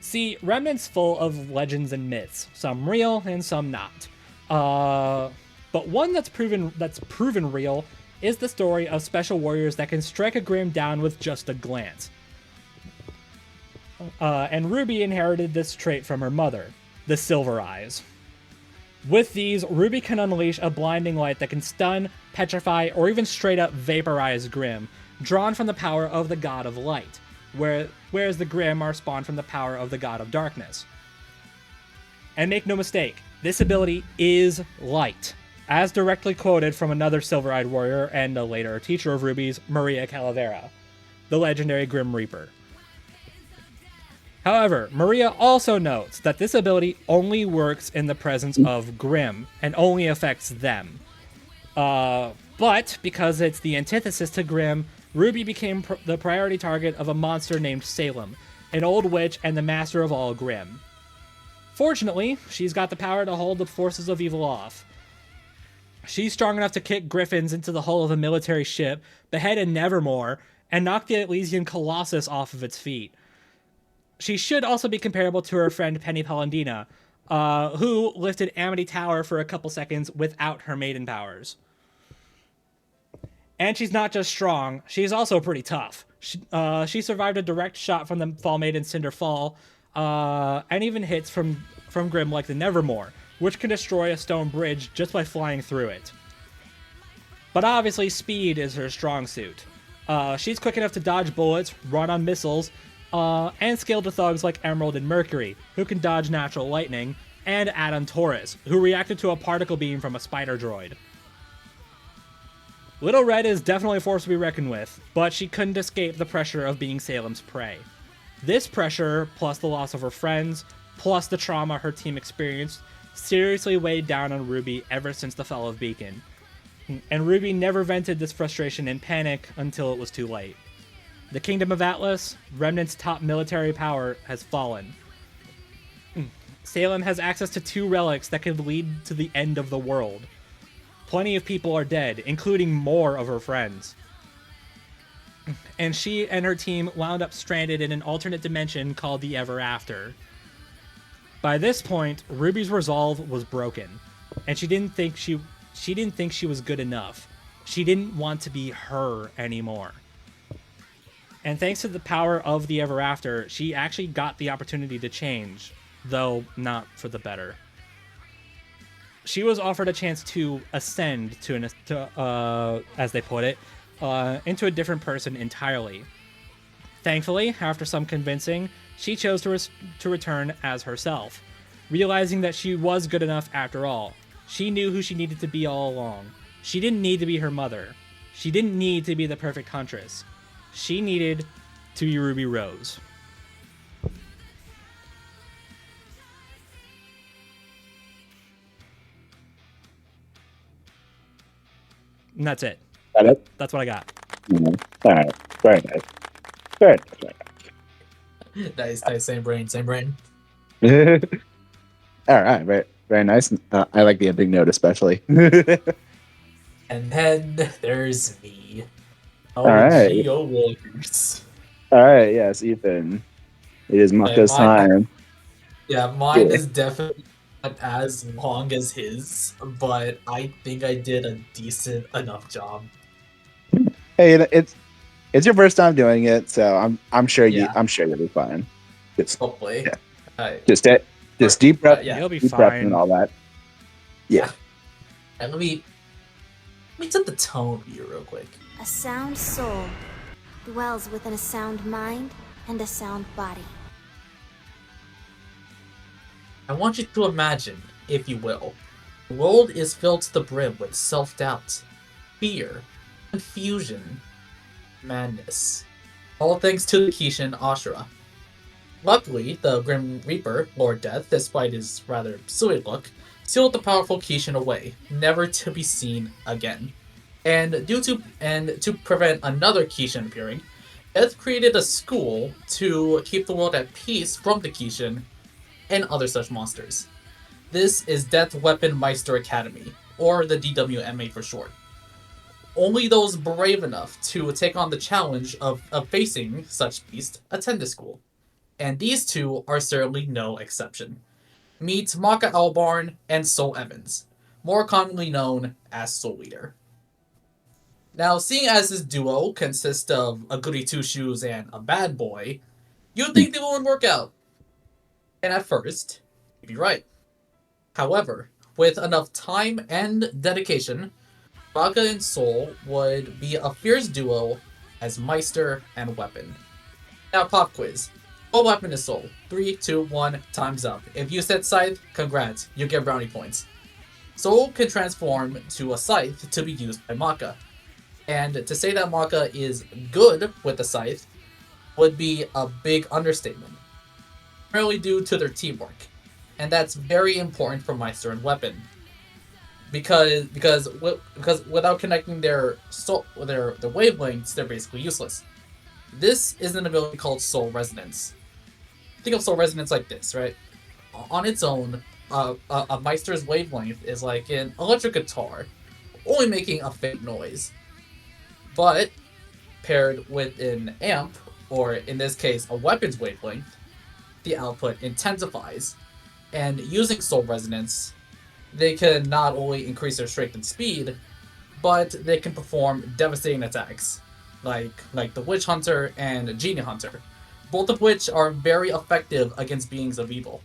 See, Remnant's full of legends and myths, some real and some not. But one that's proven real is the story of special warriors that can strike a Grim down with just a glance. And Ruby inherited this trait from her mother, the Silver Eyes. With these, Ruby can unleash a blinding light that can stun, petrify, or even straight up vaporize Grim, drawn from the power of the God of Light, whereas the Grim are spawned from the power of the God of Darkness. And make no mistake, this ability is light, as directly quoted from another silver-eyed warrior and a later teacher of Ruby's, Maria Calavera, the legendary Grim Reaper. However, Maria also notes that this ability only works in the presence of Grim, and only affects them. But, because it's the antithesis to Grim, Ruby became the priority target of a monster named Salem, an old witch and the master of all Grim. Fortunately, she's got the power to hold the forces of evil off. She's strong enough to kick griffins into the hull of a military ship, behead a Nevermore, and knock the Elysian Colossus off of its feet. She should also be comparable to her friend Penny Palandina, who lifted Amity Tower for a couple seconds without her maiden powers. And she's not just strong, she's also pretty tough. She survived a direct shot from the Fall Maiden Cinderfall, and even hits from Grim like the Nevermore, which can destroy a stone bridge just by flying through it. But obviously speed is her strong suit. She's quick enough to dodge bullets, run on missiles, and scale to thugs like Emerald and Mercury, who can dodge natural lightning, and Adam Taurus, who reacted to a particle beam from a spider droid. Little Red is definitely a force to be reckoned with, but she couldn't escape the pressure of being Salem's prey. This pressure, plus the loss of her friends, plus the trauma her team experienced, seriously weighed down on Ruby ever since the fall of Beacon. And Ruby never vented this frustration in panic until it was too late. The Kingdom of Atlas, Remnant's top military power, has fallen. Salem has access to 2 relics that could lead to the end of the world. Plenty of people are dead, including more of her friends. And she and her team wound up stranded in an alternate dimension called the Ever After. By this point, Ruby's resolve was broken, and she didn't think she was good enough. She didn't want to be her anymore. And thanks to the power of the Ever After, she actually got the opportunity to change, though not for the better. She was offered a chance to ascend to as they put it, into a different person entirely. Thankfully, after some convincing, she chose to return as herself, realizing that she was good enough after all. She knew who she needed to be all along. She didn't need to be her mother. She didn't need to be the perfect huntress. She needed to be Ruby Rose. And that's it. Got it? That's what I got. All right. Very nice. Very Nice. Same brain. nice. All right. Very, very nice. I like the ending note especially. And then there's me. All right. Geo Warriors. All right. Yes, Ethan. It is Maka's time. Yeah, mine is definitely not as long as his, but I think I did a decent enough job. Hey, it's it's your first time doing it, so I'm sure Yeah. you'll be fine. Just Hopefully. yeah. Just deep breath, yeah. You'll be deep breath and fine. all that. Yeah. And let me set the tone for you real quick. A sound soul dwells within a sound mind and a sound body. I want you to imagine, if you will, the world is filled to the brim with self-doubt, fear, confusion, madness. All thanks to the Kishin Ashura. Luckily, the Grim Reaper, Lord Death, despite his rather silly look, sealed the powerful Kishin away, never to be seen again. And to prevent another Kishin appearing, Death created a school to keep the world at peace from the Kishin and other such monsters. This is Death Weapon Meister Academy, or the DWMA for short. Only those brave enough to take on the challenge of facing such beasts attend the school. And these two are certainly no exception. Meet Maka Albarn and Soul Evans, more commonly known as Soul Eater. Now, seeing as this duo consists of a goody two-shoes and a bad boy, you'd think they would work out. And at first, you'd be right. However, with enough time and dedication, Maka and Soul would be a fierce duo as Meister and Weapon. Now, pop quiz. What weapon is Soul? 3, 2, 1, time's up. If you said Scythe, congrats, you get brownie points. Soul can transform to a Scythe to be used by Maka. And to say that Maka is good with the Scythe would be a big understatement, primarily due to their teamwork. And that's very important for Meister and Weapon. Because without connecting their wavelengths, they're basically useless. This is an ability called Soul Resonance. Think of Soul Resonance like this, right? On its own, a Meister's wavelength is like an electric guitar, only making a faint noise. But paired with an amp, or in this case, a weapon's wavelength, the output intensifies. And using Soul Resonance, they can not only increase their strength and speed, but they can perform devastating attacks, like the Witch Hunter and Genie Hunter, both of which are very effective against beings of evil.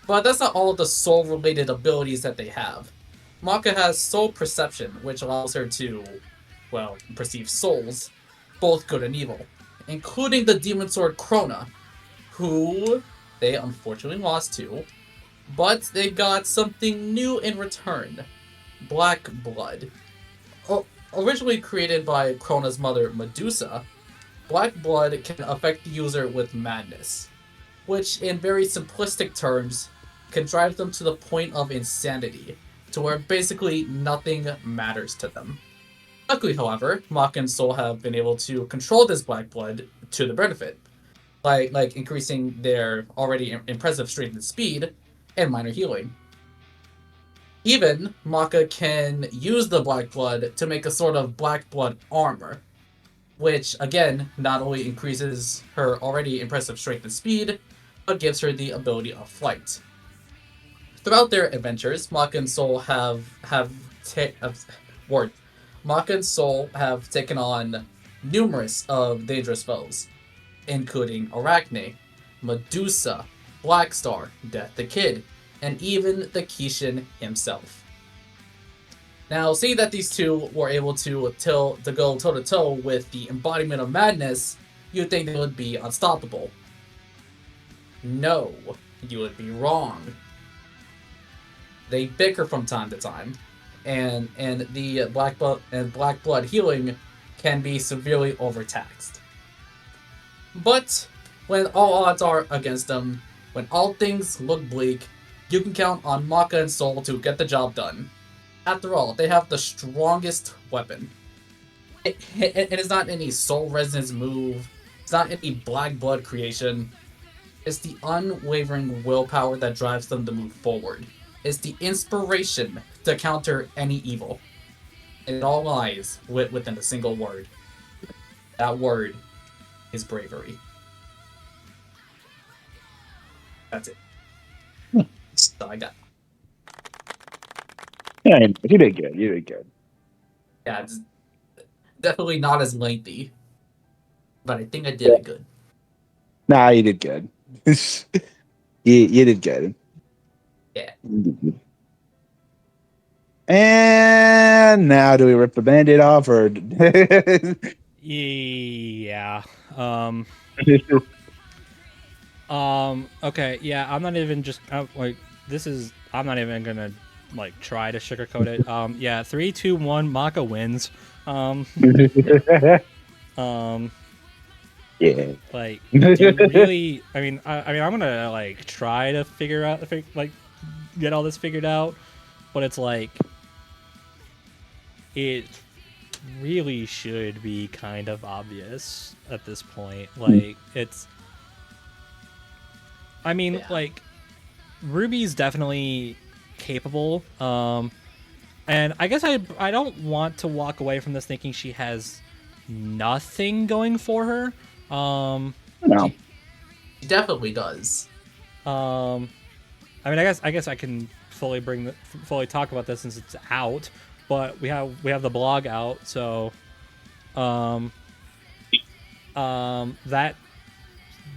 But that's not all of the soul-related abilities that they have. Maka has Soul Perception, which allows her to, well, perceive souls, both good and evil, including the Demon Sword Krona, who they unfortunately lost to, but they got something new in return. Black Blood. Originally created by Krona's mother, Medusa, Black Blood can affect the user with madness, which in very simplistic terms can drive them to the point of insanity, to where basically nothing matters to them. Luckily, however, Maka and Soul have been able to control this Black Blood to their benefit, like increasing their already impressive strength and speed, and minor healing. Even, Maka can use the Black Blood to make a sort of Black Blood armor, which, again, not only increases her already impressive strength and speed, but gives her the ability of flight. Throughout their adventures, Maka and Soul have taken on numerous of dangerous foes, including Arachne, Medusa, Blackstar, Death the Kid, and even the Kishin himself. Now, seeing that these two were able to go toe-to-toe with the embodiment of madness, you'd think they would be unstoppable. No, you would be wrong. They bicker from time to time, and the Black Blood healing can be severely overtaxed. But when all odds are against them, when all things look bleak, you can count on Maka and Soul to get the job done. After all, they have the strongest weapon. It is not any Soul Resonance move, it's not any Black Blood creation. It's the unwavering willpower that drives them to move forward. It's the inspiration to counter any evil. And it all lies within a single word. That word is bravery. That's it. That's all I got. Yeah, you did good. You did good. Yeah, it's definitely not as lengthy but I think I did it good. Nah, you did good. You did good. Yeah. And now, do we rip the Band-Aid off, or? Yeah. Okay. Yeah. I'm not even just like this is. I'm not even gonna like try to sugarcoat it. Yeah. 3, 2, 1. Maka wins. Yeah. Like, do you really? I mean, I'm gonna like try to figure out, like, get all this figured out, but it's like, it really should be kind of obvious at this point. Like, it's. I mean, Yeah. like, Ruby's definitely capable. And I guess I don't want to walk away from this thinking she has nothing going for her. No. She definitely does. I mean, I guess I can fully fully talk about this since it's out, but we have the blog out, so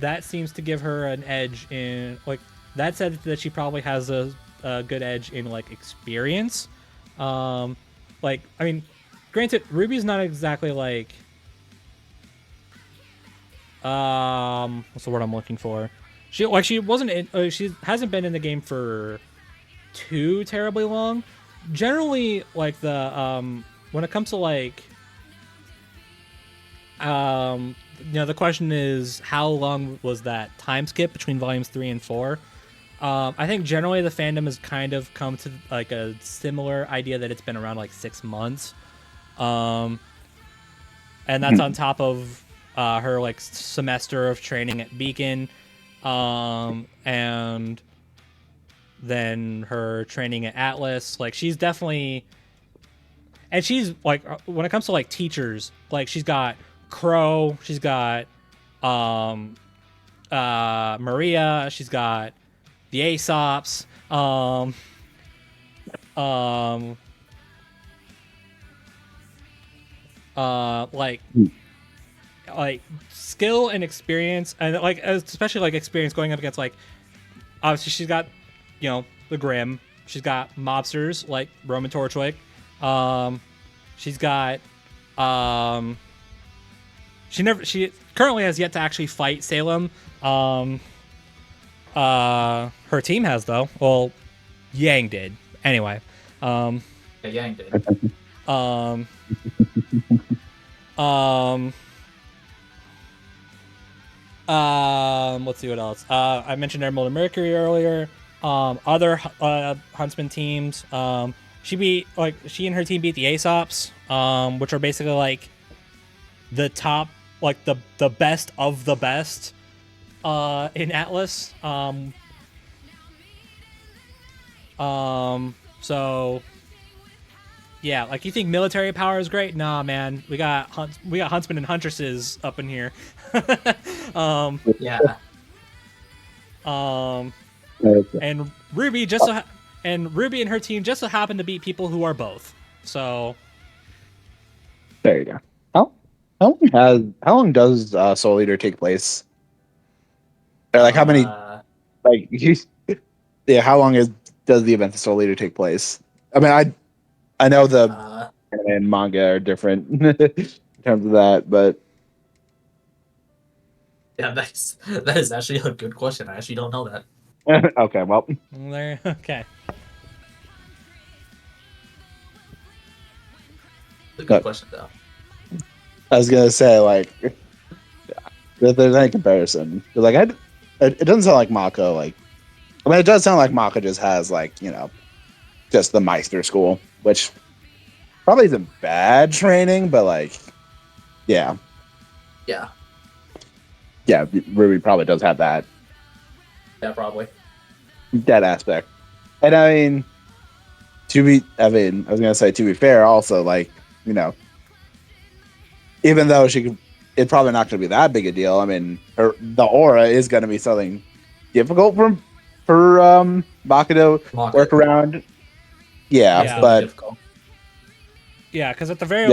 that seems to give her an edge in, like, that said that she probably has a good edge in, like, experience. Like, I mean, granted, Ruby's not exactly like what's the word I'm looking for? She wasn't in, she hasn't been in the game for too terribly long. Generally, like, the when it comes to, like, the question is, how long was that time skip between volumes 3 and 4? I think generally the fandom has kind of come to like a similar idea that it's been around like 6 months, and that's on top of her like semester of training at Beacon, and then her training at Atlas. Like, she's definitely, and she's like, when it comes to like teachers, like, she's got Crow, she's got Maria, she's got the Aesops, like skill and experience, and like especially like experience going up against, like, obviously she's got, the Grim, she's got mobsters like Roman Torchwick, she's got she currently has yet to actually fight Salem. Her team has, though. Well, Yang did. Anyway. Yeah, Yang did. Let's see what else. I mentioned Emerald and Mercury earlier. Other Huntsman teams. She and her team beat the Aesops, which are basically like the top, like the best of the best in Atlas. So yeah, like, you think military power is great? Nah, man. We got huntsmen and huntresses up in here. Yeah. And Ruby Ruby and her team just so happen to beat people who are both. So There you go. How long does Soul Eater take place? Or, like, how many? Like, yeah, how long does the event of Soul Eater take place? I mean, I know the anime and manga are different in terms of that, but yeah, that is actually a good question. I actually don't know that. okay, well, there. Okay. It's a good question, though. I was gonna say, like, if there's any comparison, like, it doesn't sound like Maka. Like, I mean, it does sound like Maka just has, like, just the Meister school, which probably isn't bad training, but, like, yeah, Ruby probably does have that Probably. that aspect. And I mean, I was gonna say, to be fair, also, like, even though it's probably not gonna be that big a deal. I mean, the aura is gonna be something difficult for Maka to work around. Yeah, but difficult. Yeah, because at the very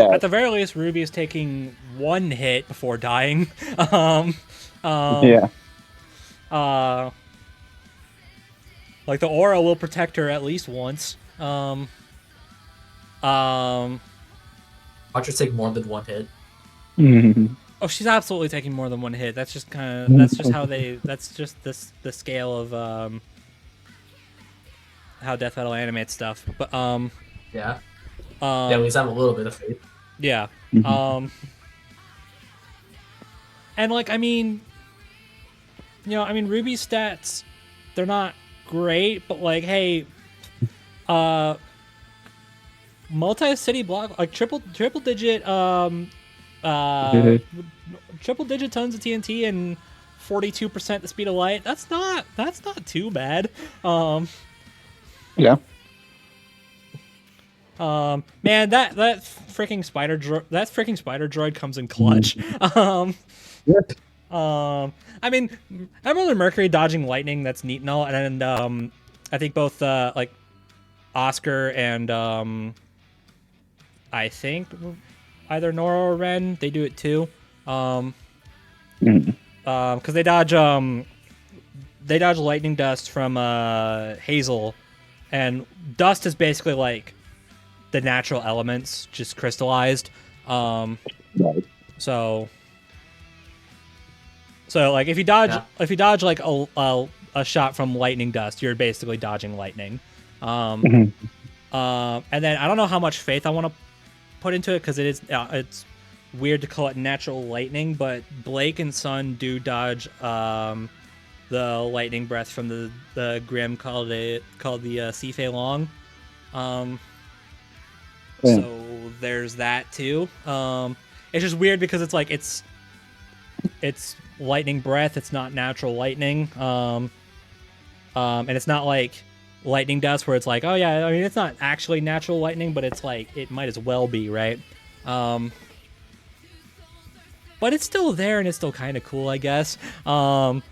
least, Ruby is taking 1 hit before dying. Yeah. Like the aura will protect her at least once. Watch her take more than 1 hit. Oh, she's absolutely taking more than 1 hit. That's just that's just how they. That's just the scale of how Death Metal animates stuff. But Yeah. Yeah, at least have a little bit of faith. yeah. And like I mean, Ruby's stats, they're not great, but like, hey, multi-city block, like triple digit triple digit tons of TNT and 42% the speed of light. That's not too bad. Yeah. Man, that freaking spider droid comes in clutch. I mean, Emerald and Mercury dodging lightning, that's neat and all, and I think both like Oscar and I think either Nora or Ren, they do it too. Because they dodge lightning dust from Hazel, and dust is basically like the natural elements just crystallized. Right. So like if you dodge like a shot from lightning dust, you're basically dodging lightning. And then I don't know how much faith I want to put into it because it's weird to call it natural lightning, but Blake and Sun do dodge the lightning breath from the Grim called the Sifei Long. So there's that too. It's just weird because it's like it's lightning breath. It's not natural lightning. And it's not like lightning dust where it's like, oh yeah, I mean it's not actually natural lightning, but it's like it might as well be, right? But it's still there and it's still kind of cool, I guess. But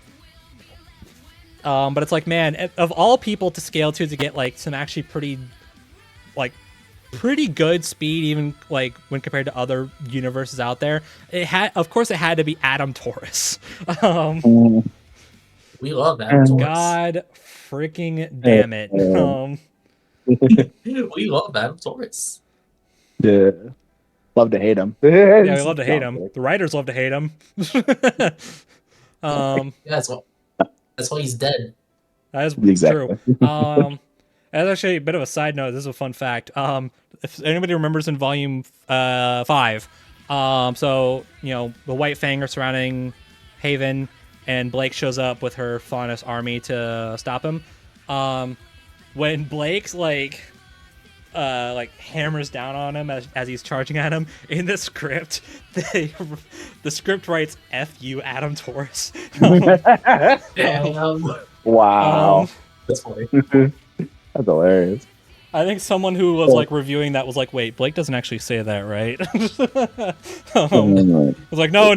it's like, man, of all people to scale to get like some actually pretty good speed, even like when compared to other universes out there, it had to be Adam Taurus. We love Adam Taurus. God freaking damn it. We love Adam Taurus. Yeah. Love to hate him. Yeah, we love to hate him. The writers love to hate him. Yeah, that's why he's dead. That is Exactly. true. That's actually a bit of a side note. This is a fun fact. If anybody remembers in Volume 5, so the White Fang are surrounding Haven, and Blake shows up with her Faunus army to stop him. When Blake's like hammers down on him as he's charging at him, in the script, the script writes "F you, Adam Taurus." Wow. That's funny. That's hilarious. I think someone who was like reviewing that was like, "Wait, Blake doesn't actually say that, right?" I was like, "No,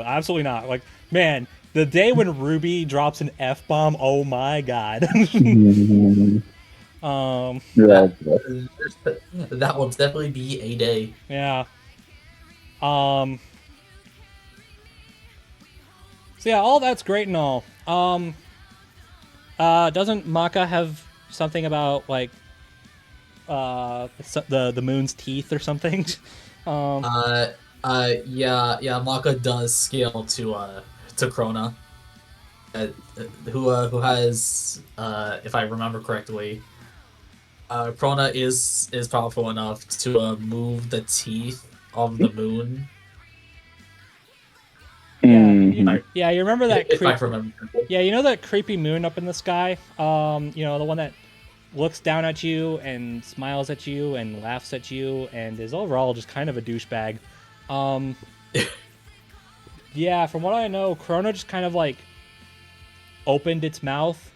absolutely not." Like, man, the day when Ruby drops an F-bomb, oh my god. That will definitely be a day. Yeah. So yeah, all that's great and all. Doesn't Maka have something about like the moon's teeth or something? Yeah, Maka does scale to Krona, who has, if I remember correctly, Krona is powerful enough to move the teeth of the moon. Yeah, you remember that? If I remember correctly. Yeah, you know that creepy moon up in the sky? The one that looks down at you and smiles at you and laughs at you and is overall just kind of a douchebag. Yeah, from what I know, Krona just kind of like opened its mouth,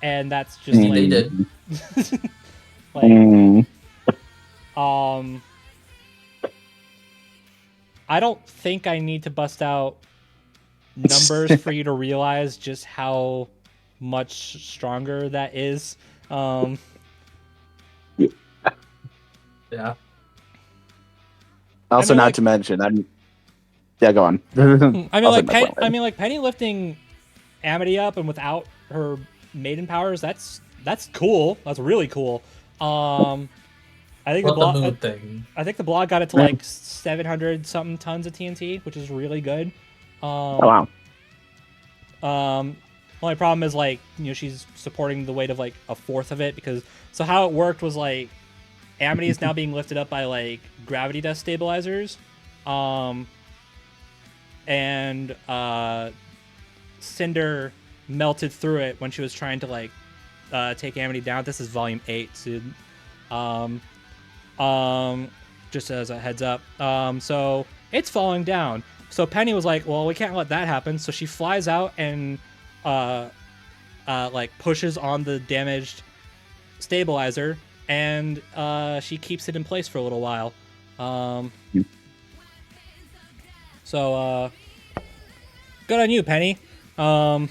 and that's just like They did. I don't think I need to bust out numbers for you to realize just how much stronger that is. Yeah. Also, I mean, not like- to mention, yeah, go on. I mean, I'll like say my point later. Penny lifting Amity up and without her maiden powers. That's cool. That's really cool. I think What the moon thing? I think the blog got it to like 700 something tons of TNT, which is really good. Oh wow. Only problem is like she's supporting the weight of like a fourth of it because so how it worked was like Amity is now being lifted up by like gravity dust stabilizers, and Cinder melted through it when she was trying to like take Amity down. This is volume 8, so just as a heads up. So it's falling down. So Penny was like, well, we can't let that happen. So she flies out and like pushes on the damaged stabilizer, and she keeps it in place for a little while. So good on you, Penny. But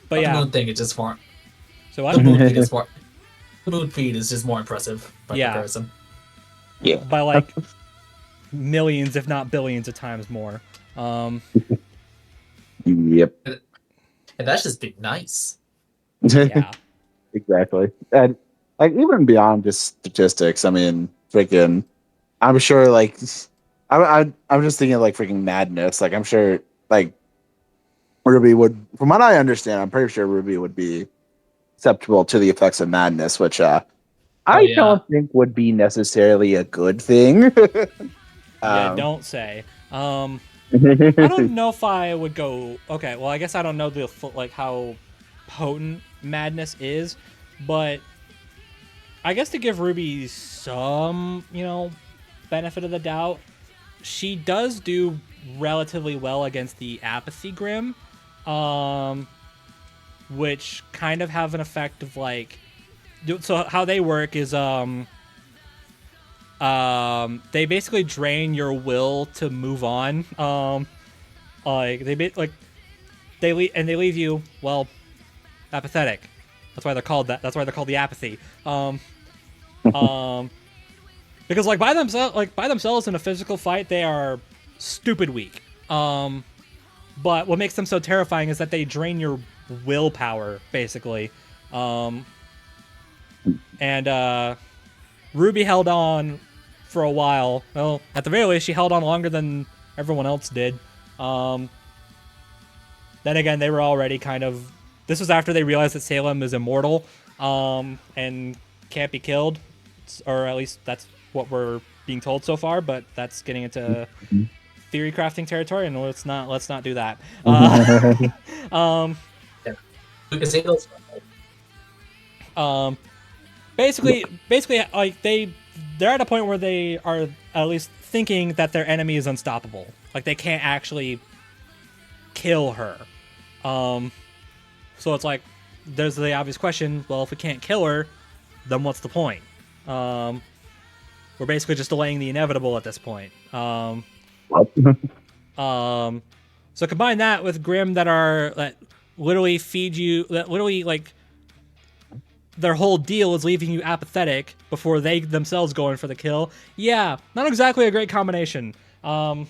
The yeah. moon thing is just more. So The what? moon feed is more. The moon feed is just more impressive by Yeah. comparison. Yeah. By like millions, if not billions, of times more. Yep. And that's just being nice. Yeah. Exactly. And like even beyond just statistics, I mean, freaking, I'm sure like I'm just thinking like freaking madness. Like I'm sure like Ruby would, from what I understand, I'm pretty sure Ruby would be susceptible to the effects of madness, which I yeah. don't think would be necessarily a good thing. Yeah, don't say. I don't know if I would go. Okay, well, I guess I don't know the like how potent madness is, but I guess to give Ruby some, benefit of the doubt, she does do relatively well against the Apathy Grim, which kind of have an effect of like. So how they work is they basically drain your will to move on. Like they leave you apathetic. That's why they're called that. That's why they're called the apathy. Because like by themselves in a physical fight they are stupid weak. But what makes them so terrifying is that they drain your willpower basically. And Ruby held on for a while. Well, at the very least, she held on longer than everyone else did. Then again, they were already kind of... This was after they realized that Salem is immortal and can't be killed. Or at least that's what we're being told so far, but that's getting into theory crafting territory, and let's not do that. We can say those. Basically, like they're at a point where they are at least thinking that their enemy is unstoppable. Like they can't actually kill her. So it's like there's the obvious question. Well, if we can't kill her, then what's the point? We're basically just delaying the inevitable at this point. So combine that with Grim that literally feed you, that literally like their whole deal is leaving you apathetic before they themselves go in for the kill. Yeah, not exactly a great combination. But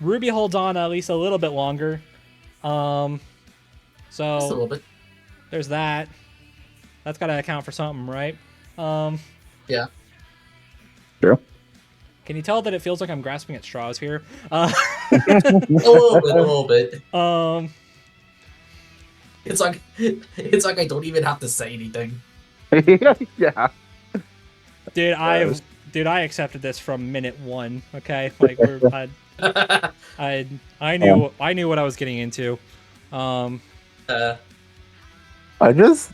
Ruby holds on at least a little bit longer. So Just a little bit. there's that. That's got to account for something, right? Yeah. True. Can you tell that it feels like I'm grasping at straws here? A little bit. It's like I don't even have to say anything. Yeah. Dude, I accepted this from minute one. Okay, like I knew what I was getting into. I'm just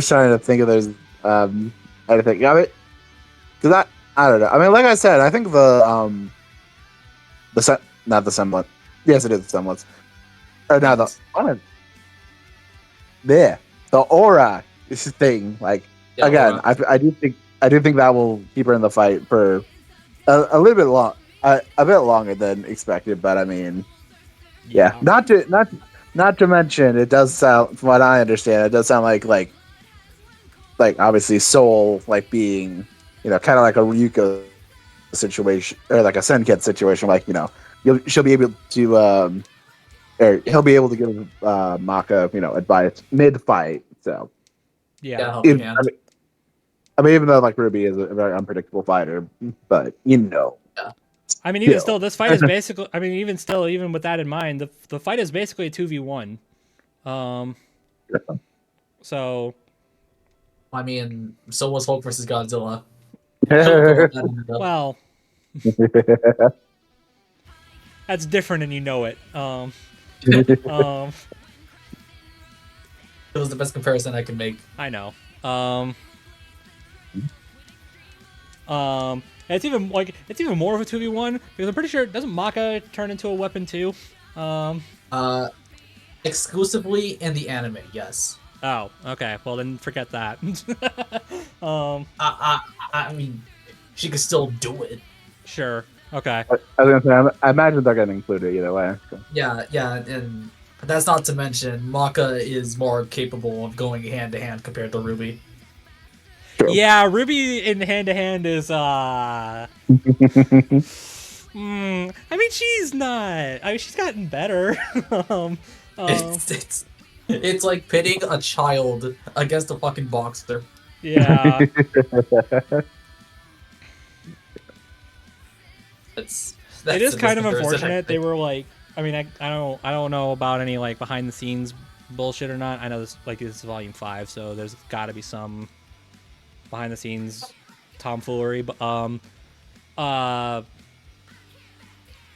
trying to think of those anything. Yeah, because I don't know. I mean, like I said, I think not the semblance. Yes, it is the semblance. Or no, the aura is the thing. Like Yeah, again, aura. I do think that will keep her in the fight for a little bit long, a bit longer than expected. But I mean, yeah, not Not to mention, it does sound, from what I understand, it does sound like obviously Soul like being, kind of like a Ryuko situation or like a Senket situation. Like she'll be able to, or he'll be able to give Maka, advice mid fight. So Yeah. help you hand. I mean, even though like Ruby is a very unpredictable fighter, but I mean, even still, this fight is basically. I mean, even with that in mind, the fight is basically a 2v1. So. I mean, so was Hulk versus Godzilla. Well, that's different, and you know it. It was the best comparison I could make. I know. It's even more of a 2v1 because I'm pretty sure doesn't Maka turn into a weapon too? Exclusively in the anime, yes. Oh, okay. Well, then forget that. I mean, she could still do it. Sure. Okay. I was gonna say, I imagine they're gonna include it either way. So. Yeah, and that's not to mention Maka is more capable of going hand to hand compared to Ruby. True. Yeah, Ruby in hand to hand is I mean, she's not. I mean, she's gotten better. It's like pitting a child against a fucking boxer. Yeah. It is kind of unfortunate. They were like, I mean, I don't know about any like behind the scenes bullshit or not. I know this is volume 5, so there's got to be some behind the scenes tomfoolery. But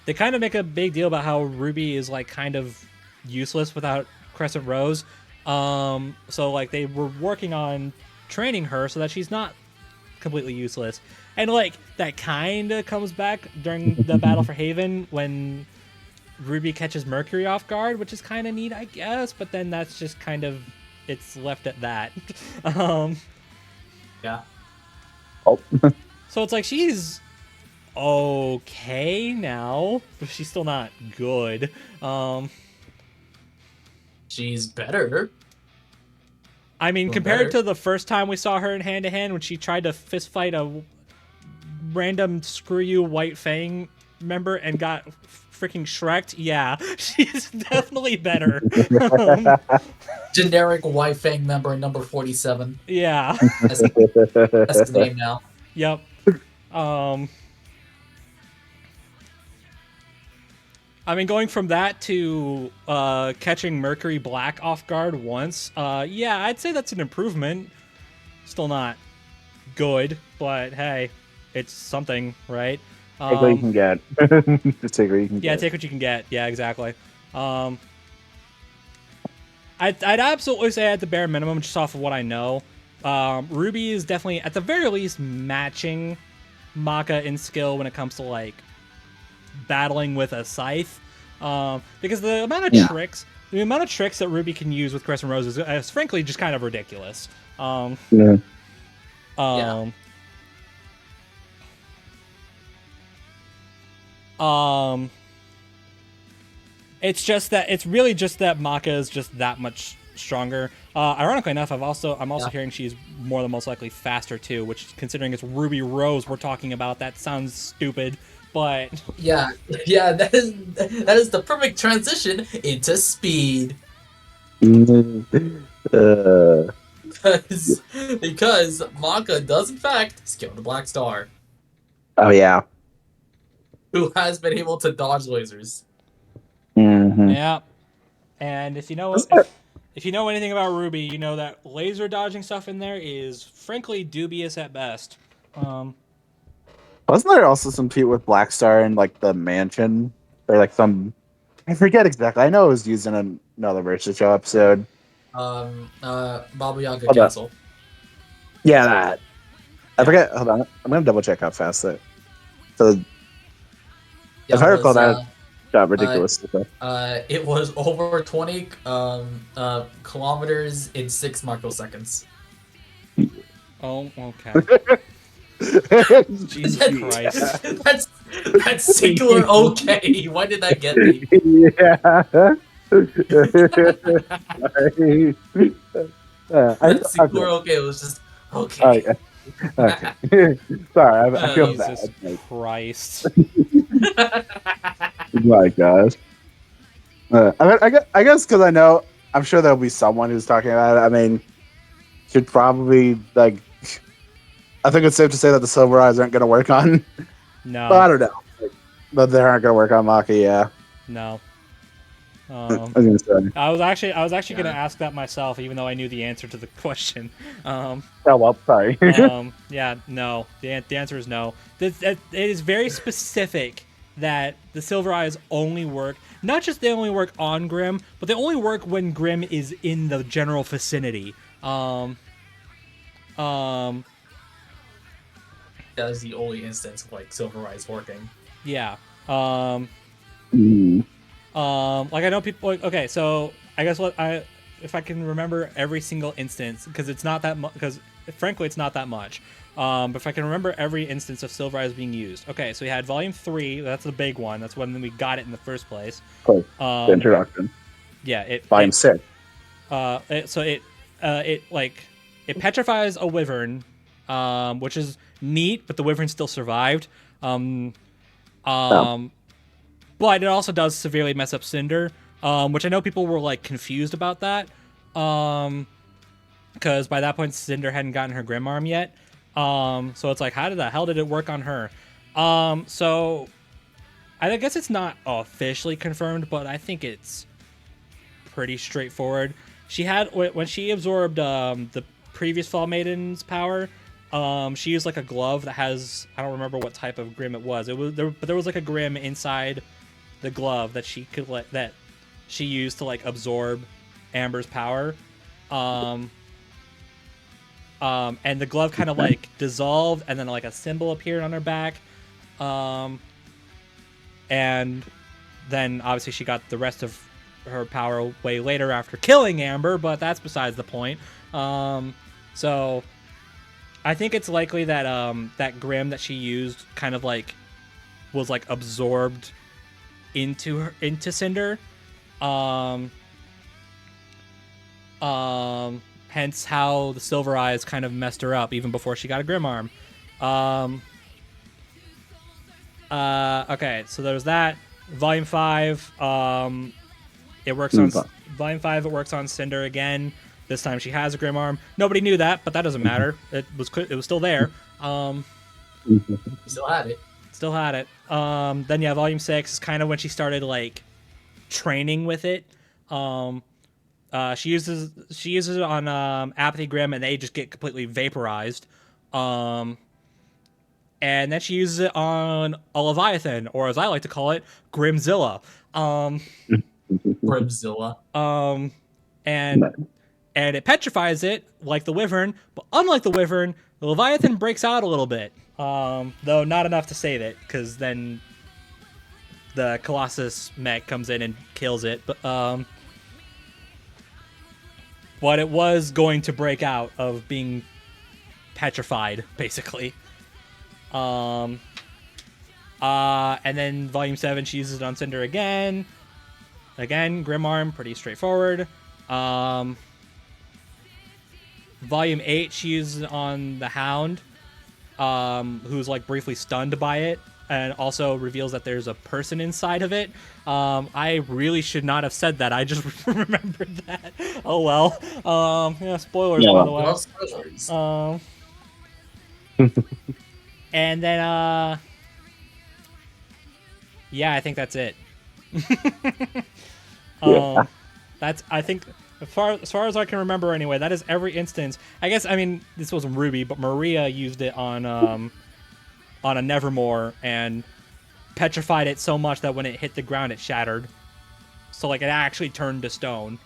they kind of make a big deal about how Ruby is like kind of useless without Crescent Rose. So like they were working on training her so that she's not completely useless. And like that kind of comes back during the battle for Haven when Ruby catches Mercury off guard, which is kind of neat, I guess. But then that's just kind of it's left at that. Yeah. Oh. So it's like she's okay now, but she's still not good. She's better. I mean, compared to the first time we saw her in hand to hand when she tried to fist fight a random screw you White Fang member and got freaking shreked, yeah, she's definitely better. Generic White Fang member number 47. Yeah. That's his name now. Yep. I mean, going from that to catching Mercury Black off guard once, yeah, I'd say that's an improvement. Still not good, but hey, it's something, right? Take what you can get. Just take what you can get. Yeah, take what you can get. Yeah, exactly. I'd absolutely say at the bare minimum, just off of what I know, Ruby is definitely, at the very least, matching Maka in skill when it comes to, like, battling with a scythe. Because the amount of tricks that Ruby can use with Crescent Rose is frankly just kind of ridiculous. It's just that it's really just that Maka is just that much stronger. Ironically enough, I'm also hearing she's more than most likely faster too, which considering it's Ruby Rose we're talking about, that sounds stupid. But yeah, that is the perfect transition into speed. Because Maka does in fact scale the Black Star. Oh yeah. Who has been able to dodge lasers. Mm-hmm. Yeah. And if you know anything about Ruby, you know that laser dodging stuff in there is frankly dubious at best. Wasn't there also some feat with Black Star in like the mansion or like some? I forget exactly. I know it was used in another Versus Show episode. Baba Yaga Castle. Yeah, that. I forget. Hold on, I'm gonna double check how fast that. So, if I recall, that got ridiculous. It was over 20 kilometers in 6 microseconds. Oh, okay. Jesus Christ. That's singular okay. Why did that get me? Yeah. Let's see, I we're feel, okay. It was just okay. okay. Okay. Sorry, I feel Jesus bad. Like, Christ. my gosh. I guess because I know, I'm sure there'll be someone who's talking about it. I mean, should probably like. I think it's safe to say that the Silver Eyes aren't going to work on. Well, No. I don't know, like, but they aren't going to work on Maka. Yeah, No. I was going to say. I was actually Yeah. gonna ask that myself, even though I knew the answer to the question. Oh well, sorry. Yeah, no. The answer is no. It is very specific that the Silver Eyes only work. Not just they only work on Grim, but they only work when Grim is in the general vicinity. That is the only instance of like Silver Eyes working. Yeah. Mm. Like I know people. Like, okay, so I guess if I can remember every single instance, because it's not that much. Because frankly, it's not that much. But if I can remember every instance of Silver Eyes being used. Okay, so we had Volume 3. That's the big one. That's when we got it in the first place. Cool. The introduction. Yeah. Volume 6. It petrifies a wyvern, which is neat, but the wyvern still survived. But it also does severely mess up Cinder, which I know people were like confused about that, because by that point Cinder hadn't gotten her Grim Arm yet. So it's like, how the hell did it work on her? So I guess it's not officially confirmed, but I think it's pretty straightforward. She had, when she absorbed the previous Fall Maiden's power, she used like a glove that has, I don't remember what type of Grim it was. But there was like a Grim inside the glove that she could that she used to like absorb Amber's power. And the glove kind of like dissolved, and then like a symbol appeared on her back. And then obviously she got the rest of her power way later after killing Amber, but that's besides the point. So I think it's likely that that Grim that she used kind of like was like absorbed into Cinder. Hence how the Silver Eyes kind of messed her up even before she got a Grim Arm. Okay, so there's that. Volume 5, it works on Volume 5. It works on Cinder again. This time she has a Grim Arm. Nobody knew that, but that doesn't matter. It was still there. Still had it. Still had it. Then yeah, Volume 6 is kind of when she started like training with it. She uses it on Apathy Grim, and they just get completely vaporized. And then she uses it on a Leviathan, or as I like to call it, Grimzilla. Brobuscus. And it petrifies it like the Wyvern, but unlike the Wyvern, the Leviathan breaks out a little bit. Though not enough to save it, because then the Colossus mech comes in and kills it. But it was going to break out of being petrified, basically. And then Volume 7, she uses it on Cinder again. Again, Grim Arm, pretty straightforward. Volume 8, she uses it on the Hound, who's like briefly stunned by it, and also reveals that there's a person inside of it. I really should not have said that. I just remembered that. Oh well. Yeah, spoilers, by the way. No spoilers. And then, yeah, I think that's it. That's, I think, as far as I can remember anyway, that is every instance. I guess, I mean, this wasn't Ruby, but Maria used it on a Nevermore and petrified it so much that when it hit the ground, it shattered. So, like, it actually turned to stone.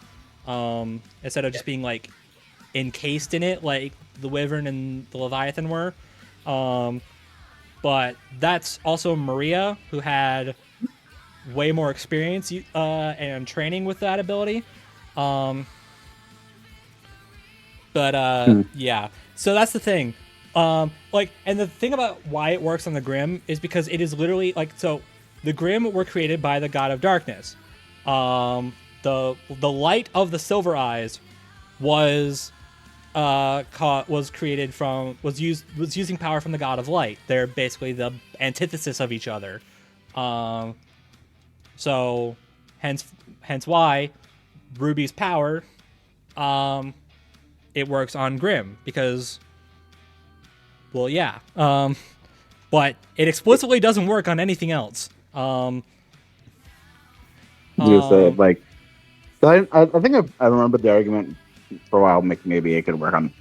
Instead of just being, like, encased in it, like the Wyvern and the Leviathan were. But that's also Maria, who had way more experience and training with that ability. Yeah. So that's the thing. And the thing about why it works on the Grim is because it is literally like, so the Grim were created by the God of Darkness. the light of the Silver Eyes was created from was using power from the God of Light. They're basically the antithesis of each other. So hence why Ruby's power it works on Grimm because but it explicitly doesn't work on anything else. You said like, so I think I remember the argument for a while. Maybe it could work on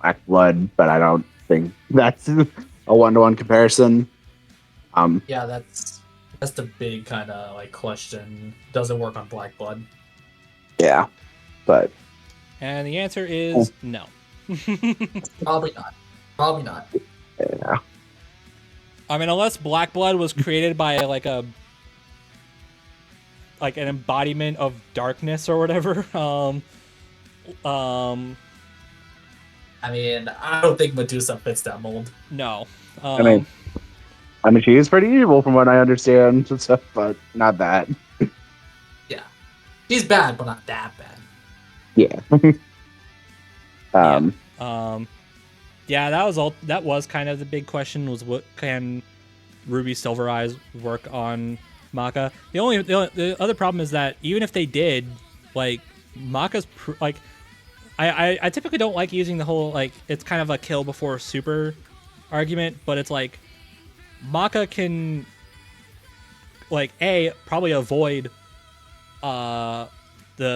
Black Blood, but I don't think that's a 1-to-1 comparison. Yeah, that's the big kind of like question. Does it work on Black Blood? Yeah, but and the answer is no. Probably not. Probably not. Yeah. I mean, unless Black Blood was created by like an embodiment of darkness or whatever. I mean, I don't think Medusa fits that mold. No. I mean, she is pretty evil from what I understand, and stuff, but not that. Yeah, she's bad, but not that bad. Yeah. Yeah, that was kind of the big question, was what can Ruby Silver Eyes work on Maka. The other problem is that even if they did, like, Maka's I typically don't like using the whole like it's kind of a kill before super argument, but it's like Maka can like probably avoid the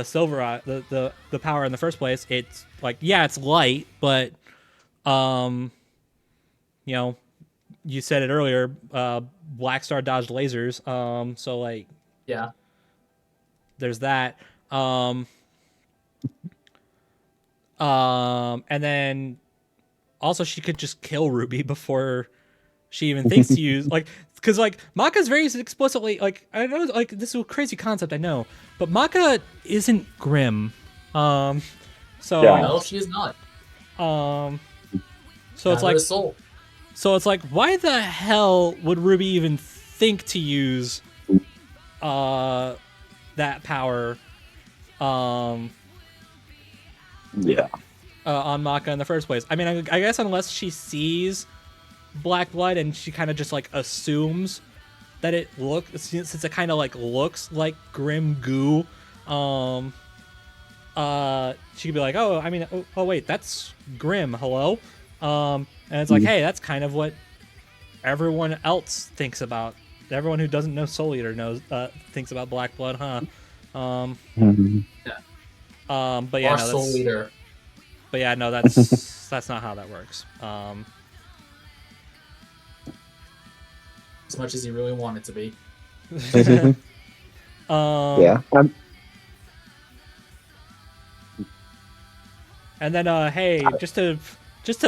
Silver Eye the power in the first place. It's like, yeah, it's light, but you know, you said it earlier, Black Star dodged lasers, so like, yeah, there's that. And then also she could just kill Ruby before she even thinks to use like, because like Maka's very explicitly like, I know like this is a crazy concept, I know, but Maka isn't Grimm. So Yeah. No, she is not. So it's like soul. So it's like, why the hell would Ruby even think to use that power Yeah. On Maka in the first place? I mean, I guess unless she sees Black Blood and she kind of just like assumes that it since it kind of like looks like Grim goo, she could be like, oh, I mean, oh wait, that's Grim, hello? And it's like, hey, that's kind of what everyone else thinks about. Everyone who doesn't know Soul Eater thinks about Black Blood, huh? Yeah. But yeah, Or no, Soul that's, Eater. but yeah, no, that's that's not how that works. As much as you really want it to be. Yeah. And then, hey, just to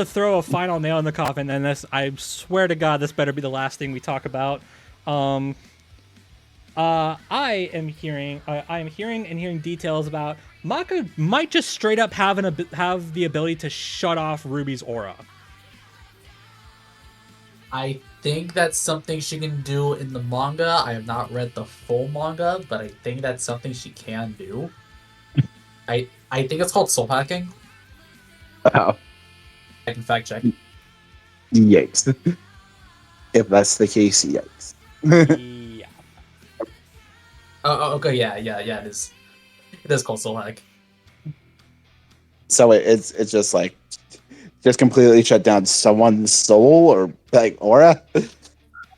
throw a final nail in the coffin, and this, I swear to God, this better be the last thing we talk about. I am hearing details about Maka might just straight up have the ability to shut off Ruby's aura. I think that's something she can do in the manga. I have not read the full manga, but I think that's something she can do. I think it's called soul hacking. Oh. I can fact check. Yikes. If that's the case, yikes. Yeah. Oh, okay, yeah, it is. It is called soul hack. So it's just like just completely shut down someone's soul or like aura.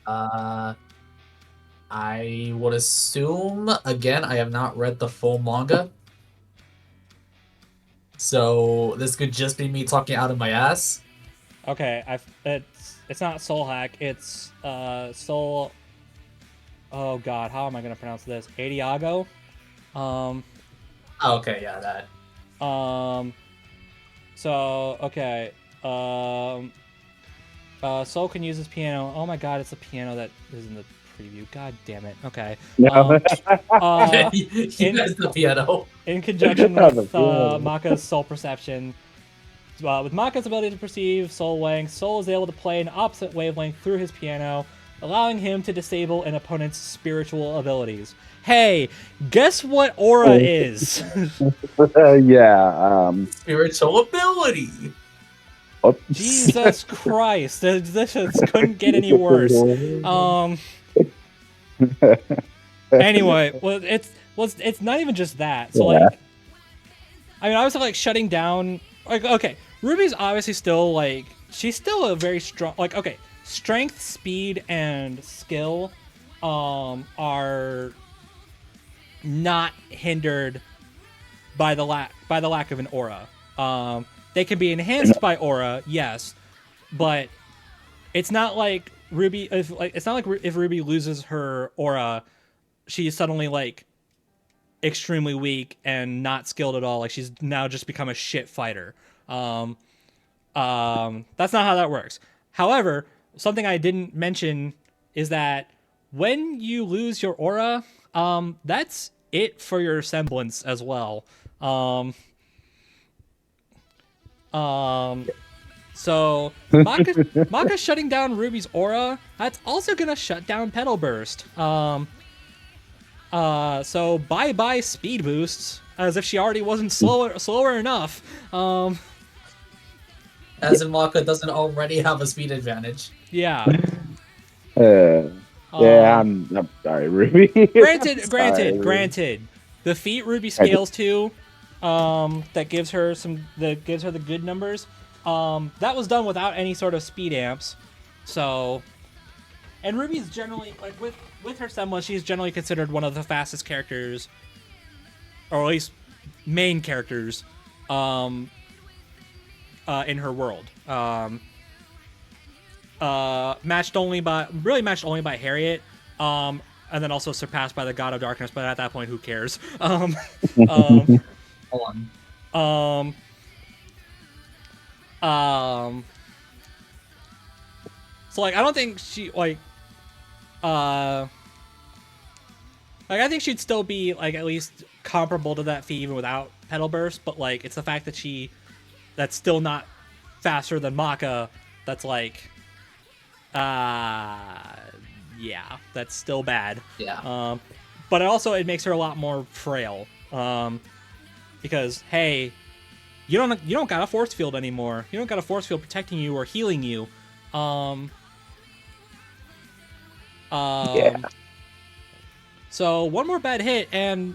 I would assume, again, I have not read the full manga. So this could just be me talking out of my ass. Okay, it's not soul hack. It's soul. Oh God, how am I gonna pronounce this? Adiago. Oh, okay, yeah, that. So okay. Soul can use his piano. Oh my God, it's the piano that is in the preview. God damn it. Okay. No. He has the piano. In conjunction with Maka's soul perception. With Maka's ability to perceive soul length, Soul is able to play an opposite wavelength through his piano, allowing him to disable an opponent's spiritual abilities. Hey, guess what aura is? Yeah. Spiritual ability. Oops. Jesus Christ, this couldn't get any worse. Anyway, well, it's not even just that. So Yeah. like, I mean, obviously, like shutting down. Like, okay, Ruby's obviously still like she's still a very strong. Like, okay, strength, speed, and skill, are not hindered by the lack of an aura. They can be enhanced by aura, yes, but it's not like Ruby. It's not like if Ruby loses her aura, she's suddenly like extremely weak and not skilled at all. Like she's now just become a shit fighter. That's not how that works. However, something I didn't mention is that when you lose your aura, that's it for your semblance as well. So Maka shutting down Ruby's aura, that's also gonna shut down Petal Burst. So bye speed boosts, as if she already wasn't slower enough. As in Maka doesn't already have a speed advantage. Yeah. Yeah, I'm sorry, Ruby. Granted. The feat Ruby scales to, that gives her the good numbers. That was done without any sort of speed amps. So, and Ruby's generally like with her semblance, she's generally considered one of the fastest characters, or at least main characters, in her world. Matched only by Harriet, and then also surpassed by the God of Darkness. But at that point, who cares? Hold on. So like, I don't think she like I think she'd still be like at least comparable to that feat even without Petal Burst. But like, it's the fact that that's still not faster than Maka. That's like. Yeah, that's still bad. Yeah. But it makes her a lot more frail. Because hey, you don't got a force field anymore. You don't got a force field protecting you or healing you. Yeah. So one more bad hit, and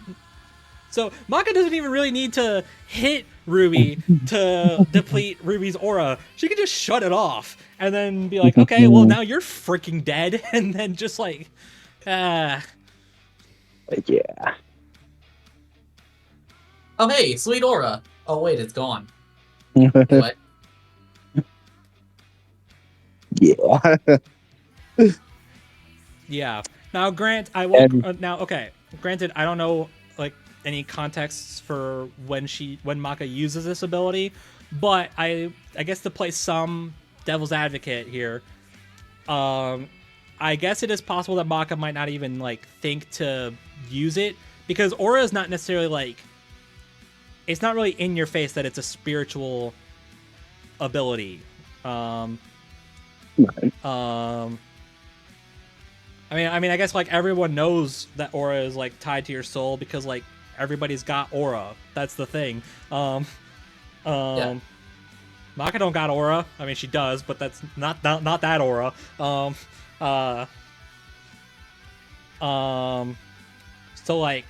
so Maka doesn't even really need to hit Ruby to deplete Ruby's aura. She can just shut it off and then be like, okay, well now you're freaking dead, and then just like, Yeah. Oh hey, sweet aura. Oh wait, it's gone. Anyway. Yeah. yeah. Now, granted, I don't know like any contexts for when Maka uses this ability, but I guess to play some devil's advocate here, I guess it is possible that Maka might not even like think to use it, because aura is not necessarily like, it's not really in your face that it's a spiritual ability. I mean, I guess like everyone knows that aura is like tied to your soul because like everybody's got aura. That's the thing. Yeah. Maka don't got aura. I mean, she does, but that's not that aura. So like,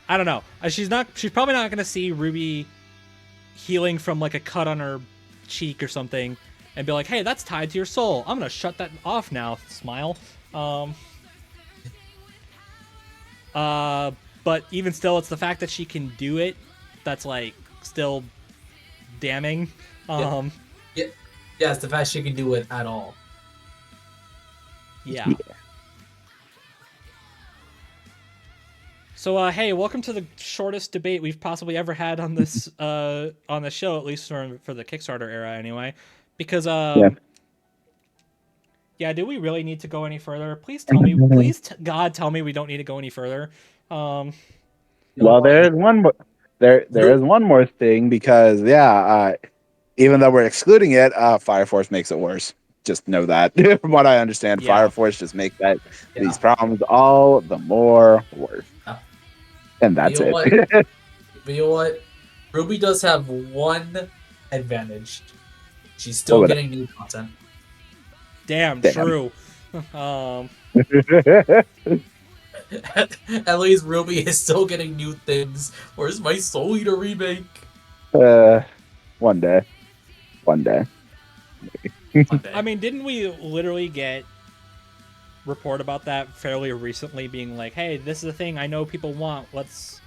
I don't know. She's probably not gonna see Ruby healing from like a cut on her cheek or something and be like, hey, that's tied to your soul. I'm gonna shut that off now. Smile. But even still, it's the fact that she can do it that's like still damning. Yeah, it's the fact she can do it at all. Yeah. So, hey, welcome to the shortest debate we've possibly ever had on this on the show, at least for the Kickstarter era, anyway. Because, yeah, do we really need to go any further? Please tell me, God, tell me we don't need to go any further. Well, there is one more. There is one more thing, because even though we're excluding it, Fire Force makes it worse. just know that. From what I understand, Yeah. Fire Force just make Yeah. these problems all the more worse. Yeah. And that's You know it. what? But you know what? Ruby does have one advantage. She's still What would getting new content. Damn, Damn. true. At least Ruby is still getting new things. Where's my Soul Eater remake? One day. One day. I mean, didn't we literally get report about that fairly recently, being like, "Hey, this is a thing I know people want. Let's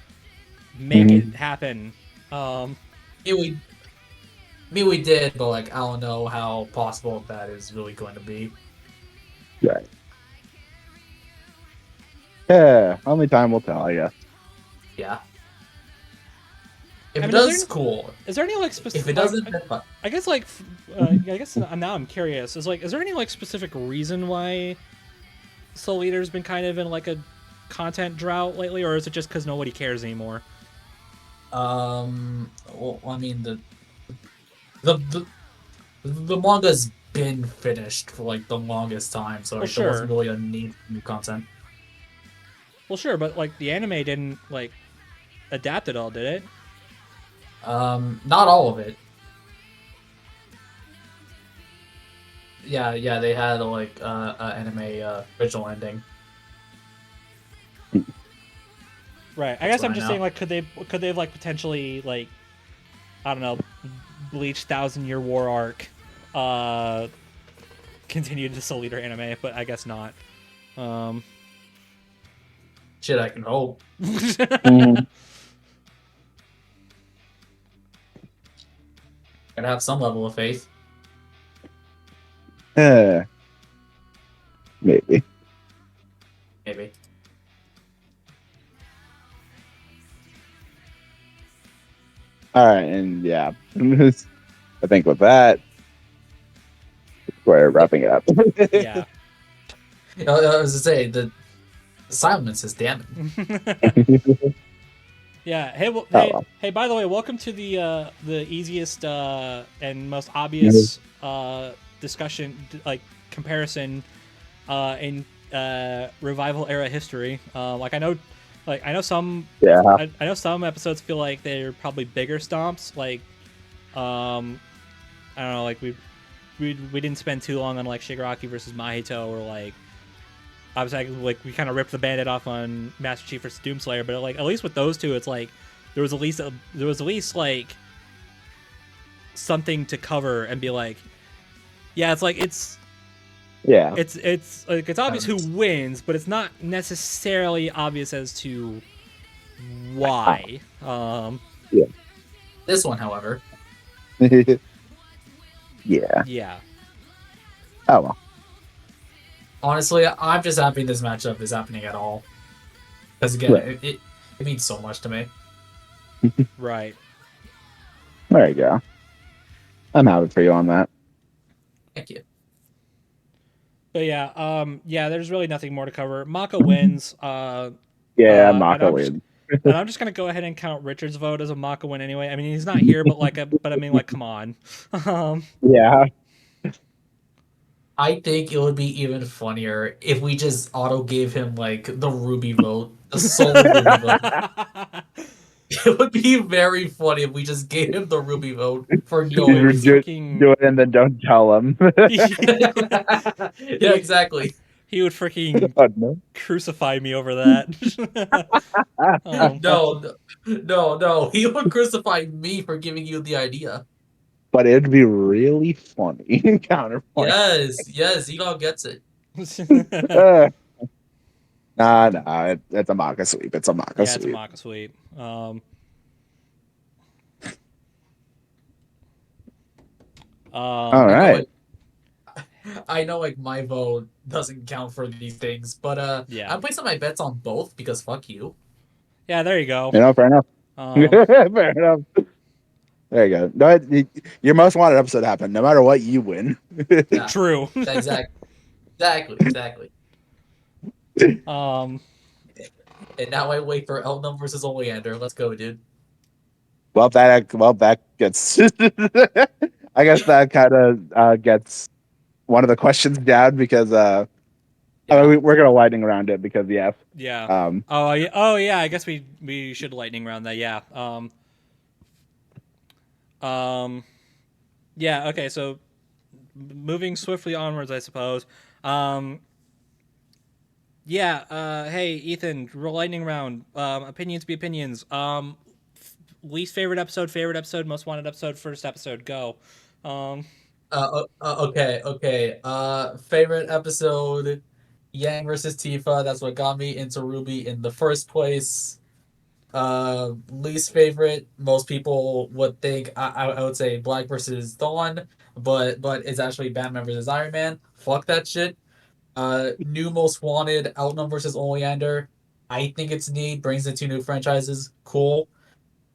make it happen." We did, but like I don't know how possible that is really going to be. Right. Yeah, only time will tell, I guess. Yeah. If I it mean, does, cool. Is there any like specific? If it doesn't, then fine. I guess like, I guess now I'm curious. Is there any like specific reason why Soul Eater's been kind of in like a content drought lately, or is it just because nobody cares anymore? Well, I mean the manga's been finished for like the longest time, so like, there wasn't really a need for new content. Well, sure, but like the anime didn't like adapt at all, did it? Not all of it. Yeah, they had like anime original ending. Right. I guess I'm what I just know. saying, like, could they have like potentially like, I don't know, Bleach 1,000-Year War arc, continued the Soul Eater anime, but I guess not. Shit, I can hope. Gotta have some level of faith. Maybe. Maybe. All right, and yeah, I think with that, we're wrapping it up. Yeah. I was to say the silence is damning. Yeah. Hey, well, Oh, hey, well. hey. By the way, welcome to the easiest and most obvious discussion, like comparison, in revival era history. Like I know some. Yeah. I know some episodes feel like they're probably bigger stomps. Like, I don't know. Like we didn't spend too long on like Shigaraki versus Mahito, or like. I was like we kind of ripped the Band-Aid off on Master Chief versus Doomslayer, but like at least with those two, it's like there was at least like something to cover and be like, yeah, it's like it's like it's obvious who wins, but it's not necessarily obvious as to why. This one, however, Yeah. Yeah. Oh well. honestly, I'm just happy this matchup is happening at all. Because again, Right. it means so much to me. Right. There you go. I'm happy for you on that. Thank you. But yeah, there's really nothing more to cover. Maka wins. Yeah, and Maka I'm wins. And I'm just gonna go ahead and count Richard's vote as a Maka win anyway. I mean, he's not here, but I mean, like, come on. Yeah. I think it would be even funnier if we just auto gave him like the Ruby vote, the sole Ruby vote. It would be very funny if we just gave him the Ruby vote for no would reason. freaking- Do it and then don't tell him. Yeah, exactly. He would freaking Oh, no. crucify me over that. No. He would crucify me for giving you the idea. But it'd be really funny. Counterpoint. Yes, ZDogg gets it. Nah, it's a Maka sweep. It's a Maka Yeah, it's a sweep. Maka sweep. All right. I know, like, my vote doesn't count for these things, but Yeah. I'm placing my bets on both because fuck you. Yeah, there you go. Fair enough. Um, Fair enough. There you go. No, your most wanted episode happened. No matter what, you win. Yeah, True. exactly. Um, And now I wait for Elnum versus Oleander. Let's go, dude. Well, that gets. I guess that kind of gets one of the questions down because I Yeah. mean, we're gonna lightning around it because yes. Yeah. Oh yeah. Oh yeah. I guess we should lightning round that. Yeah. Um. Yeah. Okay. So moving swiftly onwards, I suppose. Um. Yeah. Hey, Ethan. Lightning round. Opinions be opinions. Least favorite episode, most wanted episode, first episode. Go. Um. Okay. Favorite episode, Yang versus Tifa. That's what got me into Ruby in the first place. Least favorite, most people would think I would say Black versus Dawn, but it's actually Batman versus Iron Man. Fuck that shit. New most wanted, Outnum versus Oleander. I think it's neat. Brings in two new franchises. Cool.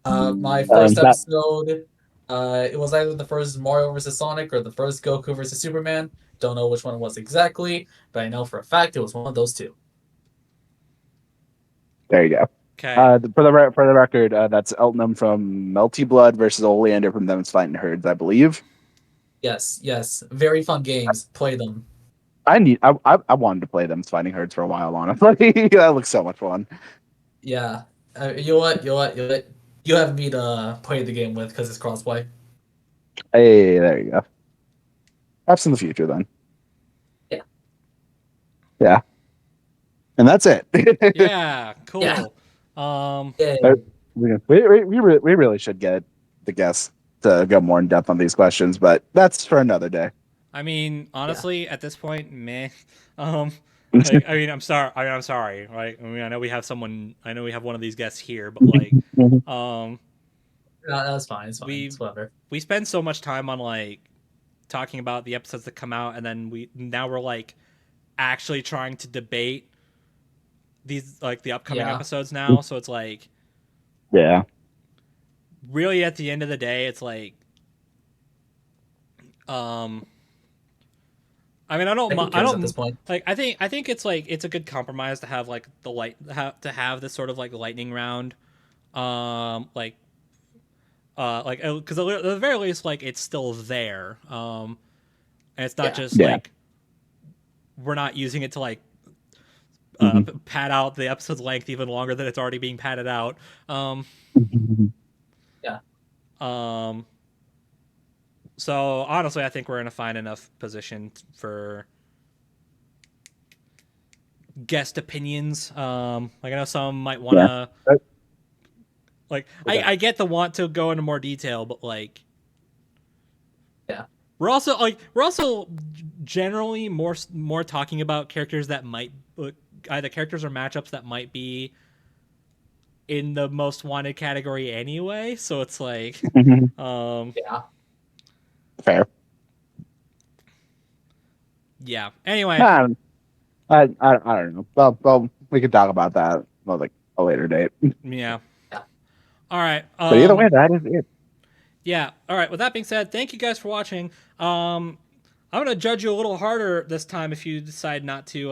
My first That episode, it was either the first Mario versus Sonic or the first Goku versus Superman. Don't know which one it was exactly, but I know for a fact it was one of those two. there you go. Okay. For the record, that's Eltnum from Melty Blood versus Oleander from Them's Fighting Herds, I believe. Yes. Very fun games. Play them. I wanted to play Them's Fighting Herds for a while, honestly. That looks so much fun. Yeah. You know what? You have me to play the game with because it's crossplay. Hey, there you go. Perhaps in the future then. Yeah. Yeah. And that's it. Yeah. Cool. Yeah. Yeah. We really should get the guests to go more in depth on these questions, but that's for another day. I mean, honestly, at this point, meh. Like, I mean, I'm sorry. I'm sorry. Right? I mean, I know we have someone. I know we have one of these guests here, but like, um, No, that's fine. It's fine. we It's whatever. we spend so much time on like talking about the episodes that come out, and then we're like actually trying to debate these like the upcoming Yeah. episodes now. So it's like, Yeah. really, at the end of the day, it's like, I mean, I don't. Who I cares at don't this point? like. I think it's like it's a good compromise to have like to have this sort of like lightning round, like because at the very least, like it's still there. And it's not just Yeah. like we're not using it to like pad out the episode's length even longer than it's already being padded out. Yeah. So honestly, I think we're in a fine enough position for guest opinions. Like I know some might want to. Yeah. Like Okay. I get the want to go into more detail, but like, Yeah. we're also generally more talking about characters that might either characters or matchups that might be in the most wanted category anyway. So it's like, Yeah. Fair. yeah. Anyway, I don't know. Well, we could talk about that like a later date. yeah. Yeah. All right. But either way, that is it. Yeah. All right. With that being said, thank you guys for watching. I'm gonna judge you a little harder this time if you decide not to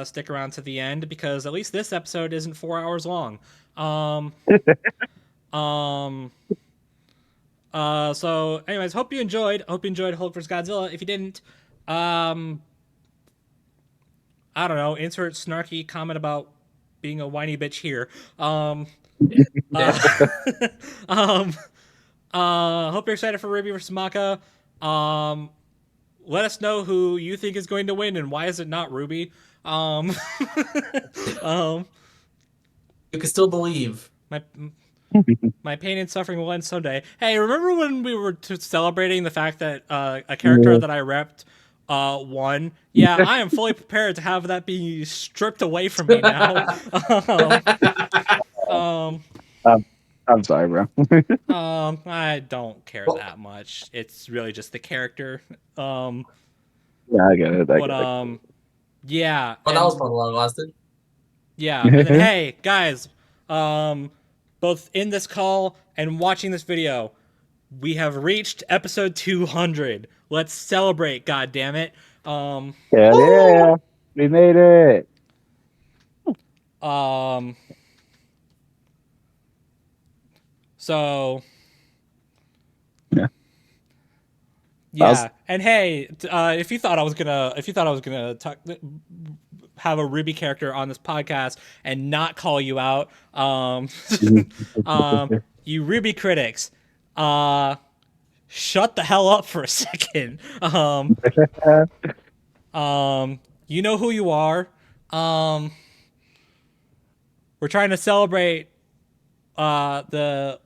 stick around to the end, because at least this episode isn't 4 hours long. So anyways, hope you enjoyed Hulk vs. Godzilla. If you didn't, I don't know, insert snarky comment about being a whiny bitch here. Hope you're excited for Ruby vs. Maka. Let us know who you think is going to win and why is it not Ruby. You can still believe. My pain and suffering will end someday. Hey, remember when we were celebrating the fact that a character that I repped won? Yeah, I am fully prepared to have that be stripped away from me now. I'm sorry, bro. I don't care that much. It's really just the character. Yeah, I get it. Yeah. But that was fun while it lasted. Yeah, and then hey guys, both in this call and watching this video, we have reached episode 200. Let's celebrate, god damn it. Yeah, we made it. So yeah. Yeah, and hey, if you thought I was gonna have a Ruby character on this podcast and not call you out, you Ruby critics, shut the hell up for a second. You know who you are. We're trying to celebrate the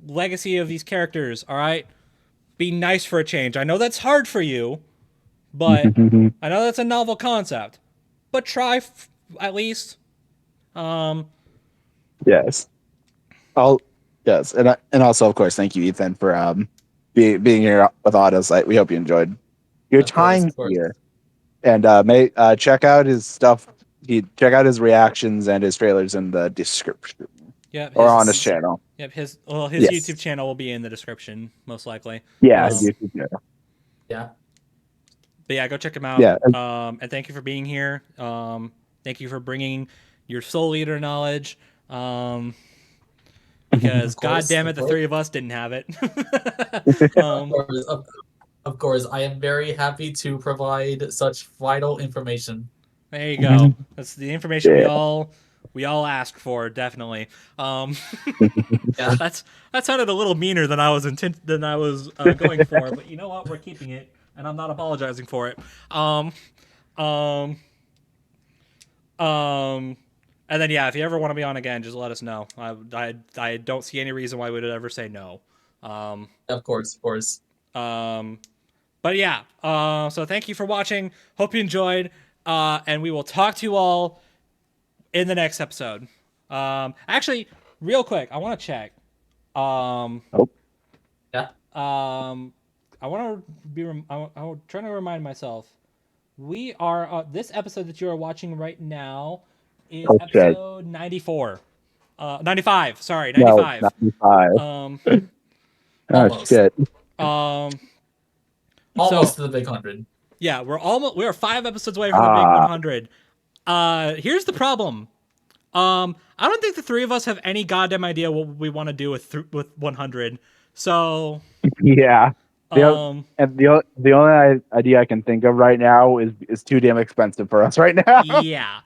legacy of these characters. All right, be nice for a change. I know that's hard for you, but I know that's a novel concept. But try at least. Yes. Yes, and also of course thank you, Ethan, for being here with Otto's. We hope you enjoyed your time Of course. here, and check out his stuff. Check out his reactions and his trailers in the description. Yep, or on his channel. Yep, his YouTube channel will be in the description most likely. Yeah, his YouTube channel. Yeah. But yeah, go check him out. Yeah. And thank you for being here. Thank you for bringing your Soul Eater knowledge. Because God damn it, the three of us didn't have it. Of course, I am very happy to provide such vital information. There you go. That's the information we all asked for, definitely. Yeah. That sounded a little meaner than I was going for, but you know what? We're keeping it, and I'm not apologizing for it. And then yeah, if you ever want to be on again, just let us know. I don't see any reason why we would ever say no. Of course. But yeah, so thank you for watching. Hope you enjoyed, and we will talk to you all in the next episode. Actually, real quick, I want to check. Yeah. I want to be. I'm trying to remind myself. We are this episode that you are watching right now is episode 94. 95. Sorry, 95. No, 95. Almost. Shit. Almost to the big 100. Yeah, we are 5 episodes away from the big 100. Here's the problem. I don't think the three of us have any goddamn idea what we want to do with 100. So yeah. And the only idea I can think of right now is too damn expensive for us right now. Yeah.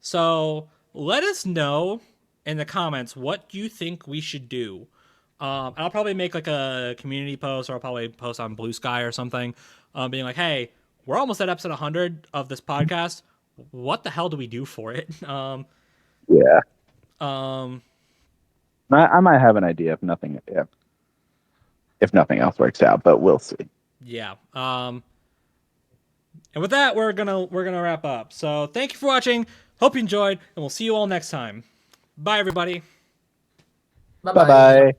So let us know in the comments what you think we should do. I'll probably make like a community post, or I'll probably post on Blue Sky or something, being like, "Hey, we're almost at episode 100 of this podcast. What the hell do we do for it?" Yeah. I might have an idea if nothing else works out, but we'll see. Yeah. And with that, we're gonna wrap up. So thank you for watching. Hope you enjoyed, and we'll see you all next time. Bye, everybody. Bye-bye. Bye-bye.